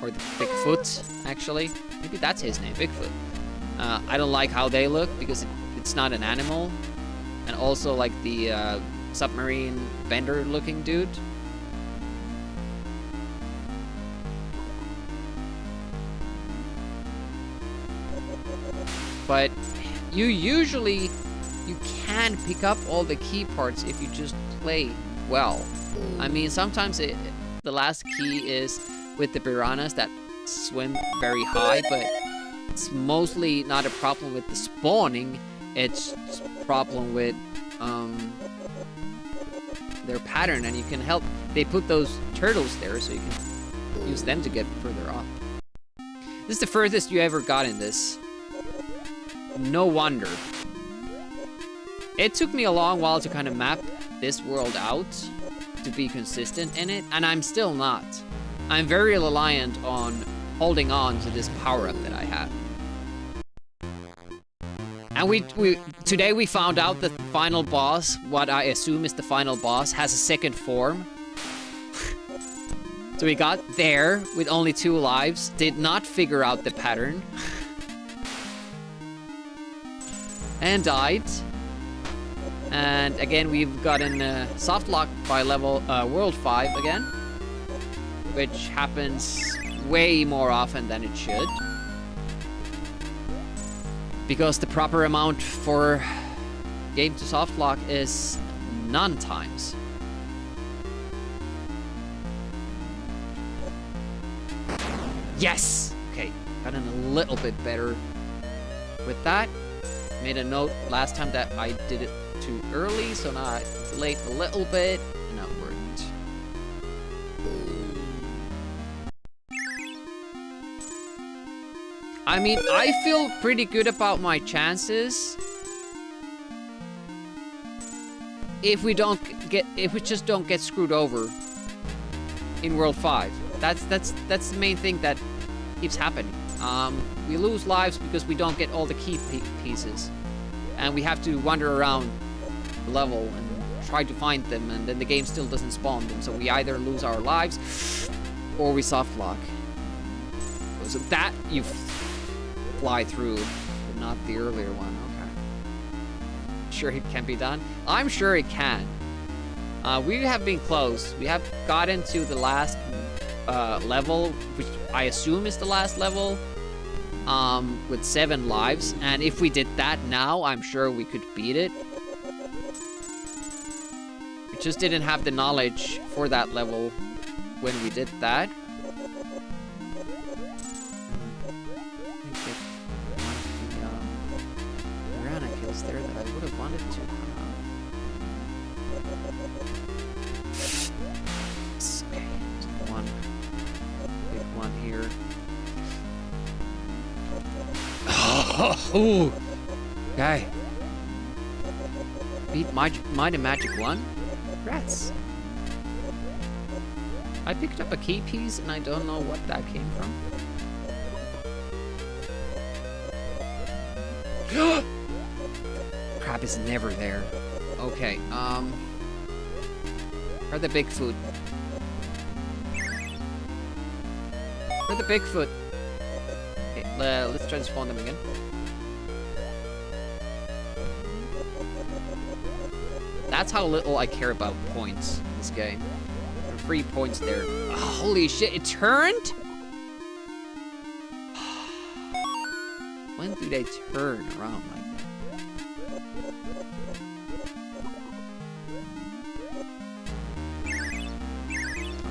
A: or the big foot, actually. Maybe that's his name, Bigfoot. I don't like how they look because it's not an animal, and also like the submarine bender-looking dude. But you can pick up all the key parts if you just play well. I mean, sometimes the last key is with the piranhas that swim very high, but it's mostly not a problem with the spawning. It's just a problem with their pattern, and you can help. They put those turtles there so you can use them to get further up. This is the furthest you ever got in this. No wonder. It took me a long while to kind of map this world out to be consistent in it, and I'm still not. I'm very reliant on holding on to this power-up that I have. And today we found out that the final boss, what I assume is the final boss, has a second form. So we got there with only 2 lives, did not figure out the pattern. And died. And again, we've gotten soft lock by level world 5 again, which happens way more often than it should, because the proper amount for game to soft lock is none times. Yes. Okay, gotten a little bit better with that. Made a note last time that I did it too early, so now I delayed a little bit, and that worked. I mean, I feel pretty good about my chances if we just don't get screwed over in World 5. That's the main thing that keeps happening. We lose lives because we don't get all the key pieces, and we have to wander around the level and try to find them, and then the game still doesn't spawn them, so we either lose our lives or we soft lock. So that you fly through, but not the earlier one. Okay. Sure it can be done? I'm sure it can. We have been close. We have gotten to the last level, which I assume is the last level, with 7 lives, and if we did that now, I'm sure we could beat it. We just didn't have the knowledge for that level when we did that. Piranha kills there that I would have wanted to. Okay, one big one here. Oh, okay. Beat Might and Magic 1? Congrats. I picked up a key piece and I don't know what that came from. Crab is never there. Okay, where the Bigfoot? Where the Bigfoot? Okay, let's try to spawn them again. That's how little I care about points in this game. There are 3 points there. Oh, holy shit, it turned? When do they turn around like that?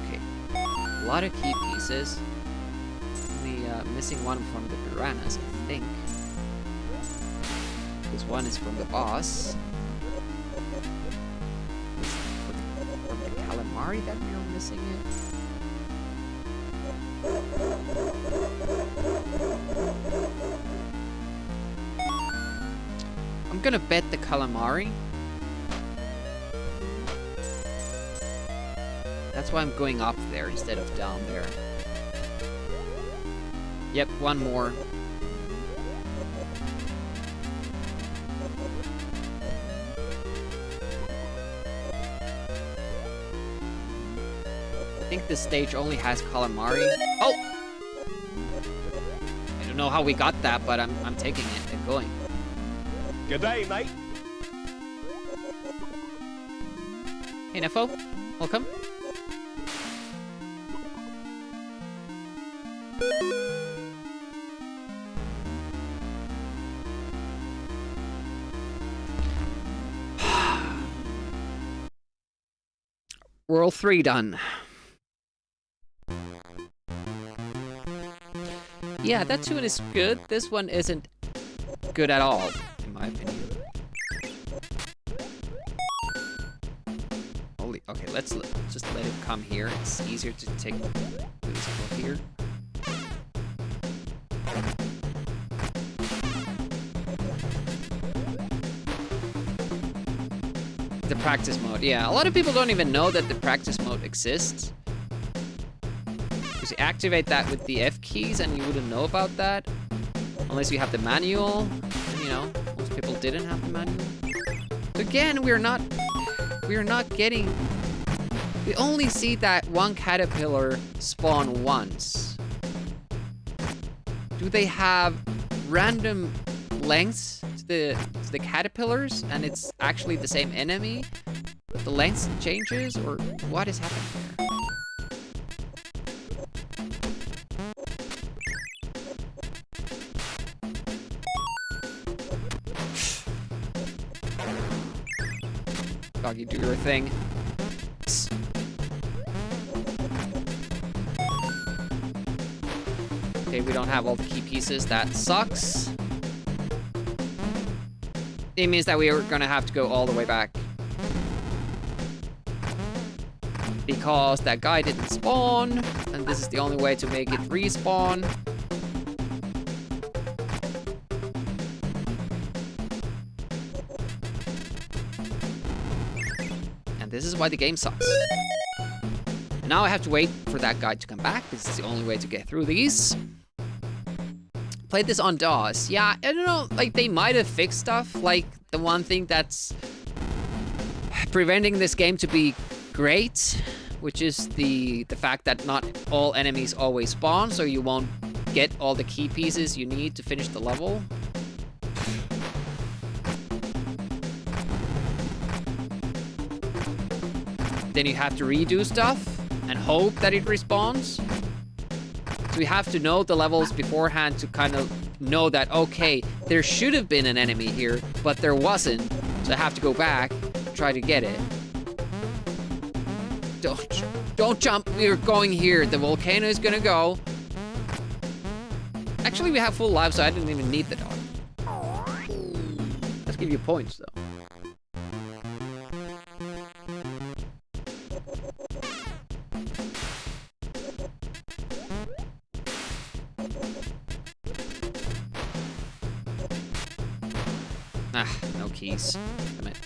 A: Okay, a lot of key pieces. Only missing one from the piranhas, I think. Because one is from the boss. From the calamari that we are missing it. gonna bet the calamari. That's why I'm going up there instead of down there. Yep, one more. I think this stage only has calamari. Oh! I don't know how we got that, but I'm taking it and going.
D: Good day, mate.
A: Hey, Nefo. Welcome. World 3 done. Yeah, that tune is good. This one isn't good at all, in my opinion. Holy, okay, let's just let it come here. It's easier to take this over here. The practice mode, yeah. A lot of people don't even know that the practice mode exists. Because you activate that with the F keys and you wouldn't know about that. Unless you have the manual. And, you know, most people didn't have the manual. So again, we're not getting... We only see that one caterpillar spawn once. Do they have random lengths to the caterpillars and it's actually the same enemy? The length changes, or what is happening there? Doggy, do your thing. Okay, we don't have all the key pieces. That sucks. It means that we are gonna have to go all the way back. Because that guy didn't spawn, and this is the only way to make it respawn. And this is why the game sucks. And now I have to wait for that guy to come back. This is the only way to get through these. Played this on DOS. Yeah, I don't know, like they might have fixed stuff. Like the one thing that's preventing this game to be great, which is the fact that not all enemies always spawn, so you won't get all the key pieces you need to finish the level. Then you have to redo stuff and hope that it respawns. So we have to know the levels beforehand to kind of know that, okay, there should have been an enemy here, but there wasn't. So I have to go back, try to get it. Don't jump, we're going here. The volcano is gonna go. Actually, we have full lives, so I didn't even need the dog. Let's give you points, though. Ah, no keys. Damn it.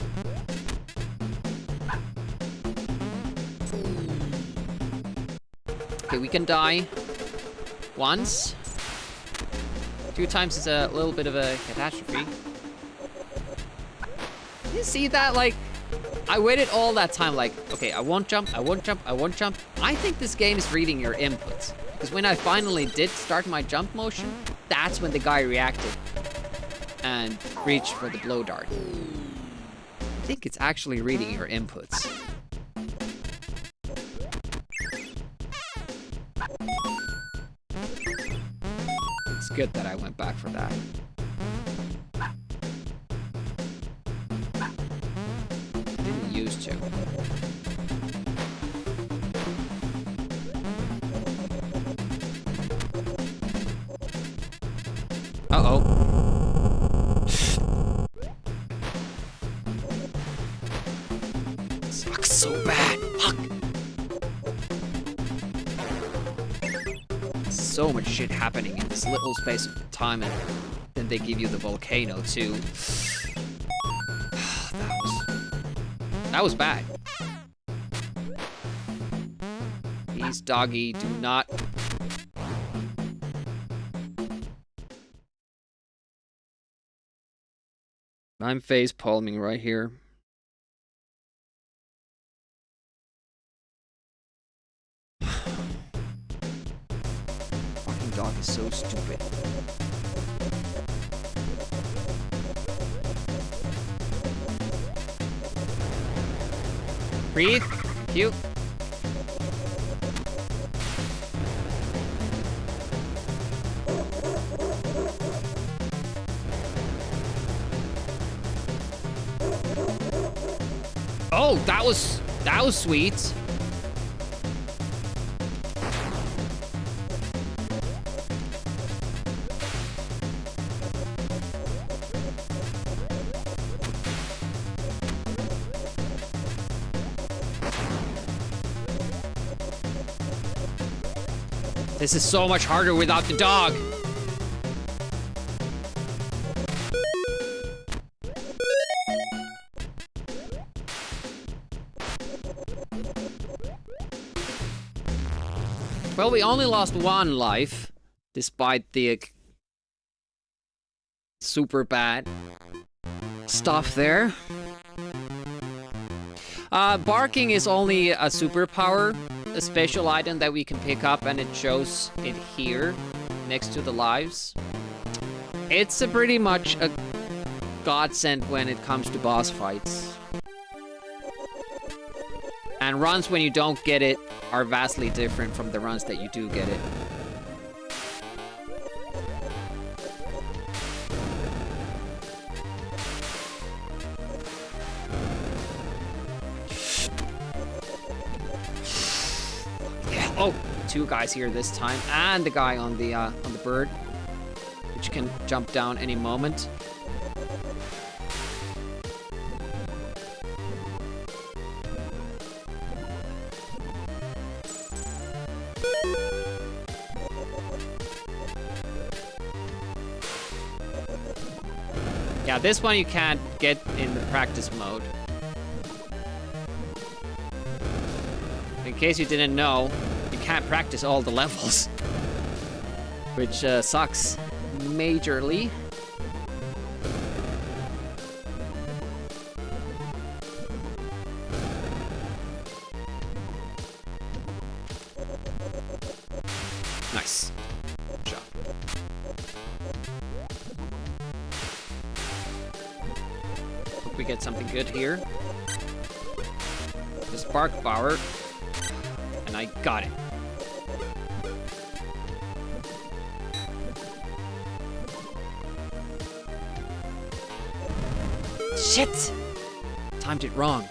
A: Okay, we can die once. 2 times is a little bit of a catastrophe. You see that? Like, I waited all that time, like, okay, I won't jump, I won't jump, I won't jump. I think this game is reading your inputs. Because when I finally did start my jump motion, that's when the guy reacted and reached for the blow dart. I think it's actually reading your inputs. It's good that I went back for that. I didn't used to. Uh-oh. Sucks so bad. Fuck. So much shit happening in this little space of time, and then they give you the volcano too. That was bad. Please, doggy, do not. I'm face palming right here. Fucking dog is so stupid. Breathe. Cute. Oh, that was sweet. This is so much harder without the dog. Well, we only lost one life, despite the super bad stuff there. Barking is only a superpower, a special item that we can pick up, and it shows it here, next to the lives. It's pretty much a godsend when it comes to boss fights. And runs when you don't get it are vastly different from the runs that you do get it. Yeah. Oh, two guys here this time, and the guy on the bird, which can jump down any moment. Yeah, this one you can't get in the practice mode. In case you didn't know, you can't practice all the levels. Which sucks majorly. Nice. Good job. Hope we get something good here. The spark power. And I got it. Shit! Timed it wrong.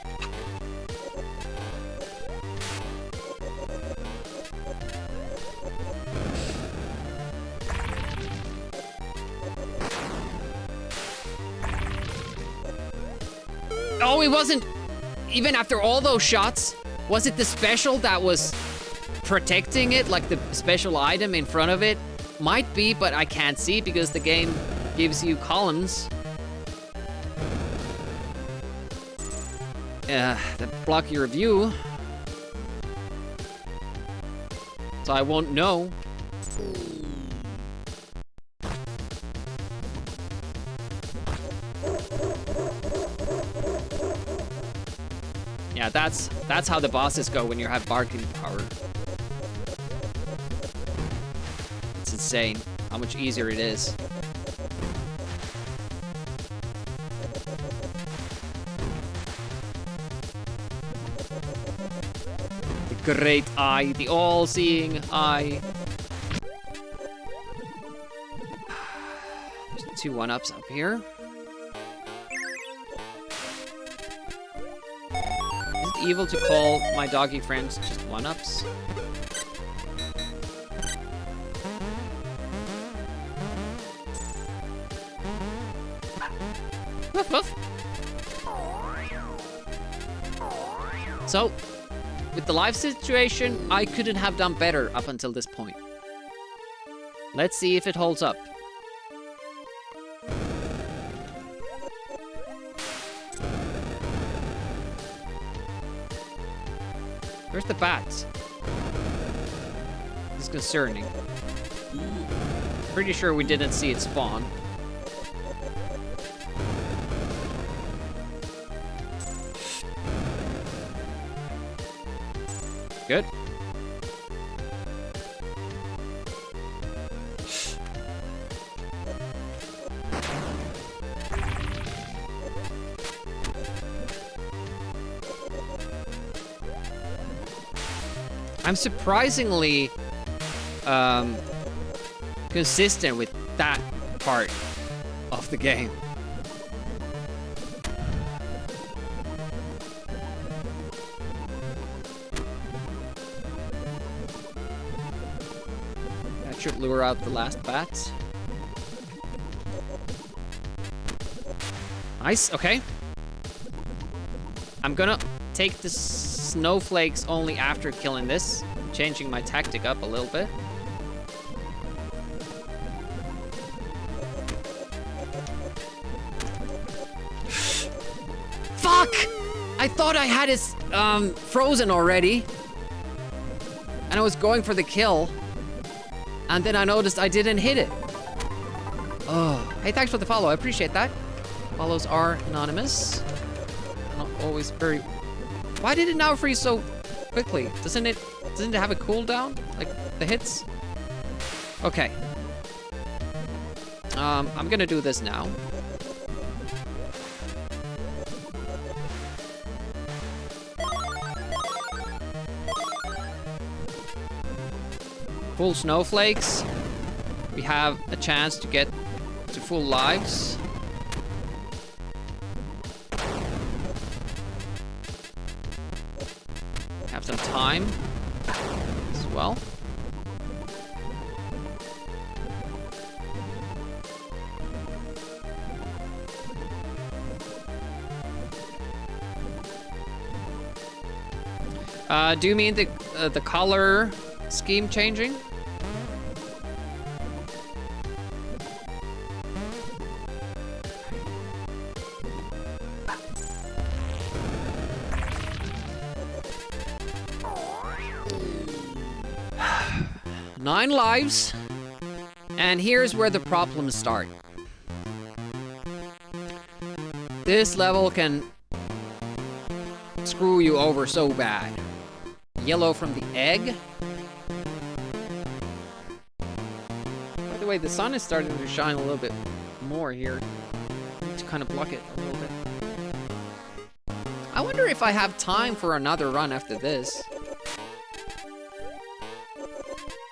A: Oh, it wasn't... Even after all those shots, was it the special that was protecting it? Like the special item in front of it? Might be, but I can't see because the game gives you columns. That block your view. So I won't know. Yeah, that's how the bosses go when you have barking power. It's insane how much easier it is. The great eye, the all-seeing eye. There's 2 1-ups up here. Evil to call my doggy friends just 1-ups. Woof woof. So, with the life situation, I couldn't have done better up until this point. Let's see if it holds up. Where's the bats? It's concerning. Pretty sure we didn't see it spawn. Good. I'm surprisingly consistent with that part of the game. That should lure out the last bats. Nice, okay. I'm gonna take the snowflakes only after killing this. I'm changing my tactic up a little bit. Fuck! I thought I had it frozen already. And I was going for the kill. And then I noticed I didn't hit it. Oh, hey, thanks for the follow. I appreciate that. Follows are anonymous. Not always very... Why did it now freeze so quickly? Doesn't it have a cooldown? Like the hits? Okay. I'm gonna do this now. Full snowflakes. We have a chance to get to full lives. Have some time as well. Do you mean the color scheme changing? Nine lives, and here's where the problems start. This level can screw you over so bad. Yellow from the egg. By the way, the sun is starting to shine a little bit more here. I need to kind of block it a little bit. I wonder if I have time for another run after this.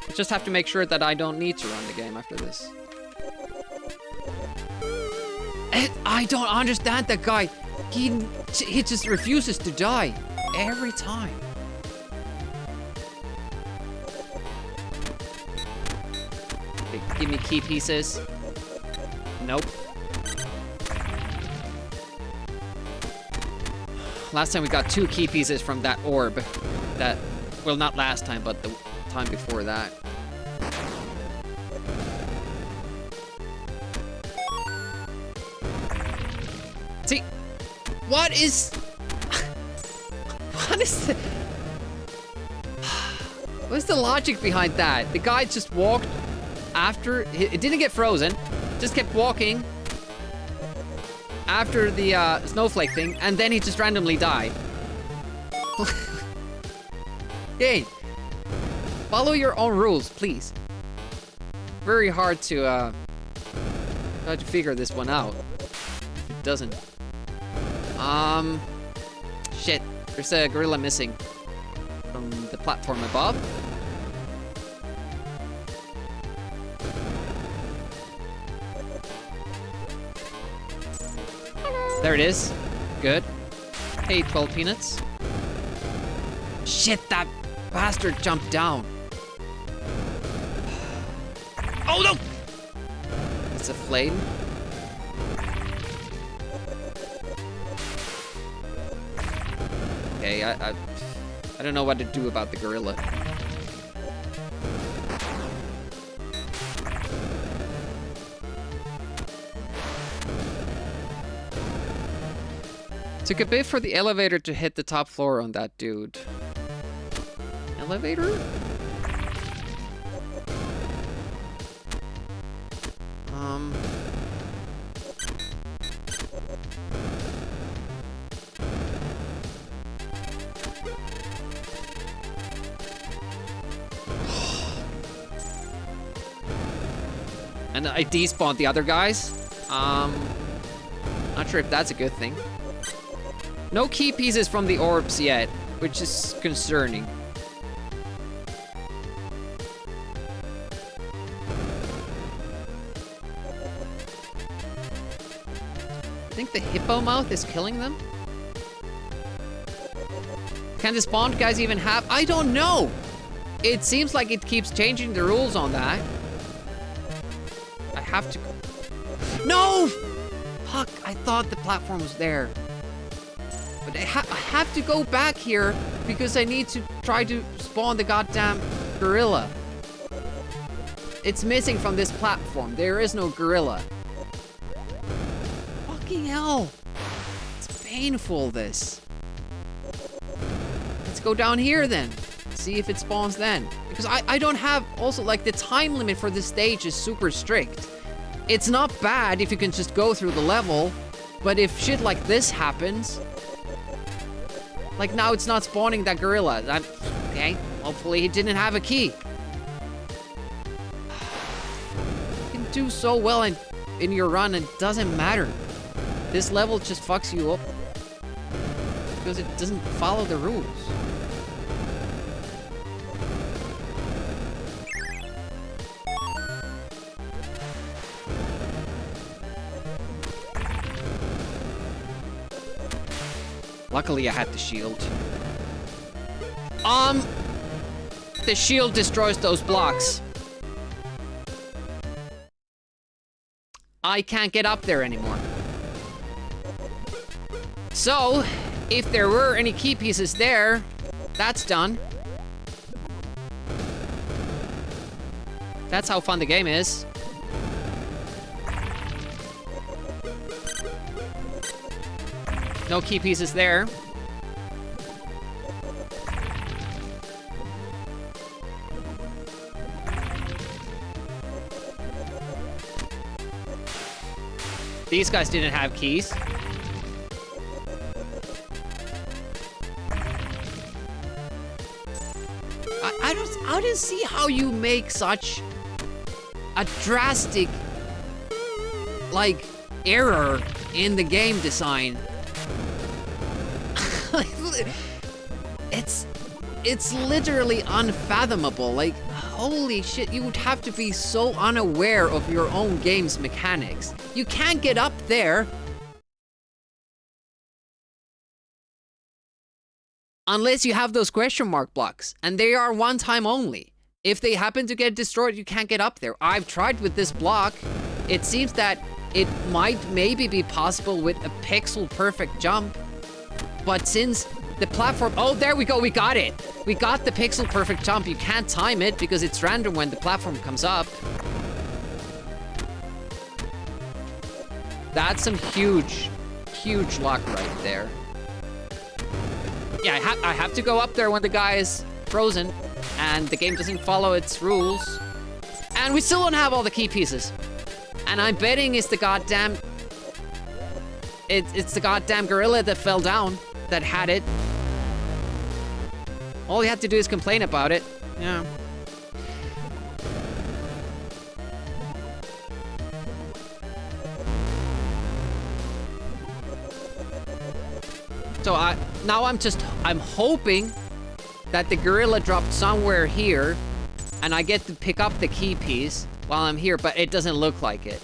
A: I just have to make sure that I don't need to run the game after this. I don't understand that guy. He just refuses to die every time. Okay, give me key pieces. Nope. Last time we got 2 key pieces from that orb. That, well, not last time, but the time before that. See, what is the... What's the logic behind that? The guy just walked after... It didn't get frozen. Just kept walking after the snowflake thing, and then he just randomly died. Game, follow your own rules, please. Very hard to figure this one out. It doesn't. Shit. There's a gorilla missing from the platform above. There it is. Good. Hey, 12 peanuts. Shit, that bastard jumped down. Oh no! It's a flame. Okay, I don't know what to do about the gorilla. Took a bit for the elevator to hit the top floor on that dude. elevator? And I despawned the other guys. Not sure if that's a good thing. No key pieces from the orbs yet, which is concerning. I think the hippo mouth is killing them. Can the spawned guys even have? I don't know. It seems like it keeps changing the rules on that. I have to. No! Fuck! I thought the platform was there. But I have to go back here because I need to try to spawn the goddamn gorilla. It's missing from this platform. There is no gorilla. Fucking hell. It's painful, this. Let's go down here then. See if it spawns then. Because I don't have... Also, like, the time limit for this stage is super strict. It's not bad if you can just go through the level. But if shit like this happens... Like, now it's not spawning that gorilla. Okay, hopefully he didn't have a key. You can do so well in your run, and it doesn't matter. This level just fucks you up. Because it doesn't follow the rules. Luckily, I had the shield. The shield destroys those blocks. I can't get up there anymore. So, if there were any key pieces there, that's done. That's how fun the game is. No key pieces there. These guys didn't have keys. I don't see how you make such a drastic, like, error in the game design. It's literally unfathomable. Like, holy shit, you would have to be so unaware of your own game's mechanics. You can't get up there unless you have those question mark blocks, and they are one time only. If they happen to get destroyed, you can't get up there. I've tried with this block. It seems that it might maybe be possible with a pixel perfect jump, but since the platform... Oh, there we go. We got it. We got the pixel perfect jump. You can't time it because it's random when the platform comes up. That's some huge, huge luck right there. Yeah, I have to go up there when the guy is frozen and the game doesn't follow its rules. And we still don't have all the key pieces. And I'm betting it's the goddamn... It's the goddamn gorilla that fell down that had it. All you have to do is complain about it. Yeah. So now I'm hoping that the gorilla dropped somewhere here and I get to pick up the key piece while I'm here, but it doesn't look like it.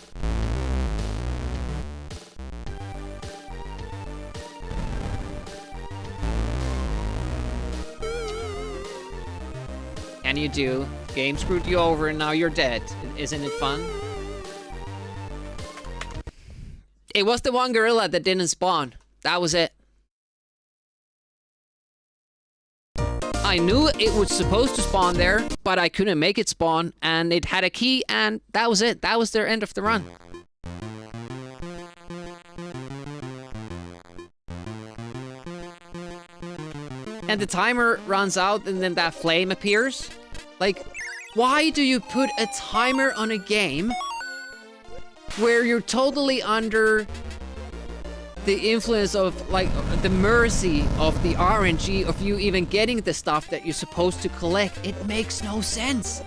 A: And you do. Game screwed you over and now you're dead. Isn't it fun? It was the one gorilla that didn't spawn. That was it. I knew it was supposed to spawn there, but I couldn't make it spawn, and it had a key, and that was it. That was their end of the run. and the timer runs out and then that flame appears. Like, why do you put a timer on a game where you're totally under the influence of, like, the mercy of the RNG of you even getting the stuff that you're supposed to collect? It makes no sense.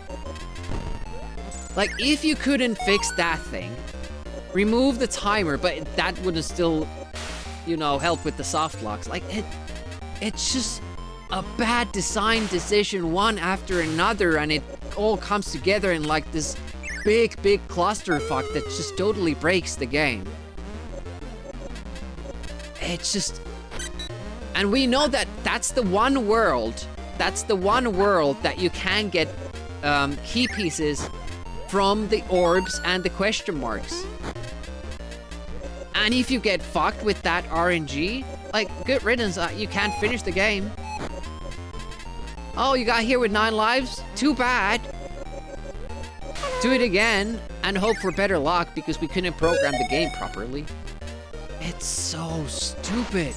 A: Like, if you couldn't fix that thing, remove the timer, but that wouldn't still, you know, help with the soft locks. Like, it's just a bad design decision one after another, and it all comes together in like this big clusterfuck that just totally breaks the game. It's just... And we know that that's the one world that you can get key pieces from the orbs and the question marks. And if you get fucked with that RNG, like, good riddance, you can't finish the game. Oh, you got here with 9 lives? Too bad. Do it again and hope for better luck because we couldn't program the game properly. It's so stupid.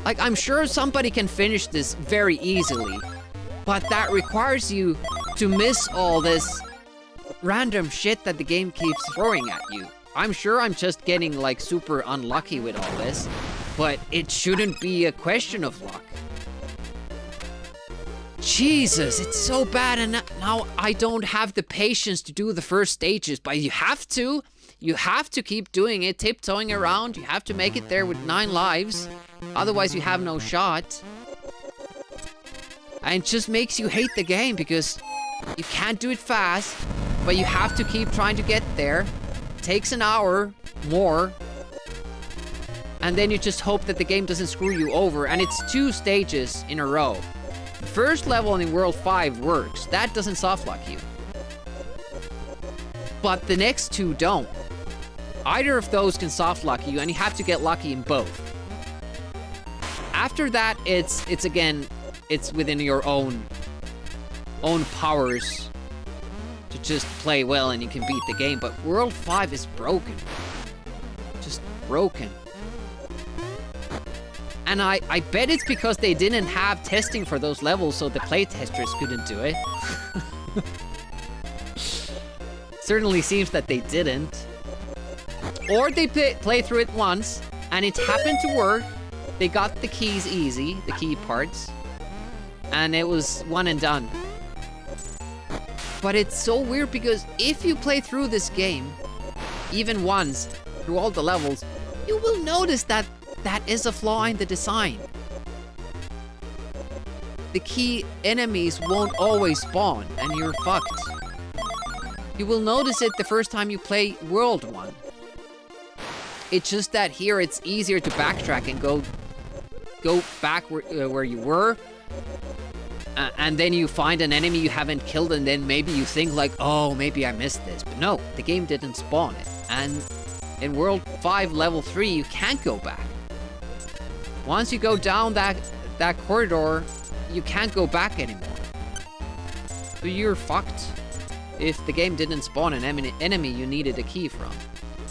A: Like, I'm sure somebody can finish this very easily, but that requires you to miss all this random shit that the game keeps throwing at you. I'm sure I'm just getting, like, super unlucky with all this, but it shouldn't be a question of luck. Jesus, it's so bad, and now I don't have the patience to do the first stages, but you have to. You have to keep doing it, tiptoeing around. You have to make it there with 9 lives. Otherwise, you have no shot. And it just makes you hate the game because you can't do it fast, but you have to keep trying to get there. It takes an hour more. And then you just hope that the game doesn't screw you over. And it's 2 stages in a row. The first level in World 5 works. That doesn't softlock you. But the next 2 don't. Either of those can softlock you, and you have to get lucky in both. After that, it's within your own powers to just play well and you can beat the game. But World 5 is broken. Just broken. And I bet it's because they didn't have testing for those levels, so the playtesters couldn't do it. Certainly seems that they didn't. Or they play through it once, and it happened to work. They got the keys easy, the key parts, and it was one and done. But it's so weird because if you play through this game, even once, through all the levels, you will notice that that is a flaw in the design. The key enemies won't always spawn, and you're fucked. You will notice it the first time you play World 1. It's just that here it's easier to backtrack and go back where you were. And then you find an enemy you haven't killed, and then maybe you think like, oh, maybe I missed this. But no, the game didn't spawn it. And in World 5 Level 3, you can't go back. Once you go down that corridor, you can't go back anymore. So you're fucked if the game didn't spawn an enemy you needed a key from.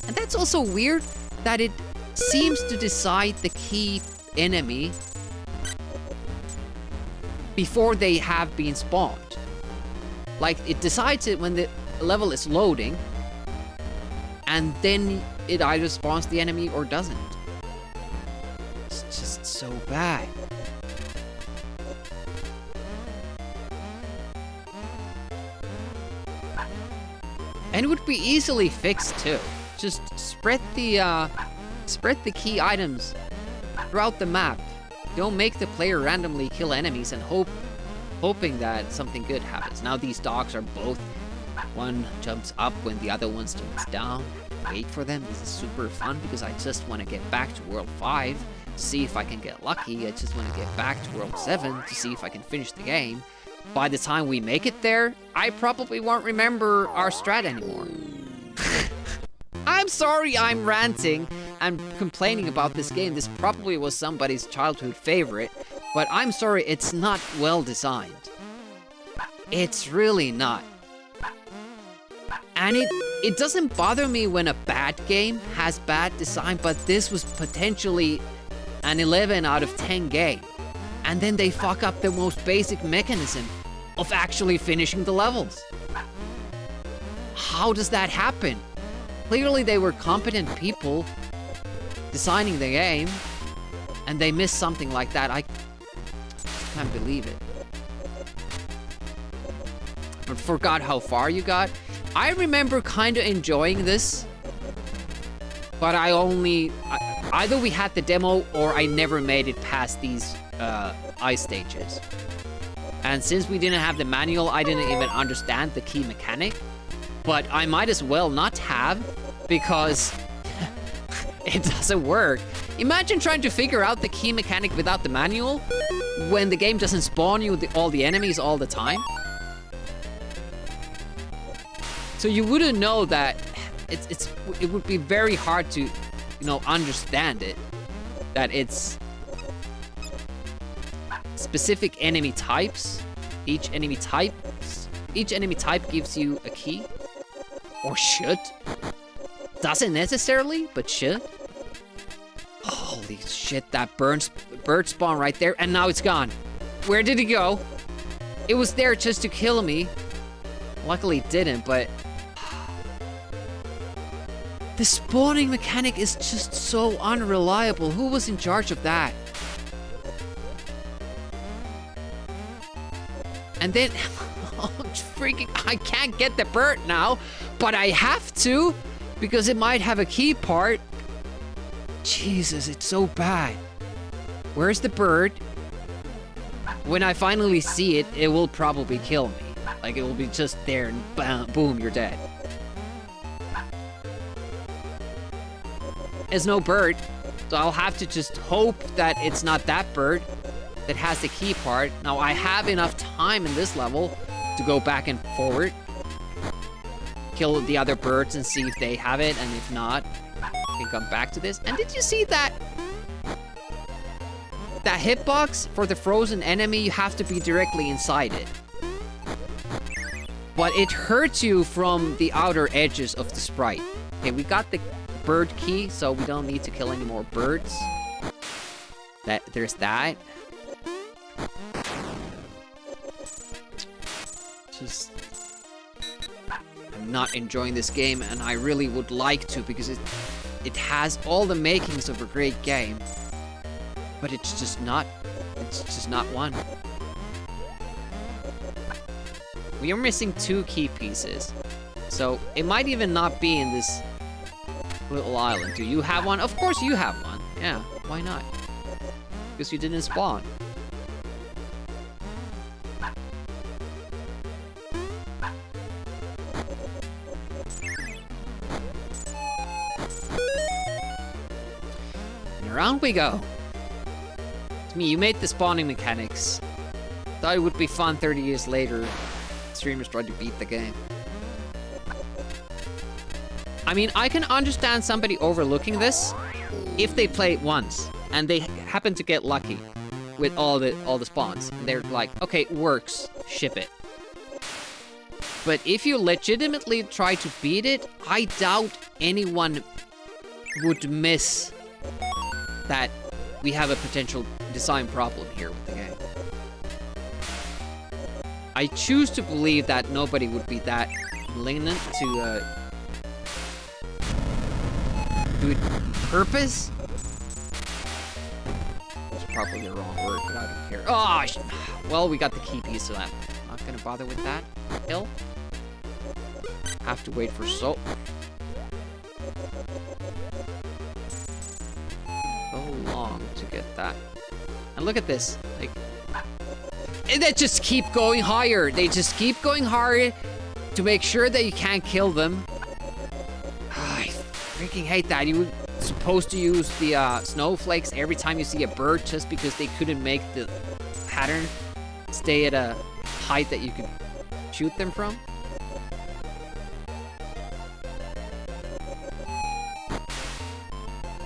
A: And that's also weird that it seems to decide the key enemy before they have been spawned. Like, it decides it when the level is loading, and then it either spawns the enemy or doesn't. It's just so bad. And it would be easily fixed too. Just spread the key items throughout the map. Don't make the player randomly kill enemies and hoping that something good happens. Now these dogs are both, one jumps up when the other one jumps down. Wait for them. This is super fun because I just want to get back to World 5 to see if I can get lucky. I just want to get back to World 7 to see if I can finish the game. By the time we make it there, I probably won't remember our strat anymore. I'm sorry I'm ranting and complaining about this game. This probably was somebody's childhood favorite, but I'm sorry it's not well designed. It's really not. And it doesn't bother me when a bad game has bad design, but this was potentially an 11 out of 10 game. And then they fuck up the most basic mechanism of actually finishing the levels. How does that happen? Clearly they were competent people designing the game, and they missed something like that. I can't believe it. I forgot how far you got. I remember kind of enjoying this, but either we had the demo or I never made it past these ice stages. And since we didn't have the manual, I didn't even understand the key mechanic. But I might as well not have, because it doesn't work. Imagine trying to figure out the key mechanic without the manual when the game doesn't spawn you all the enemies all the time. So you wouldn't know that it would be very hard to, understand it. That it's specific enemy types. Each enemy type gives you a key. Or should. Doesn't necessarily, but should. Holy shit, that bird spawn right there, and now it's gone. Where did it go? It was there just to kill me. Luckily it didn't, but the spawning mechanic is just so unreliable. Who was in charge of that? And then, I can't get the bird now, but I have to, because it might have a key part. Jesus, it's so bad. Where's the bird? When I finally see it, it will probably kill me. Like, it will be just there and bam, boom, you're dead. There's no bird, so I'll have to just hope that it's not that bird that has the key part. Now, I have enough time in this level to go back and forward, kill the other birds and see if they have it, and if not, I can come back to this. And did you see that? That hitbox for the frozen enemy, you have to be directly inside it. But it hurts you from the outer edges of the sprite. Okay, we got the bird key, so we don't need to kill any more birds. There's that. I'm not enjoying this game, and I really would like to, because it has all the makings of a great game, but it's just not one. We are missing 2 key pieces, so it might even not be in this little island. Do you have one? Of course you have one. Yeah, why not? Because you didn't spawn. Around we go. To me, you made the spawning mechanics. Thought it would be fun 30 years later. Streamers tried to beat the game. I mean, I can understand somebody overlooking this if they play it once and they happen to get lucky with all the spawns. And they're like, okay, works, ship it. But if you legitimately try to beat it, I doubt anyone would miss that we have a potential design problem here with the game. I choose to believe that nobody would be that malignant to do it on purpose. That's probably the wrong word, but I don't care. Oh, well, we got the key piece, so I'm not gonna bother with that. Hill. Have to wait for so long to get that. And look at this, like, and they just keep going higher. They just keep going higher to make sure that you can't kill them. I freaking hate that. You were supposed to use the snowflakes every time you see a bird just because they couldn't make the pattern stay at a height that you could shoot them from.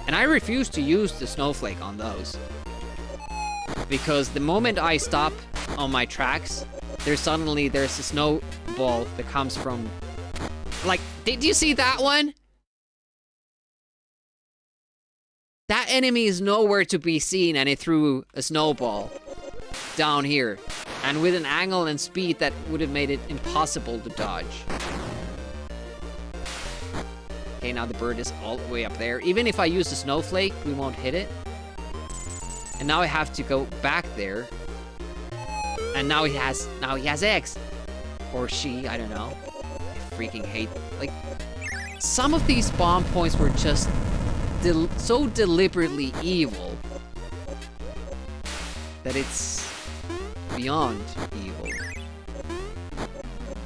A: And I refuse to use the snowflake on those. Because the moment I stop on my tracks, there's a snowball that comes from... Like, did you see that one? That enemy is nowhere to be seen, and it threw a snowball down here. And with an angle and speed that would have made it impossible to dodge. Okay, now the bird is all the way up there. Even if I use the snowflake, we won't hit it. And now I have to go back there. And now he has eggs. Or she, I don't know. I freaking hate, like, some of these spawn points were just so deliberately evil that it's beyond evil.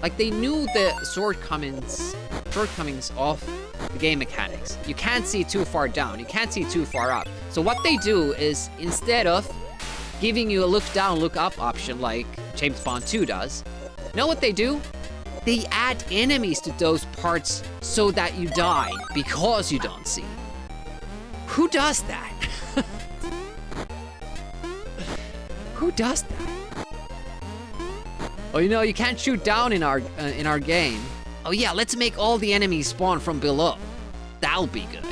A: Like, they knew the shortcomings of the game mechanics. You can't see too far down, you can't see too far up. So what they do is, instead of giving you a look down, look up option like James Bond 2 does, you know what they do? They add enemies to those parts so that you die because you don't see. Who does that? Who does that? Oh, you know, you can't shoot down in our game. Oh yeah, let's make all the enemies spawn from below. That'll be good.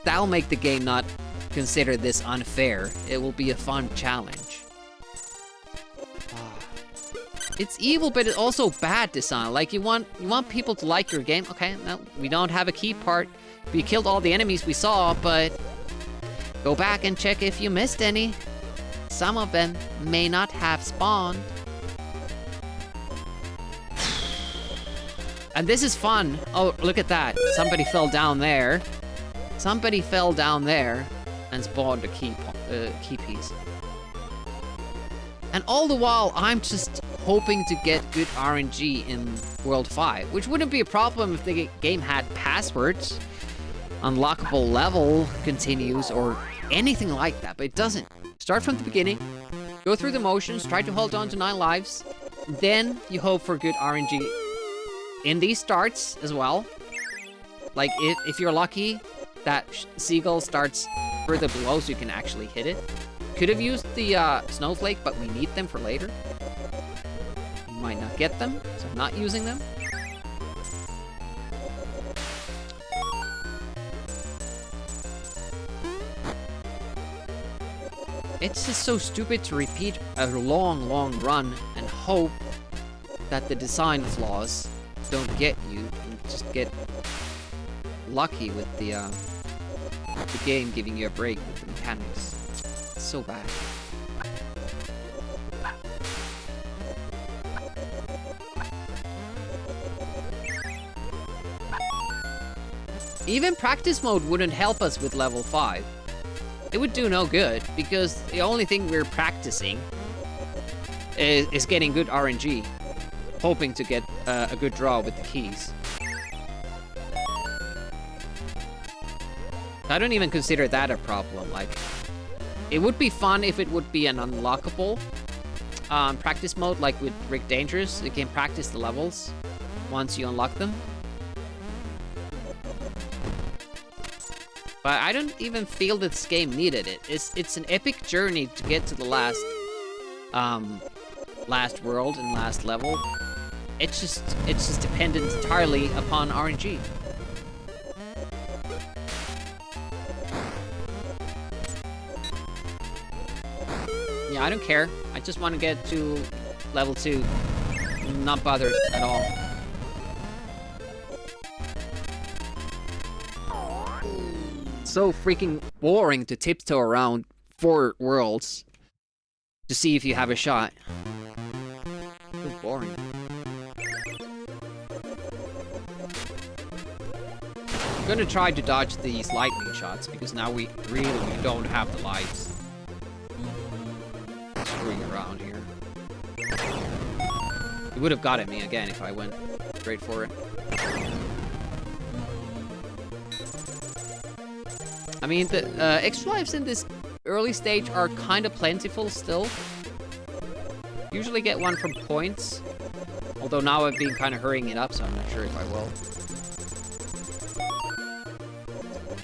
A: That'll make the game not consider this unfair. It will be a fun challenge. It's evil, but it's also bad design. Like, you want people to like your game. Okay, no, we don't have a key part. We killed all the enemies we saw, but go back and check if you missed any. Some of them may not have spawned. And this is fun. Oh, look at that. Somebody fell down there. Somebody fell down there and spawned a key piece. And all the while, I'm just hoping to get good RNG in World 5, which wouldn't be a problem if the game had passwords, unlockable level continues, or anything like that, but it doesn't. Start from the beginning, go through the motions, try to hold on to 9 lives, then you hope for good RNG in these starts as well. Like, if you're lucky, that seagull starts further below so you can actually hit it. Could have used the snowflake, but we need them for later. You might not get them, so I'm not using them. It's just so stupid to repeat a long, long run and hope that the design flaws don't get you and just get lucky with the game giving you a break with the mechanics. It's so bad. Even practice mode wouldn't help us with level 5. It would do no good, because the only thing we're practicing is getting good RNG, hoping to get a good draw with the keys. I don't even consider that a problem. Like, it would be fun if it would be an unlockable practice mode, like with Rick Dangerous. You can practice the levels once you unlock them. But I don't even feel that this game needed it. It's an epic journey to get to the last world and last level. It's just dependent entirely upon RNG. Yeah, I don't care. I just want to get to level 2. I'm not bothered at all. So freaking boring to tiptoe around 4 worlds to see if you have a shot. So boring. I'm gonna try to dodge these lightning shots because now we really don't have the lights. Screwing around here. He would have gotten me again if I went straight for it. I mean, the extra lives in this early stage are kind of plentiful still. Usually get one from points. Although now I've been kind of hurrying it up, so I'm not sure if I will.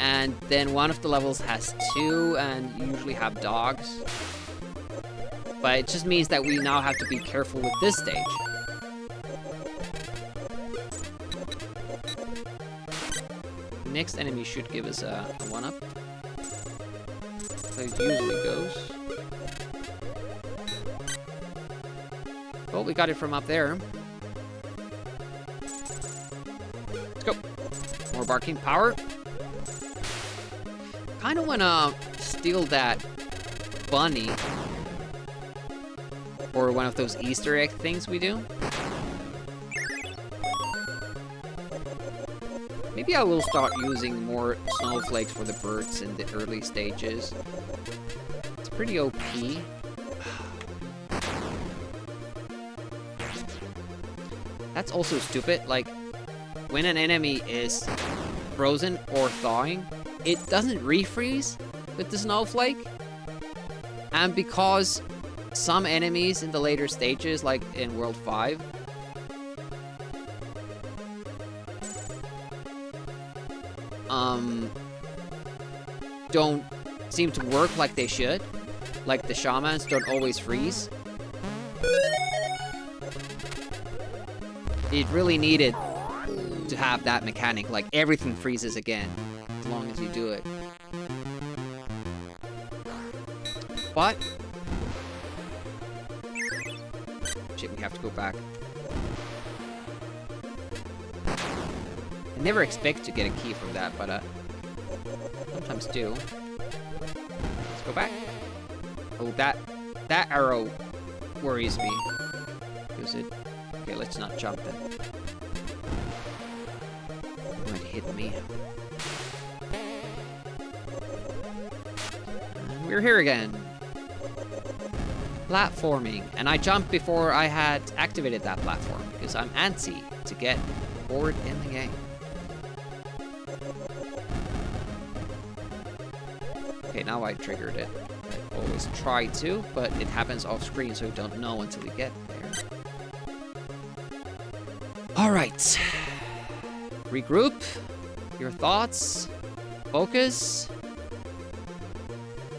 A: And then one of the levels has 2, and you usually have dogs. But it just means that we now have to be careful with this stage. next enemy should give us a 1-up. So it usually goes. Oh, we got it from up there. Let's go. More barking power. Kind of wanna steal that bunny. Or one of those Easter egg things we do. Maybe I will start using more snowflakes for the birds in the early stages. It's pretty OP. That's also stupid, like, when an enemy is frozen or thawing, it doesn't refreeze with the snowflake. And because some enemies in the later stages, like in World 5, don't seem to work like they should. Like the shamans don't always freeze. It really needed to have that mechanic, like everything freezes again, as long as you do it. But... shit, we have to go back. I never expect to get a key from that, but sometimes do. Let's go back. Oh, that arrow worries me. Is it? Okay, let's not jump then. It might hit me. And we're here again. Platforming. And I jumped before I had activated that platform because I'm antsy to get forward in the game. Okay, now I triggered it. I always try to, but it happens off screen, so you don't know until you get there. Alright. Regroup. Your thoughts. Focus.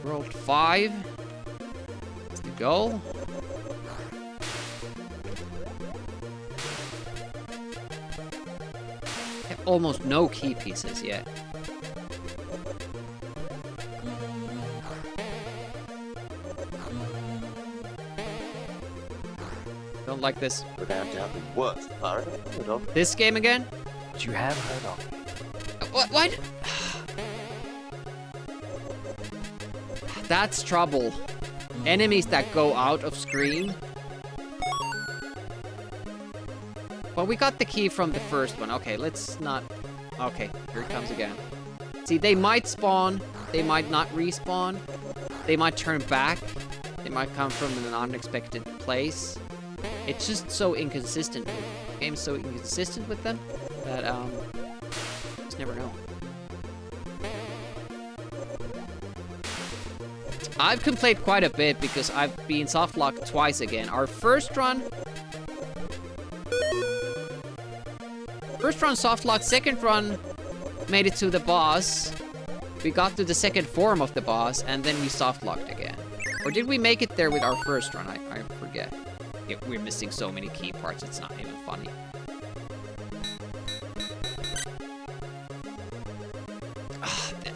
A: World 5. That's the goal. I have almost no key pieces yet. Don't like this.
F: We're going to have the worst pirate I've heard of.
A: This game again?
F: But you have heard of.
A: What? That's trouble. Enemies that go out of screen. Well, we got the key from the first one. Okay, let's not... okay, here it comes again. See, they might spawn. They might not respawn. They might turn back. They might come from an unexpected place. It's just so inconsistent. The game's so inconsistent with them that, just never know. I've completed quite a bit because I've been softlocked twice again. Our first run softlocked, second run made it to the boss. We got to the second form of the boss, and then we softlocked again. Or did we make it there with our first run? I forget. Yeah, we're missing so many key parts, it's not even funny.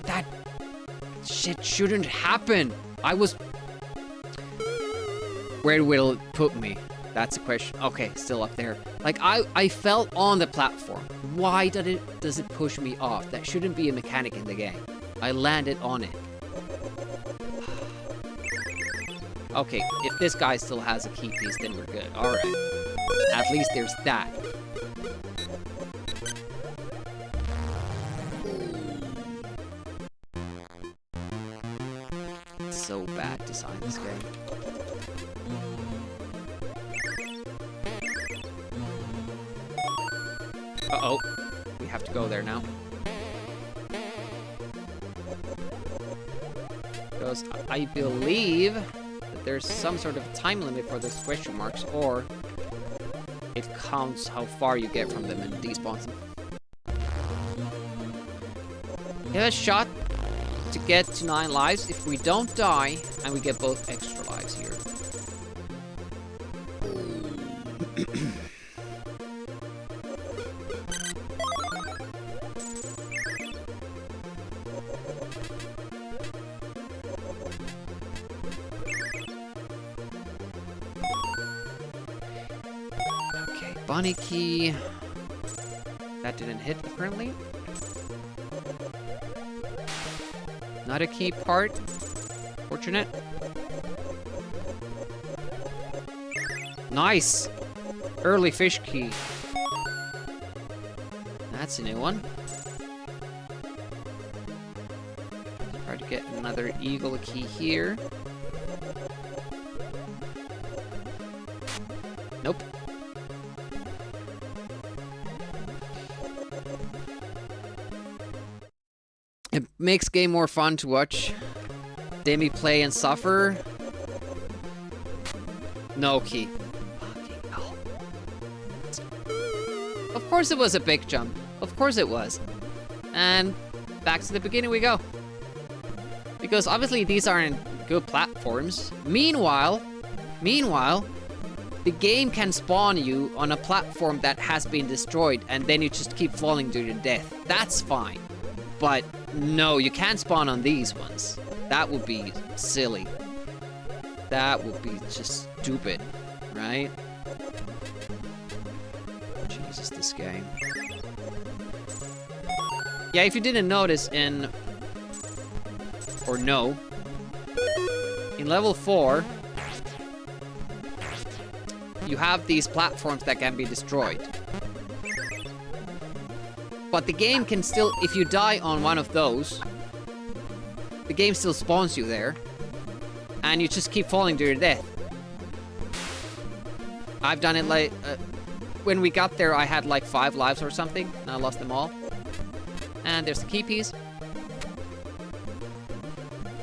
A: That shit shouldn't happen. I was... where will it put me? That's a question. Okay, still up there. Like, I fell on the platform. Why does it push me off? That shouldn't be a mechanic in the game. I landed on it. Okay, if this guy still has a key piece, then we're good. Alright. At least there's that. It's so bad design, this game. Uh-oh. We have to go there now. Because I believe that there's some sort of time limit for those question marks, or it counts how far you get from them and despawns them. Give a shot to get to 9 lives. If we don't die, and we get both extra lives here. bunny key. That didn't hit, apparently. Not a key part. Fortunate. Nice! Early fish key. That's a new one. Try to get another eagle key here. Nope. It makes game more fun to watch. Demi play and suffer. No key. Fucking hell. Of course it was a big jump. Of course it was. And back to the beginning we go. Because obviously these aren't good platforms. Meanwhile, the game can spawn you on a platform that has been destroyed and then you just keep falling to your death. That's fine. But no, you can't spawn on these ones. That would be silly. That would be just stupid, right? Jesus, this game. Yeah, if you didn't notice in... Or no. In level 4... You have these platforms that can be destroyed. But the game can still... If you die on one of those... The game still spawns you there. And you just keep falling to your death. I've done it like... when we got there, I had like 5 lives or something. And I lost them all. And there's the key piece.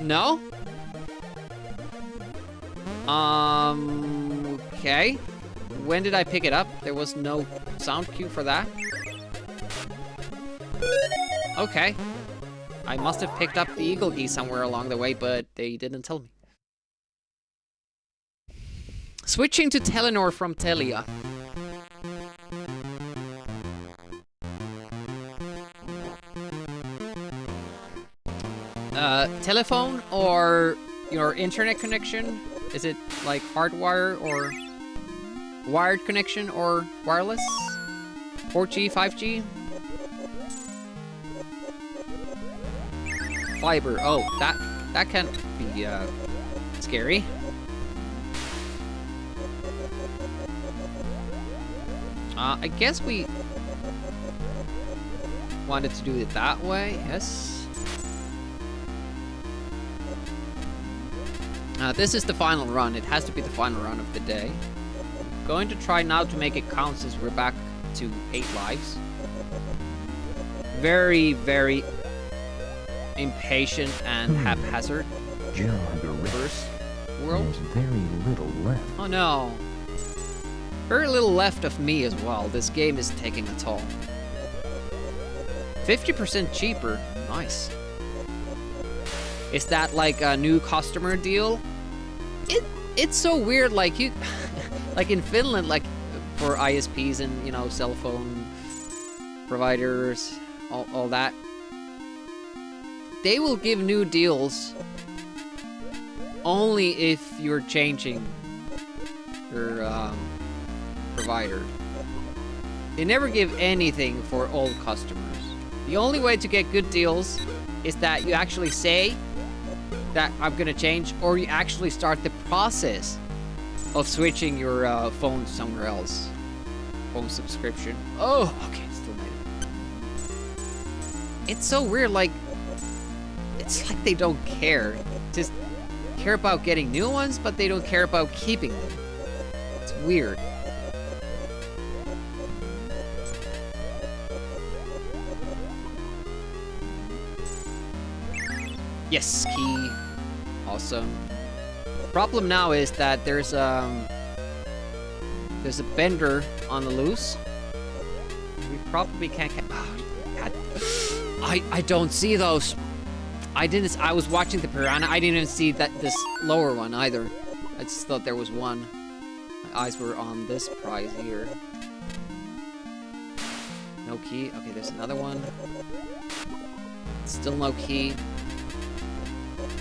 A: No? Okay. When did I pick it up? There was no sound cue for that. Okay. I must have picked up the eagle key somewhere along the way, but they didn't tell me. Switching to Telenor from Telia. Telephone or your internet connection? Is it like hardwire or wired connection or wireless? 4G, 5G? Fiber. Oh, that can be scary. I guess we wanted to do it that way. Yes. This is the final run. It has to be the final run of the day. I'm going to try now to make it count since we're back to 8 lives. Very, very impatient and haphazard. First world.
G: There's very little left.
A: Oh no. Very little left of me as well. This game is taking a toll. 50% cheaper. Nice. Is that like a new customer deal? It's so weird, like you like in Finland, like for ISPs and, you know, cell phone providers, all that. They will give new deals only if you're changing your provider. They never give anything for old customers. The only way to get good deals is that you actually say that I'm gonna change, or you actually start the process of switching your phone somewhere else. Phone subscription. Oh, okay, still made it. It's so weird, like, it's like they don't care. Just care about getting new ones, but they don't care about keeping them. It's weird. Yes, key. Awesome. Problem now is that there's a bender on the loose. We probably can't. Oh, God. I don't see those. I was watching the piranha. I didn't even see this lower one either. I just thought there was one. My eyes were on this prize here. No key. Okay, there's another one. Still no key.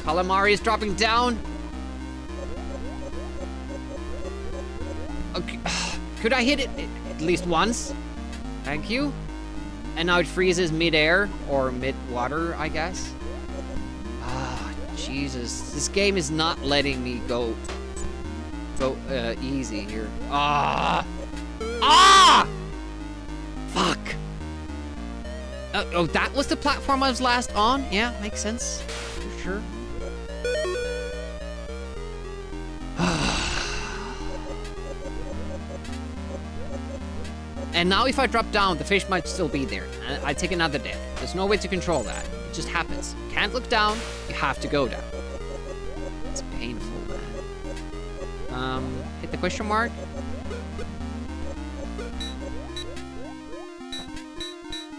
A: Calamari is dropping down. Okay. Could I hit it? At least once. Thank you. And now it freezes mid-air, or mid-water, I guess. Ah, Jesus. This game is not letting me go easy here. Ah! Ah! Fuck! Oh, that was the platform I was last on? Yeah, makes sense. For sure. And now if I drop down, the fish might still be there. And I take another death. There's no way to control that. It just happens. You can't look down, you have to go down. It's painful, man. Hit the question mark.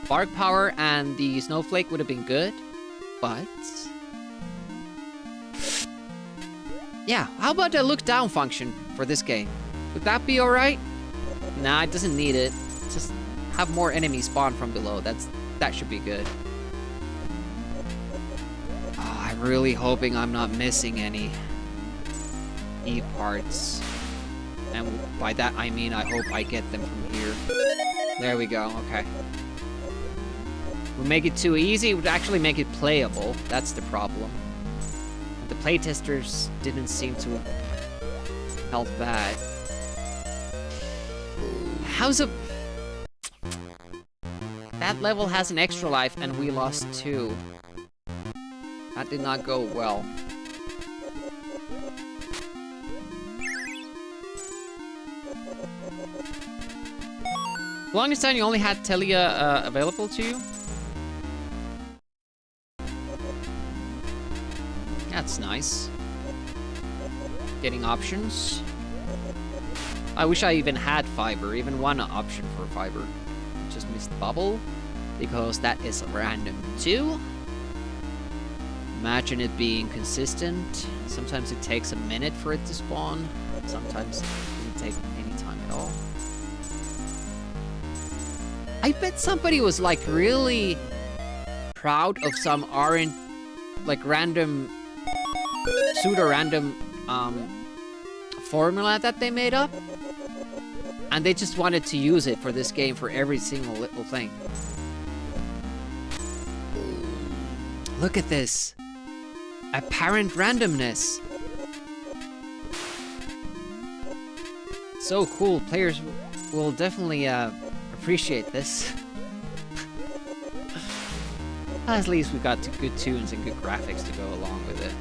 A: Bark power and the snowflake would have been good, but... yeah, how about the look down function for this game? Would that be alright? Nah, it doesn't need it. Just have more enemies spawn from below. That should be good. Oh, I'm really hoping I'm not missing any E parts. And by that I mean I hope I get them from here. There we go, okay. We make it too easy, it would actually make it playable. That's the problem. The playtesters didn't seem to help that. How's a... that level has an extra life and we lost 2. That did not go well. Longest time you only had Telia available to you? That's nice. Getting options. I wish I even had fiber, even one option for fiber. Just missed bubble, because that is random too. Imagine it being consistent. Sometimes it takes a minute for it to spawn. Sometimes it doesn't take any time at all. I bet somebody was like really proud of some random, pseudo-random formula that they made up. And they just wanted to use it for this game for every single little thing. Look at this. Apparent randomness. So cool. Players will definitely appreciate this. At least we got good tunes and good graphics to go along with it.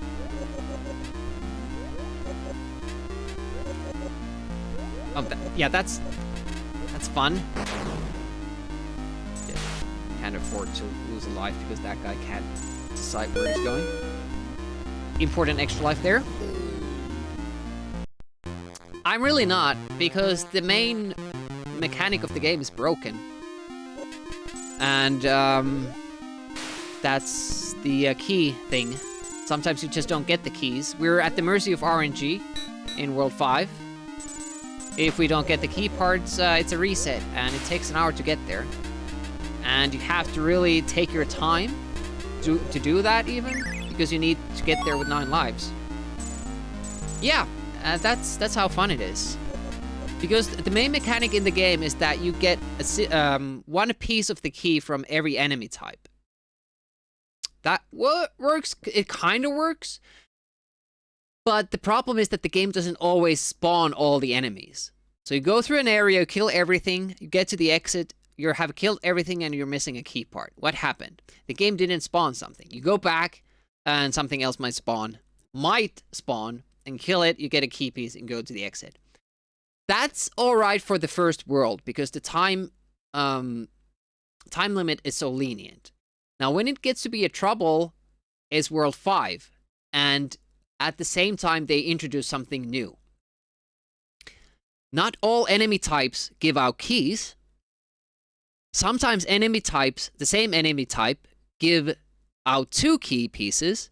A: Oh, yeah, that's fun. Yeah, can't afford to lose a life because that guy can't decide where he's going. Important extra life there. I'm really not, because the main mechanic of the game is broken. And, that's the key thing. Sometimes you just don't get the keys. We're at the mercy of RNG in World 5. If we don't get the key parts, it's a reset, and it takes an hour to get there. And you have to really take your time to do that, even, because you need to get there with 9 lives. Yeah, that's how fun it is. Because the main mechanic in the game is that you get one piece of the key from every enemy type. That works, it kind of works. But the problem is that the game doesn't always spawn all the enemies. So you go through an area, you kill everything, you get to the exit, you have killed everything and you're missing a key part. What happened? The game didn't spawn something. You go back and something else might spawn, and kill it, you get a key piece and go to the exit. That's alright for the first world because the time limit is so lenient. Now when it gets to be a trouble is World 5, and at the same time, they introduce something new. Not all enemy types give out keys. Sometimes enemy types, the same enemy type, give out 2 key pieces.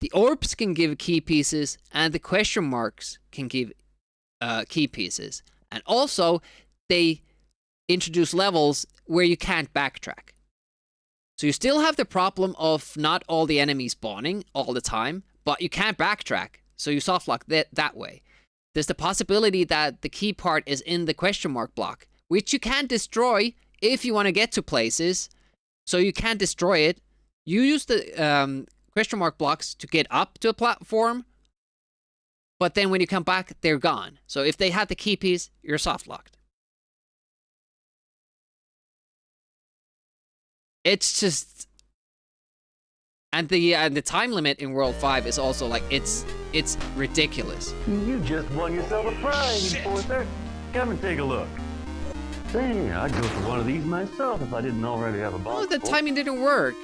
A: The orbs can give key pieces, and the question marks can give key pieces. And also, they introduce levels where you can't backtrack. So you still have the problem of not all the enemies spawning all the time, but you can't backtrack, so you softlock that way. There's the possibility that the key part is in the question mark block, which you can destroy if you want to get to places. So you can destroy it. You use the question mark blocks to get up to a platform, but then when you come back, they're gone. So if they had the key piece, you're soft locked. It's just, and the time limit in World 5 is also like it's ridiculous.
G: You just won yourself a prize, Enforcer. Come and take a look. Say, I'd go for one of these myself if I didn't already have a box.
A: Oh, the timing didn't work.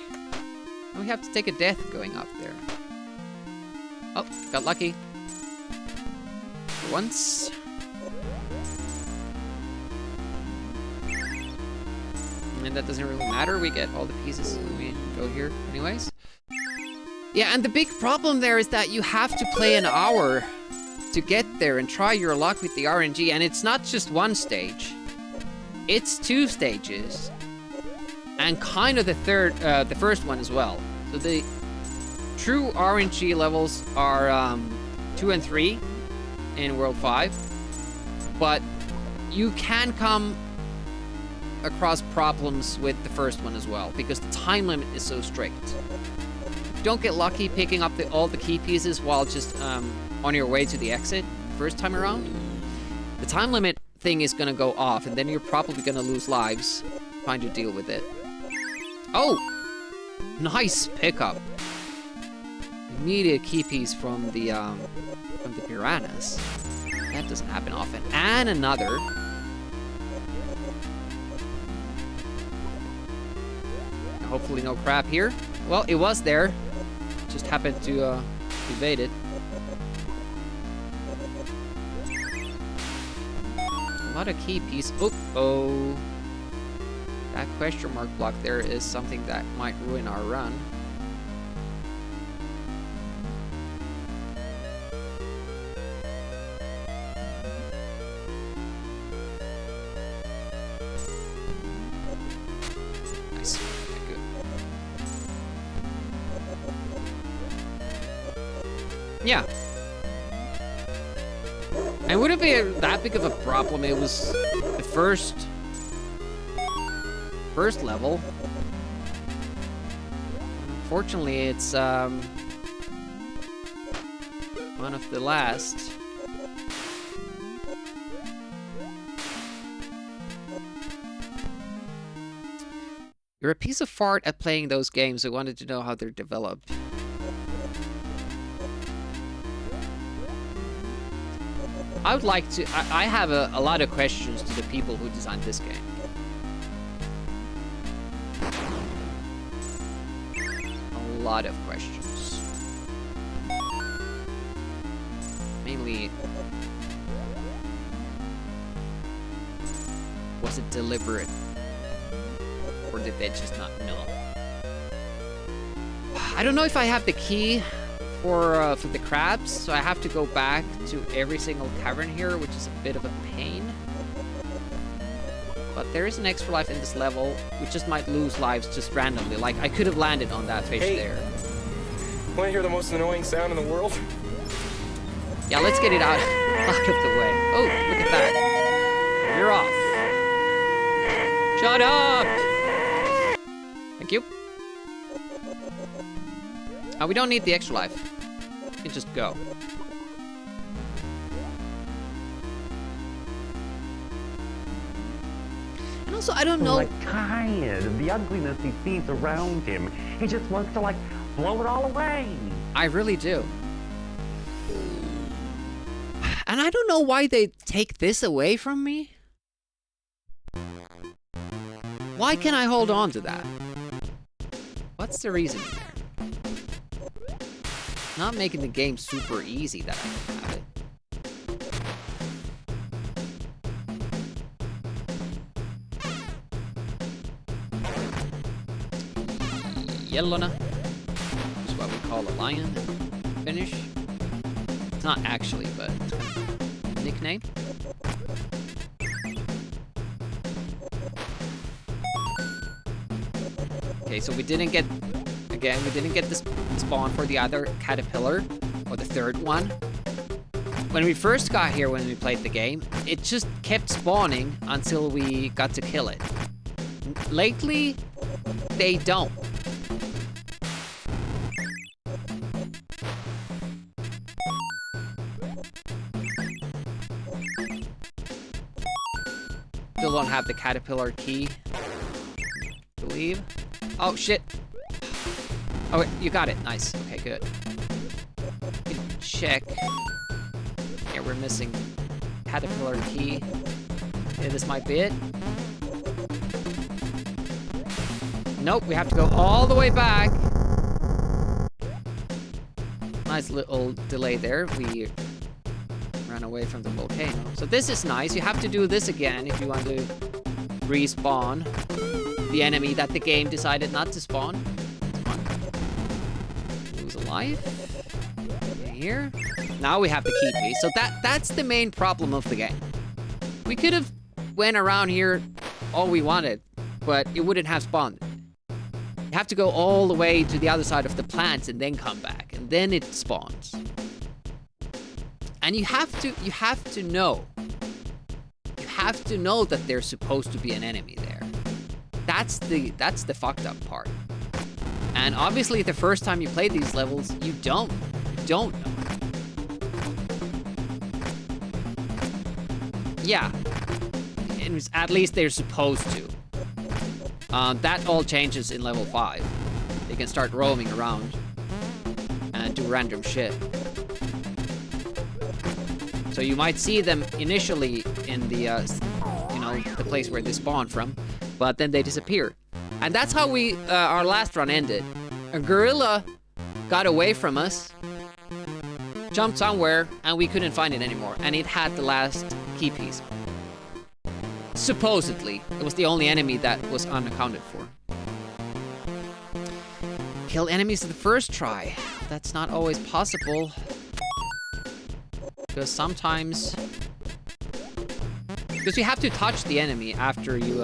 A: We have to take a death going up there. Oh, got lucky. For once. And that doesn't really matter. We get all the pieces when we go here anyways. Yeah, and the big problem there is that you have to play an hour to get there and try your luck with the RNG. And it's not just one stage. It's 2 stages. And kind of the first one as well. So the true RNG levels are 2 and 3 in World 5. But you can come across problems with the first one as well, because the time limit is so strict. Don't get lucky picking up all the key pieces while just on your way to the exit first time around. The time limit thing is gonna go off, and then you're probably gonna lose lives trying to deal with it. Oh! Nice pickup. Immediate key piece from the piranhas. That doesn't happen often. And another. Hopefully no crap here. Well, it was there. Just happened to evade it. A lot of key piece. Oh. That question mark block there is something that might ruin our run. Nice. Okay, good. Yeah. And wouldn't be that big of a problem. It was the first level. Unfortunately, it's one of the last. You're a piece of fart at playing those games. I wanted to know how they're developed. I would like to... I have a lot of questions to the people who designed this game. A lot of questions. Mainly... was it deliberate? Or did they just not know? I don't know if I have the key for the crabs, so I have to go back to every single cavern here, which is a bit of a pain. But there is an extra life in this level. We just might lose lives just randomly. Like, I could have landed on that fish there.
H: Want to hear the most annoying sound in the world?
A: Yeah, let's get it out of the way. Oh, look at that. You're off. Shut up! Thank you. Oh, we don't need the extra life. We can just go. And also, I don't know...
G: Like, tired of the ugliness he sees around him. He just wants to, like, blow it all away.
A: I really do. And I don't know why they take this away from me. Why can't I hold on to that? What's the reason there? Not making the game super easy that I don't have it. Yellowna. Which is what we call a lion finish. It's not actually, but nickname. Okay, so we didn't get... Again, we didn't get this spawn for the other caterpillar, or the third one. when we first got here, when we played the game, it just kept spawning until we got to kill it. Lately, they don't. Still don't have the caterpillar key, I believe. Oh, shit. Oh, wait, you got it. Nice. Okay, good. Check. Yeah, we're missing caterpillar key. Okay, this might be it. Nope, we have to go all the way back. Nice little delay there. We ran away from the volcano. So this is nice. You have to do this again if you want to respawn the enemy that the game decided not to spawn. Lose a life. Okay, here. Now we have the key piece. So that's the main problem of the game. We could have went around here all we wanted, but it wouldn't have spawned. You have to go all the way to the other side of the plants and then come back, and then it spawns. And you have to know that there's supposed to be an enemy there. That's the fucked up part. And obviously the first time you play these levels, you don't know. Yeah. At least they're supposed to. That all changes in level 5. They can start roaming around and do random shit. So you might see them initially in the, the place where they spawn from, but then they disappear. And that's how our last run ended. A gorilla got away from us, jumped somewhere, and we couldn't find it anymore. And it had the last key piece. Supposedly, it was the only enemy that was unaccounted for. Kill enemies the first try. That's not always possible. Because sometimes... Because you have to touch the enemy after you,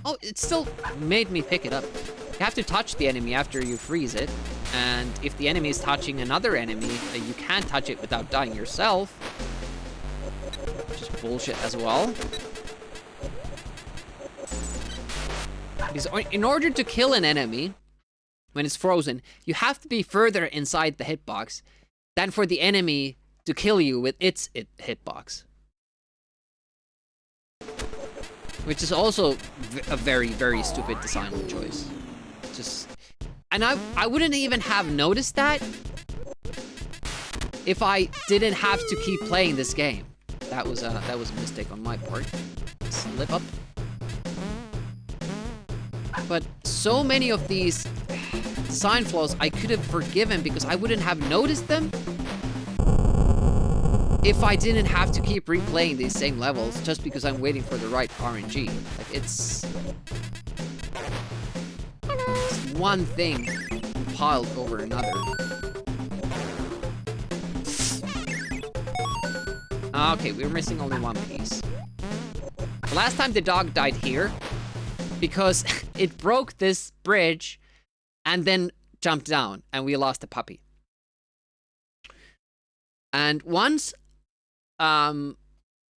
A: Oh, it still made me pick it up. You have to touch the enemy after you freeze it. And if the enemy is touching another enemy, you can't touch it without dying yourself. Which is bullshit as well. Because in order to kill an enemy, when it's frozen, you have to be further inside the hitbox than for the enemy to kill you with its hitbox. Which is also a very, very stupid design choice. And I wouldn't even have noticed that if I didn't have to keep playing this game. That was a mistake on my part. Slip up. But so many of these design flaws I could have forgiven because I wouldn't have noticed them if I didn't have to keep replaying these same levels just because I'm waiting for the right RNG. Like, it's one thing piled over another. Okay, we're missing only one piece. The last time the dog died here because it broke this bridge and then jumped down and we lost the puppy. And once I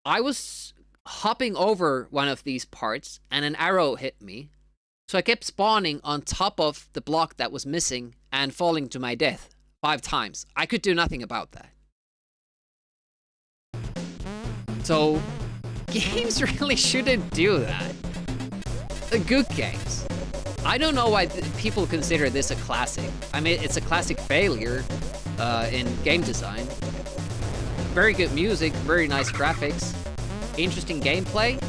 A: was hopping over one of these parts and an arrow hit me. So I kept spawning on top of the block that was missing and falling to my death 5 times. I could do nothing about that. So games really shouldn't do that. Good games. I don't know why people consider this a classic. I mean, it's a classic failure in game design. Very good music, very nice graphics, interesting gameplay,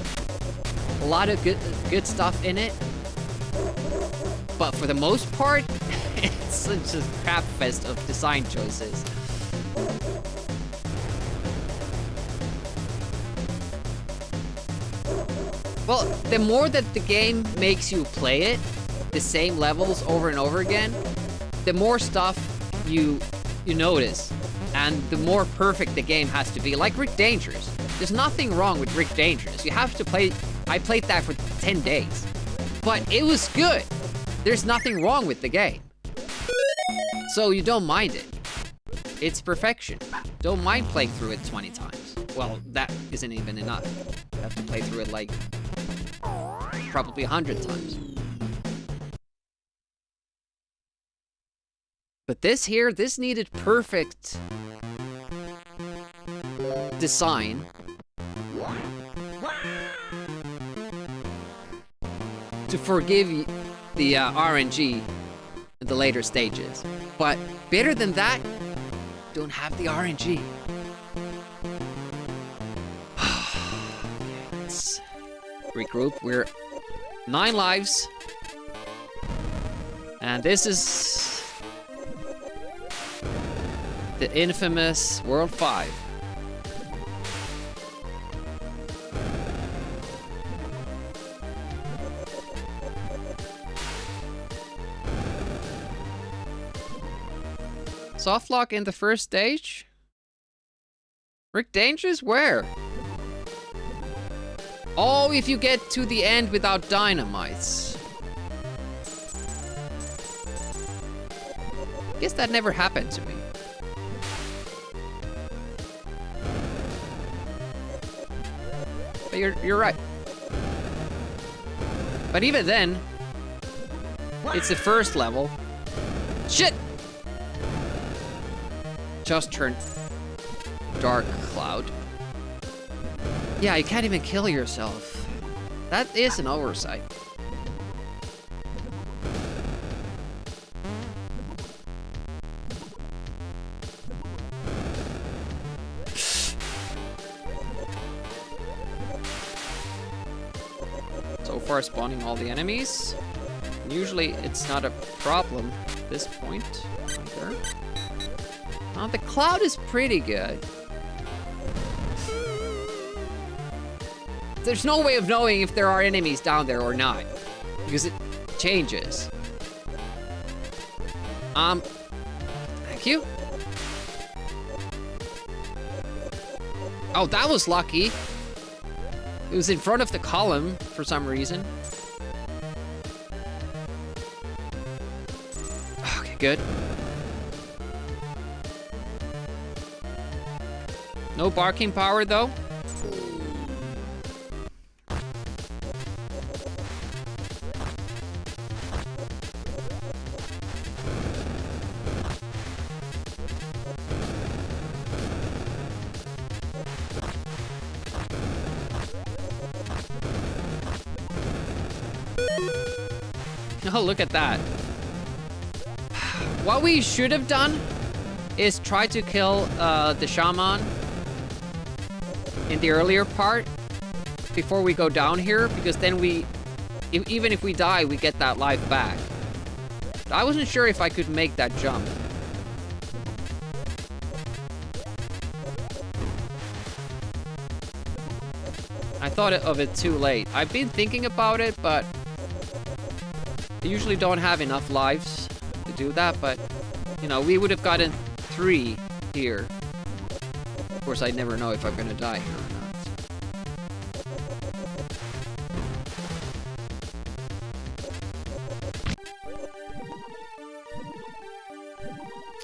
A: a lot of good stuff in it. But for the most part, it's such a crap fest of design choices. Well, the more that the game makes you play it, the same levels over and over again, the more stuff you notice. And the more perfect the game has to be. Like Rick Dangerous. There's nothing wrong with Rick Dangerous. You have to play... I played that for 10 days. But it was good. There's nothing wrong with the game. So you don't mind it. It's perfection. don't mind playing through it 20 times. Well, that isn't even enough. You have to play through it like probably 100 times. But this here, this needed perfect design to forgive the RNG in the later stages. But better than that, don't have the RNG. Let's regroup. We're 9 lives. And this is the infamous World 5. Softlock in the first stage? Rick Dangerous? Where? Oh, if you get to the end without dynamites. Guess that never happened to me. But you're right. But even then, it's the first level. Shit! Just turned dark cloud. Yeah, you can't even kill yourself. That is an oversight. So far, spawning all the enemies. Usually, it's not a problem at this point. Either. The cloud is pretty good. There's no way of knowing if there are enemies down there or not, because it changes. Thank you. Oh, that was lucky. It was in front of the column for some reason. Okay, good. No barking power, though. Oh, look at that. What we should have done is try to kill the shaman in the earlier part before we go down here, because then even if we die, we get that life back. But I wasn't sure if I could make that jump. I thought of it too late. I've been thinking about it, but I usually don't have enough lives to do that, but you know, we would have gotten 3 here. Of course, I never know if I'm gonna die here or not.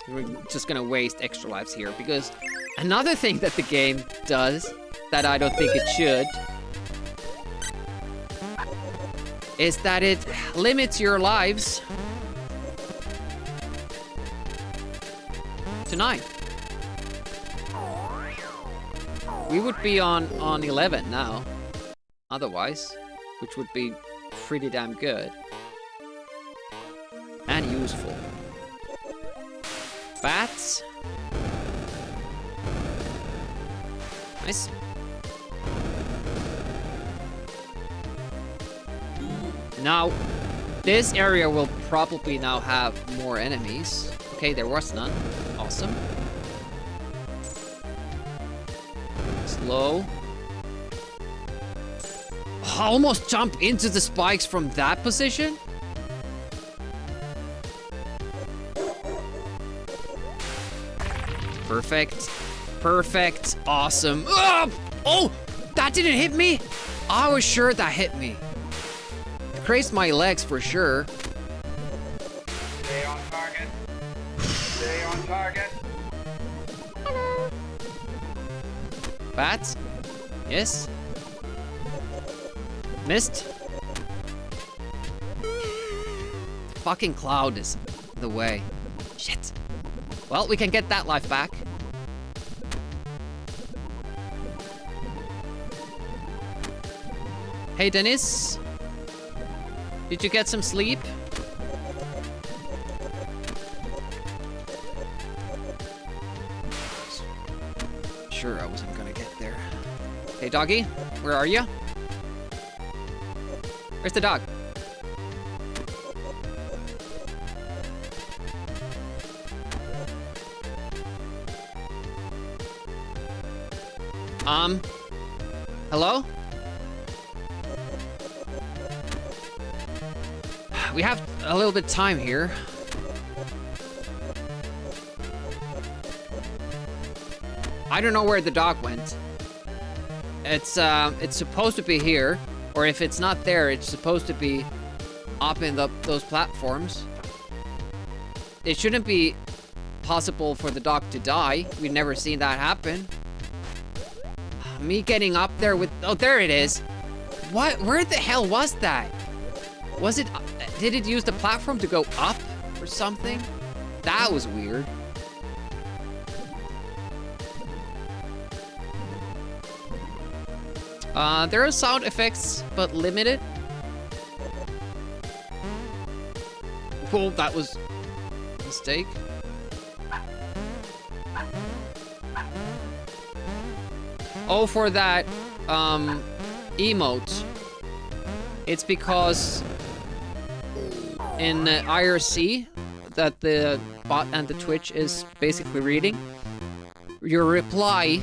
A: We're just gonna waste extra lives here, because another thing that the game does that I don't think it should is that it limits your lives to 9. We would be on 11 now, otherwise, which would be pretty damn good. And useful. Bats. Nice. Now, this area will probably now have more enemies. Okay, there was none. Awesome. Slow. Oh, almost jump into the spikes from that position? Perfect. Perfect. Awesome. Oh! That didn't hit me? I was sure that hit me. It grazed my legs for sure.
B: Stay on target. Stay on target.
C: Hello.
A: Bats? Yes. Missed. Fucking cloud is the way. Shit. Well, we can get that life back. Hey, Dennis. Did you get some sleep? Sure, I wasn't gonna get there. Hey, doggy, where are you? Where's the dog? Hello? We have a little bit of time here. I don't know where the dog went. It's supposed to be here, or if it's not there, it's supposed to be up in those platforms. It shouldn't be possible for the dog to die. We've never seen that happen. Me getting up there with... Oh, there it is. What? Where the hell was that? Was it... Did it use the platform to go up or something? That was weird. There are sound effects, but limited. Cool, that was a mistake. Oh, for that emote. It's because in IRC that the bot and the Twitch is basically reading, your reply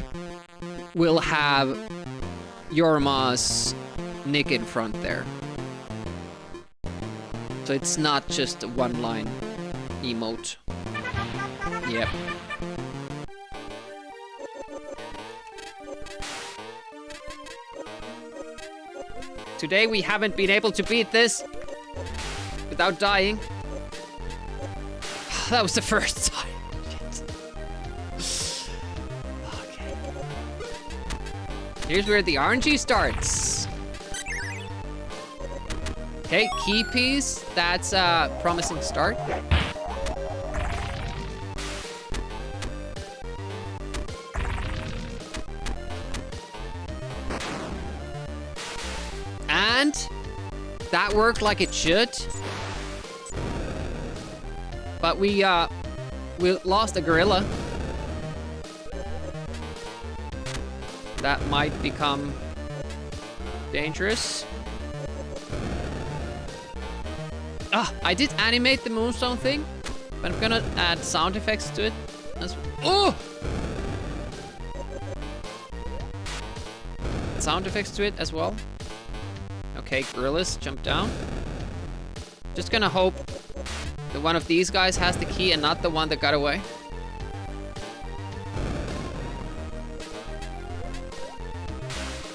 A: will have Yorma's nick in front there. So it's not just a one-line emote. Yep. Today we haven't been able to beat this without dying. That was the first time. Shit. Okay. Here's where the RNG starts. Okay, key piece. That's a promising start. And that worked like it should. But we lost a gorilla. That might become dangerous. Ah, I did animate the moonstone thing, but I'm gonna add sound effects to it as well. Oh! Sound effects to it as well. Okay, gorillas, jump down. Just gonna hope that one of these guys has the key and not the one that got away.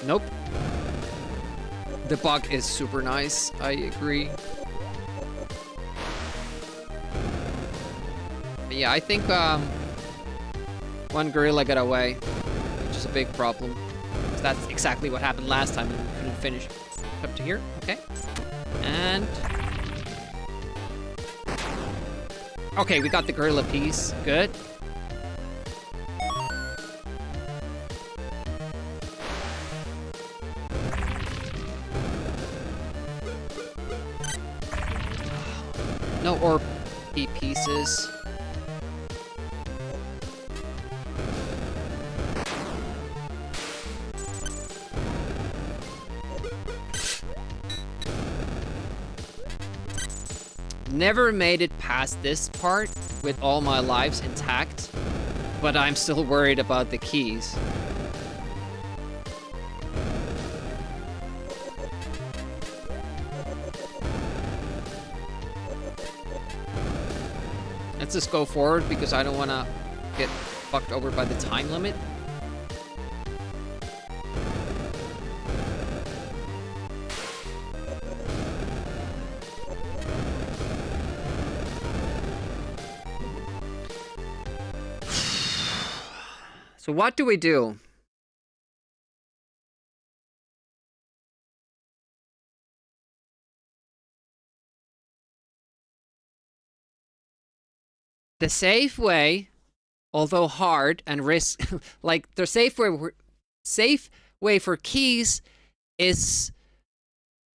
A: Nope. The bug is super nice, I agree. But yeah, I think one gorilla got away, which is a big problem. That's exactly what happened last time and we couldn't finish. Up to here, okay. And... okay, we got the gorilla piece, good. No orb pieces. Never made it past this part with all my lives intact, but I'm still worried about the keys. Let's just go forward because I don't want to get fucked over by the time limit. So what do we do? The safe way, although hard and risk, like the safe way for keys is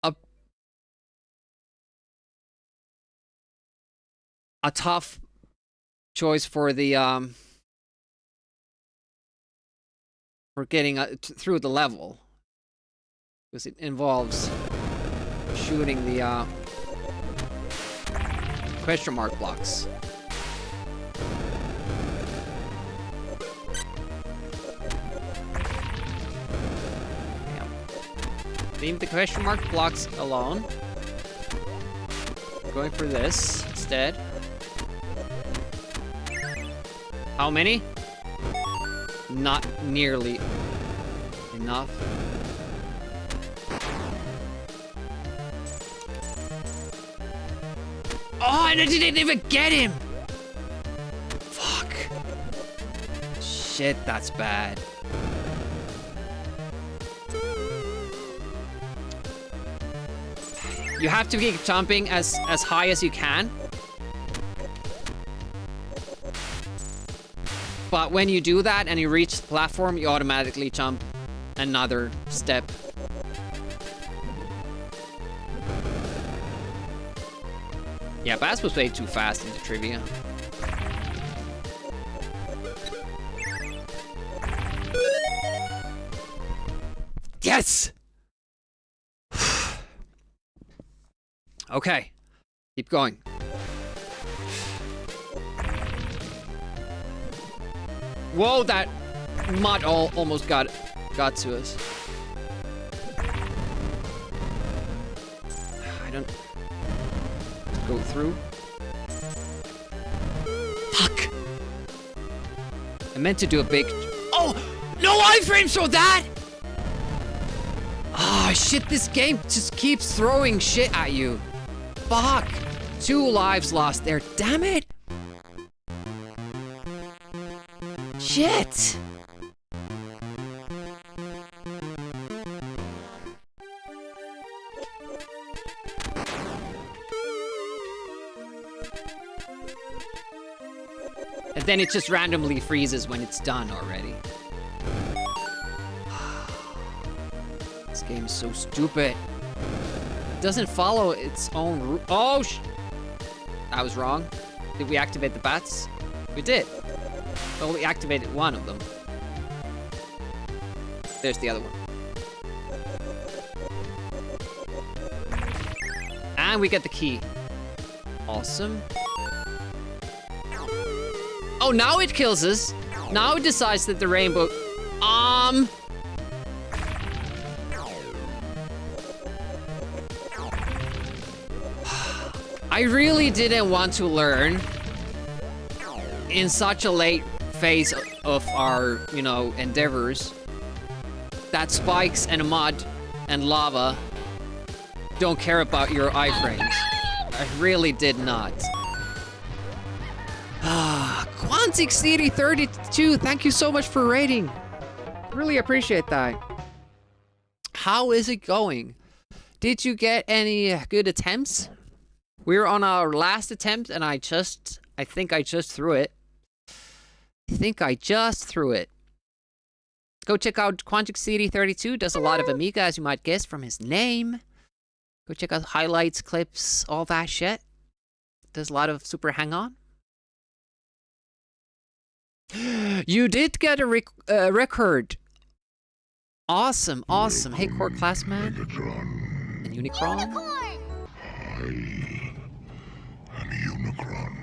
A: a tough choice for the for getting through the level, because it involves shooting the question mark blocks. Yeah. Leave the question mark blocks alone. Going for this instead. How many? Not nearly enough. Oh, and I didn't even get him! Fuck. Shit, that's bad. You have to keep jumping as high as you can. But when you do that and you reach the platform, you automatically jump another step. Yeah, Bass was way too fast into trivia. Yes! Okay, keep going. Whoa, that mud almost got to us. I don't go through. Fuck! I meant to do a big. Oh no iframes for that! Ah, shit! This game just keeps throwing shit at you. Fuck! 2 lives lost there. Damn it! Shit! And then it just randomly freezes when it's done already. This game is so stupid. It doesn't follow its own route. Oh, that was wrong. Did we activate the bats? We did. Well, we activated one of them. There's the other one. And we get the key. Awesome. Oh, now it kills us. Now it decides that the rainbow... I really didn't want to learn in such a late phase of our, you know, endeavors that spikes and mud and lava don't care about your iframes. I really did not. Quantic City 32, thank you so much for rating. Really appreciate that. How is it going? Did you get any good attempts? We're on our last attempt and I think I just threw it. Go check out Quantic City 32. Does a lot of Amiga, as you might guess from his name. Go check out highlights, clips, all that shit. Does a lot of Super Hang-On. You did get a record. Awesome, awesome. Hey, Core Classman. And Unicron.
E: And Unicron.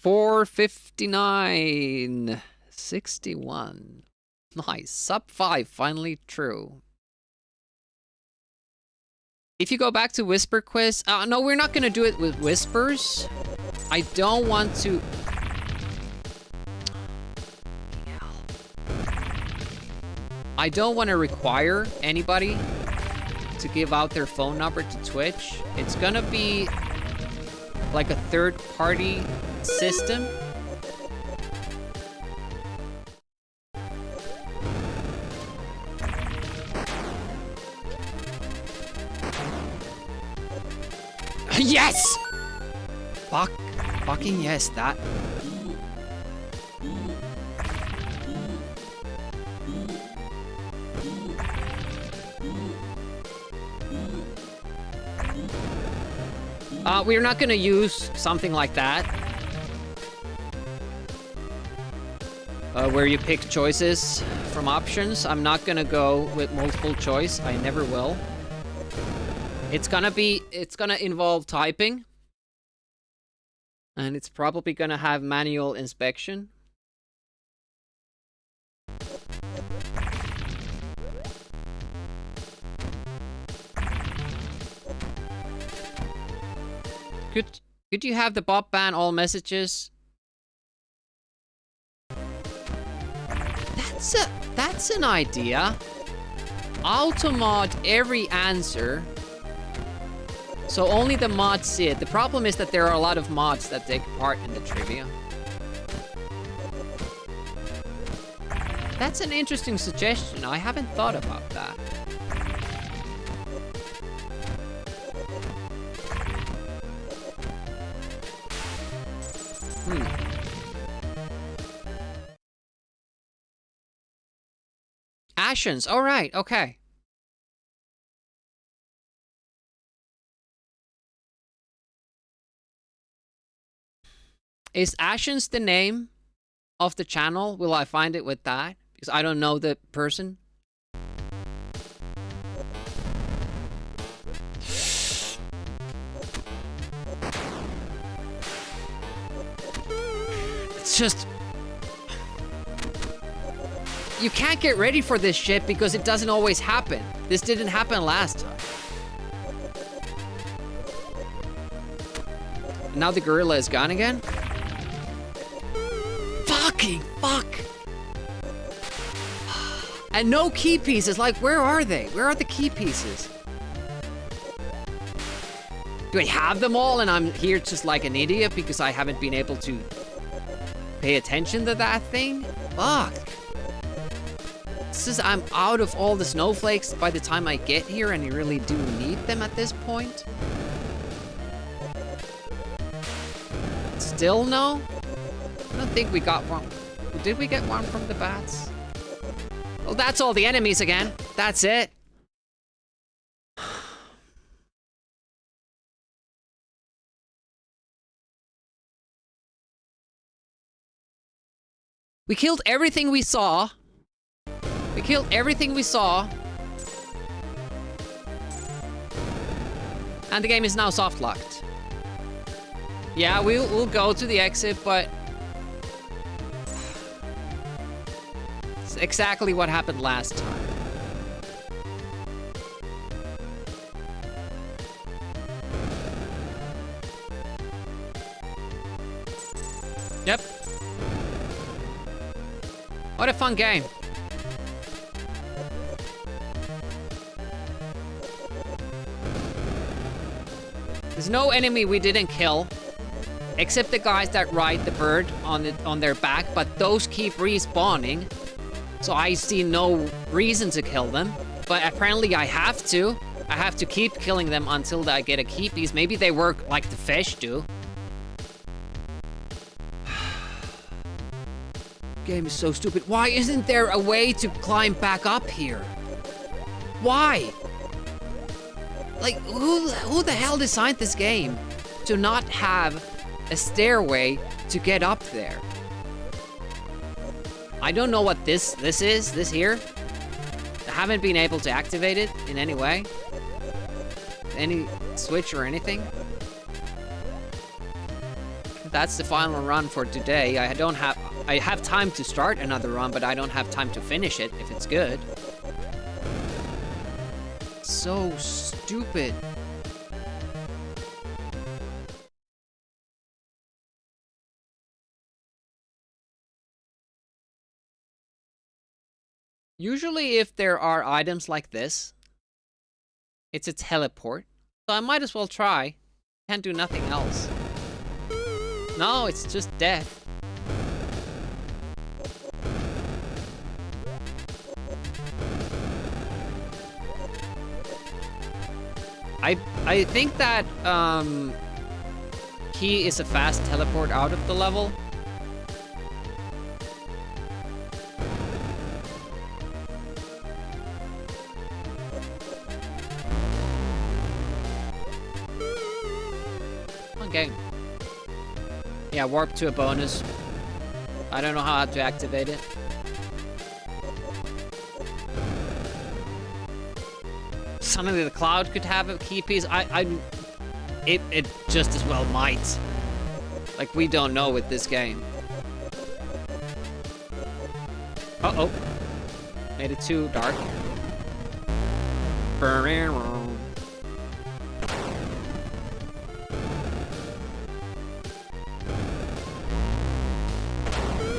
A: 459.61. Nice. Sub 5, finally true. If you go back to Whisper Quiz... no, we're not going to do it with Whispers. I don't want to... I don't want to require anybody to give out their phone number to Twitch. It's going to be like a third-party system. Yes! Fucking yes, that. We're not gonna use something like that. Where you pick choices from options. I'm not gonna go with multiple choice. I never will. It's gonna involve typing. And it's probably gonna have manual inspection. Could you have the bot ban all messages? That's an idea. Automod every answer. So only the mods see it. The problem is that there are a lot of mods that take part in the trivia. That's an interesting suggestion. I haven't thought about that. Ashens. All right. Okay. Is Ashens the name of the channel? Will I find it with that? Because I don't know the person. It's just... You can't get ready for this shit because it doesn't always happen. This didn't happen last time. Now the gorilla is gone again? Fucking fuck! And no key pieces. Like, where are they? Where are the key pieces? Do I have them all and I'm here just like an idiot because I haven't been able to pay attention to that thing? Fuck. This is, I'm out of all the snowflakes by the time I get here and you really do need them at this point. Still no? I don't think we got one. Did we get one from the bats? Oh, that's all the enemies again. That's it. We killed everything we saw. We killed everything we saw. And the game is now soft locked. Yeah, we'll go to the exit, but it's exactly what happened last time. Yep. What a fun game. There's no enemy we didn't kill. Except the guys that ride the bird on their back, but those keep respawning. So I see no reason to kill them. But apparently I have to. I have to keep killing them until I get a key piece. Maybe they work like the fish do. Game is so stupid. Why isn't there a way to climb back up here? Why? Like, who the hell designed this game to not have a stairway to get up there? I don't know what this is, this here. I haven't been able to activate it in any way. Any switch or anything. That's the final run for today. I have time to start another run, but I don't have time to finish it if it's good. So stupid. Usually if there are items like this, it's a teleport. So I might as well try. Can't do nothing else. No, it's just death. I think that key is a fast teleport out of the level. Okay. Yeah, warp to a bonus. I don't know how to activate it. Suddenly the cloud could have a key piece. It just as well might. Like, we don't know with this game. Uh-oh. Made it too dark.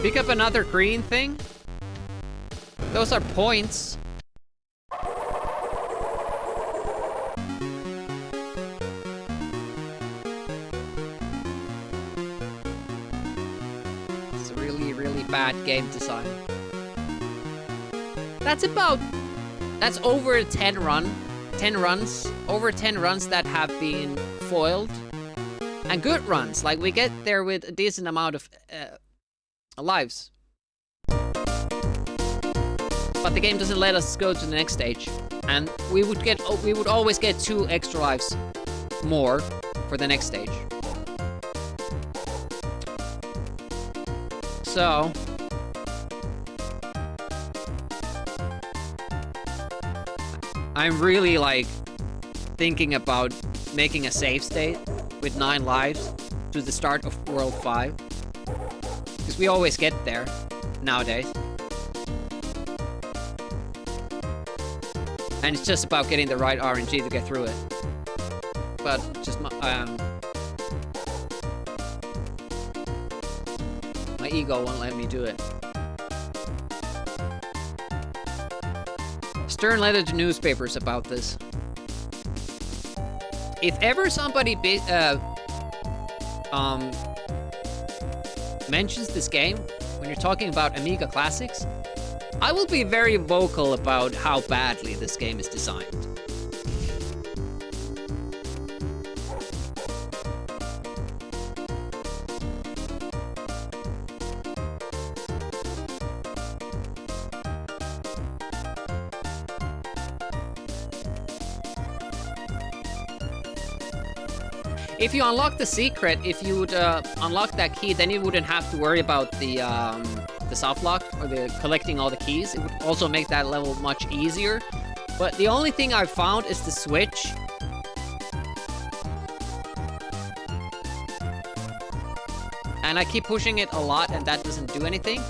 A: Pick up another green thing? Those are points. It's a really, really bad game design. That's over 10 runs. Over 10 runs that have been foiled. And good runs. Like, we get there with a decent amount of lives. But the game doesn't let us go to the next stage. And we would always get 2 extra lives more for the next stage. So I'm really like thinking about making a save state with 9 lives to the start of World 5. Because we always get there nowadays. And it's just about getting the right RNG to get through it. But just my ego won't let me do it. Stern letter to newspapers about this. If ever somebody mentions this game when you're talking about Amiga classics, I will be very vocal about how badly this game is designed. If you unlock the secret, if you would unlock that key, then you wouldn't have to worry about the soft lock or the collecting all the keys. It would also make that level much easier. But the only thing I've found is the switch. And I keep pushing it a lot and that doesn't do anything.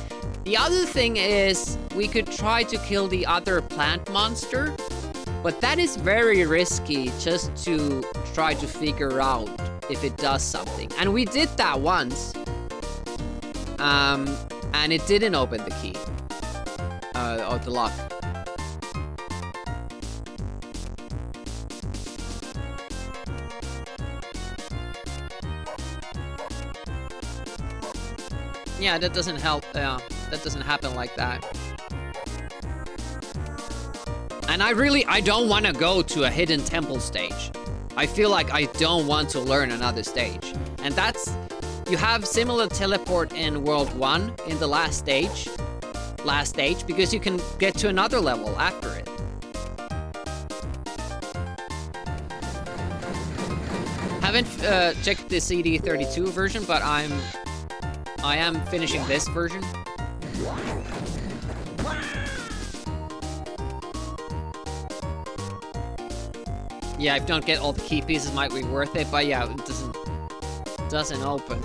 A: The other thing is we could try to kill the other plant monster. But that is very risky just to try to figure out if it does something. And we did that once. And it didn't open the key. Or the lock. Yeah, that doesn't help. That doesn't happen like that. And I don't want to go to a hidden temple stage. I feel like I don't want to learn another stage. And that's... You have similar teleport in World 1 in the last stage. Because you can get to another level after it. Haven't checked the CD32 version, but I am finishing this version. Yeah, if you don't get all the key pieces, might be worth it, but yeah, it doesn't open.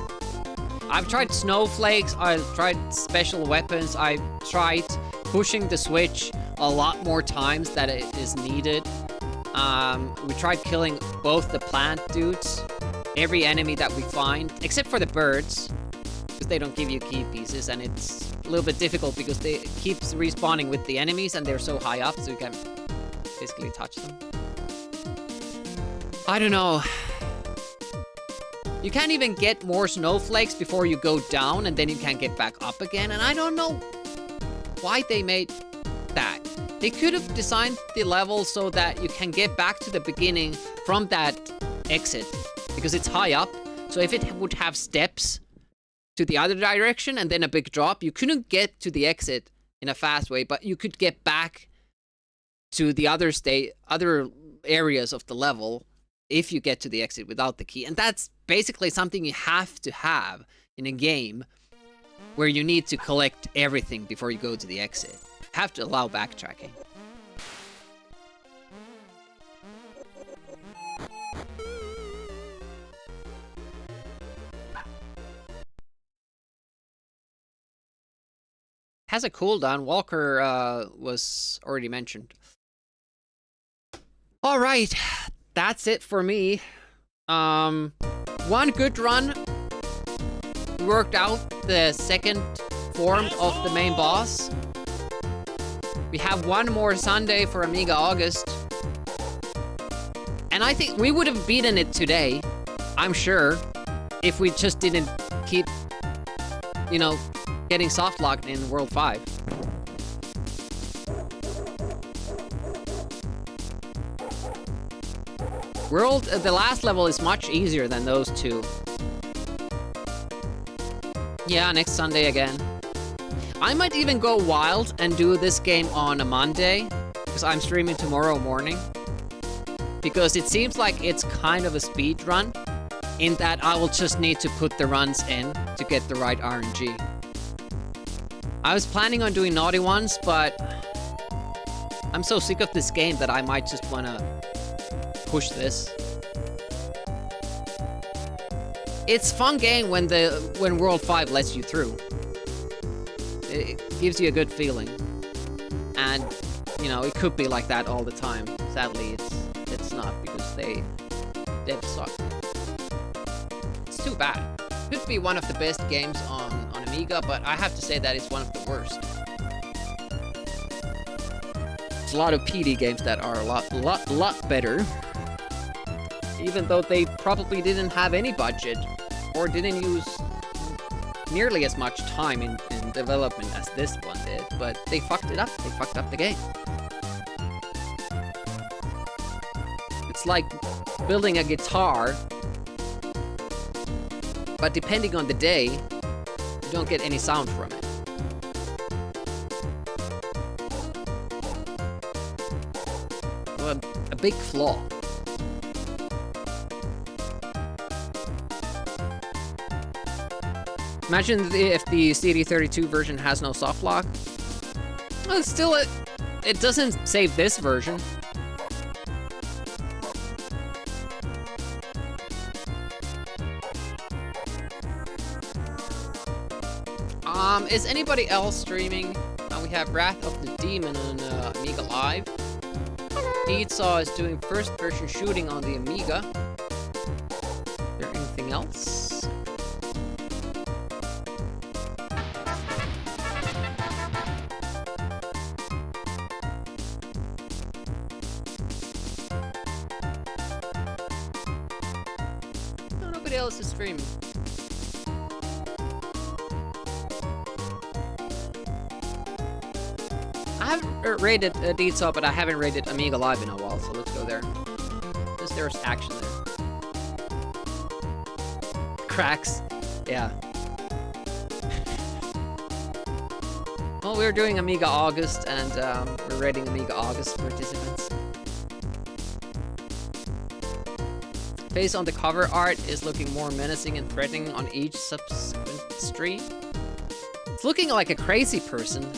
A: I've tried snowflakes, I've tried special weapons, I've tried pushing the switch a lot more times than it is needed. We tried killing both the plant dudes, every enemy that we find, except for the birds, because they don't give you key pieces, and it's a little bit difficult because they keep respawning with the enemies and they're so high up, so you can basically touch them. I don't know. You can't even get more snowflakes before you go down and then you can't get back up again. And I don't know why they made that. They could have designed the level so that you can get back to the beginning from that exit because it's high up. So if it would have steps to the other direction and then a big drop, you couldn't get to the exit in a fast way, but you could get back to the other areas of the level if you get to the exit without the key. And that's basically something you have to have in a game where you need to collect everything before you go to the exit. You have to allow backtracking. Has a cooldown. Walker was already mentioned. All right, that's it for me. One good run. Worked out the second form of the main boss. We have one more Sunday for AMIGAugust. And I think we would have beaten it today, I'm sure, if we just didn't keep, you know, getting soft locked in World 5. The last level is much easier than those two. Yeah, next Sunday again. I might even go wild and do this game on a Monday, because I'm streaming tomorrow morning. Because it seems like it's kind of a speed run, in that I will just need to put the runs in to get the right RNG. I was planning on doing naughty ones, but I'm so sick of this game that I might just want to push this. It's a fun game when World 5 lets you through. It gives you a good feeling. And, you know, it could be like that all the time. Sadly, it's not, because devs suck. It's too bad. Could be one of the best games on Amiga, but I have to say that it's one of the worst. There's a lot of PD games that are a lot better. Even though they probably didn't have any budget, or didn't use nearly as much time in development as this one did, but they fucked it up. They fucked up the game. It's like building a guitar, but depending on the day, you don't get any sound from it. Well, a big flaw. Imagine if the CD32 version has no soft lock. Well, still, it doesn't save this version. Is anybody else streaming? We have Wrath of the Demon on Amiga Live. Deedsaw is doing first person shooting on the Amiga. Is there anything else? No, nobody else is streaming. I haven't rated Deedsaw, but I haven't rated Amiga Live in a while, so let's go there. There's action there. Cracks. Yeah. Well, we're doing AMIGAugust, and we're rating AMIGAugust participants. Face on the cover art is looking more menacing and threatening on each subsequent stream. It's looking like a crazy person.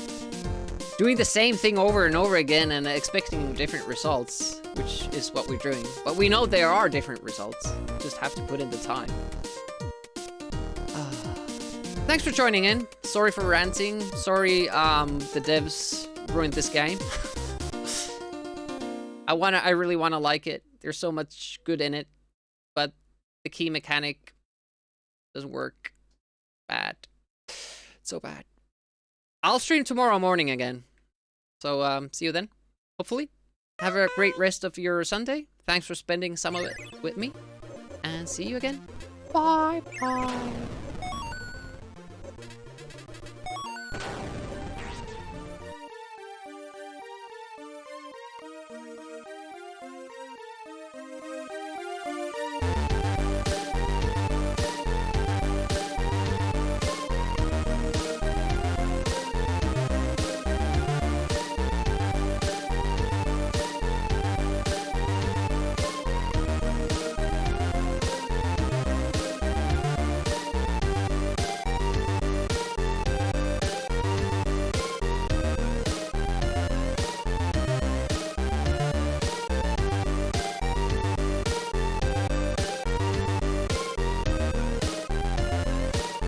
A: Doing the same thing over and over again and expecting different results, which is what we're doing. But we know there are different results. Just have to put in the time. Thanks for joining in. Sorry for ranting. Sorry the devs ruined this game. I really wanna like it. There's so much good in it. But the key mechanic doesn't work. Bad. So bad. I'll stream tomorrow morning again. So, see you then, hopefully. Have a great rest of your Sunday. Thanks for spending some of it with me. And see you again. Bye, bye.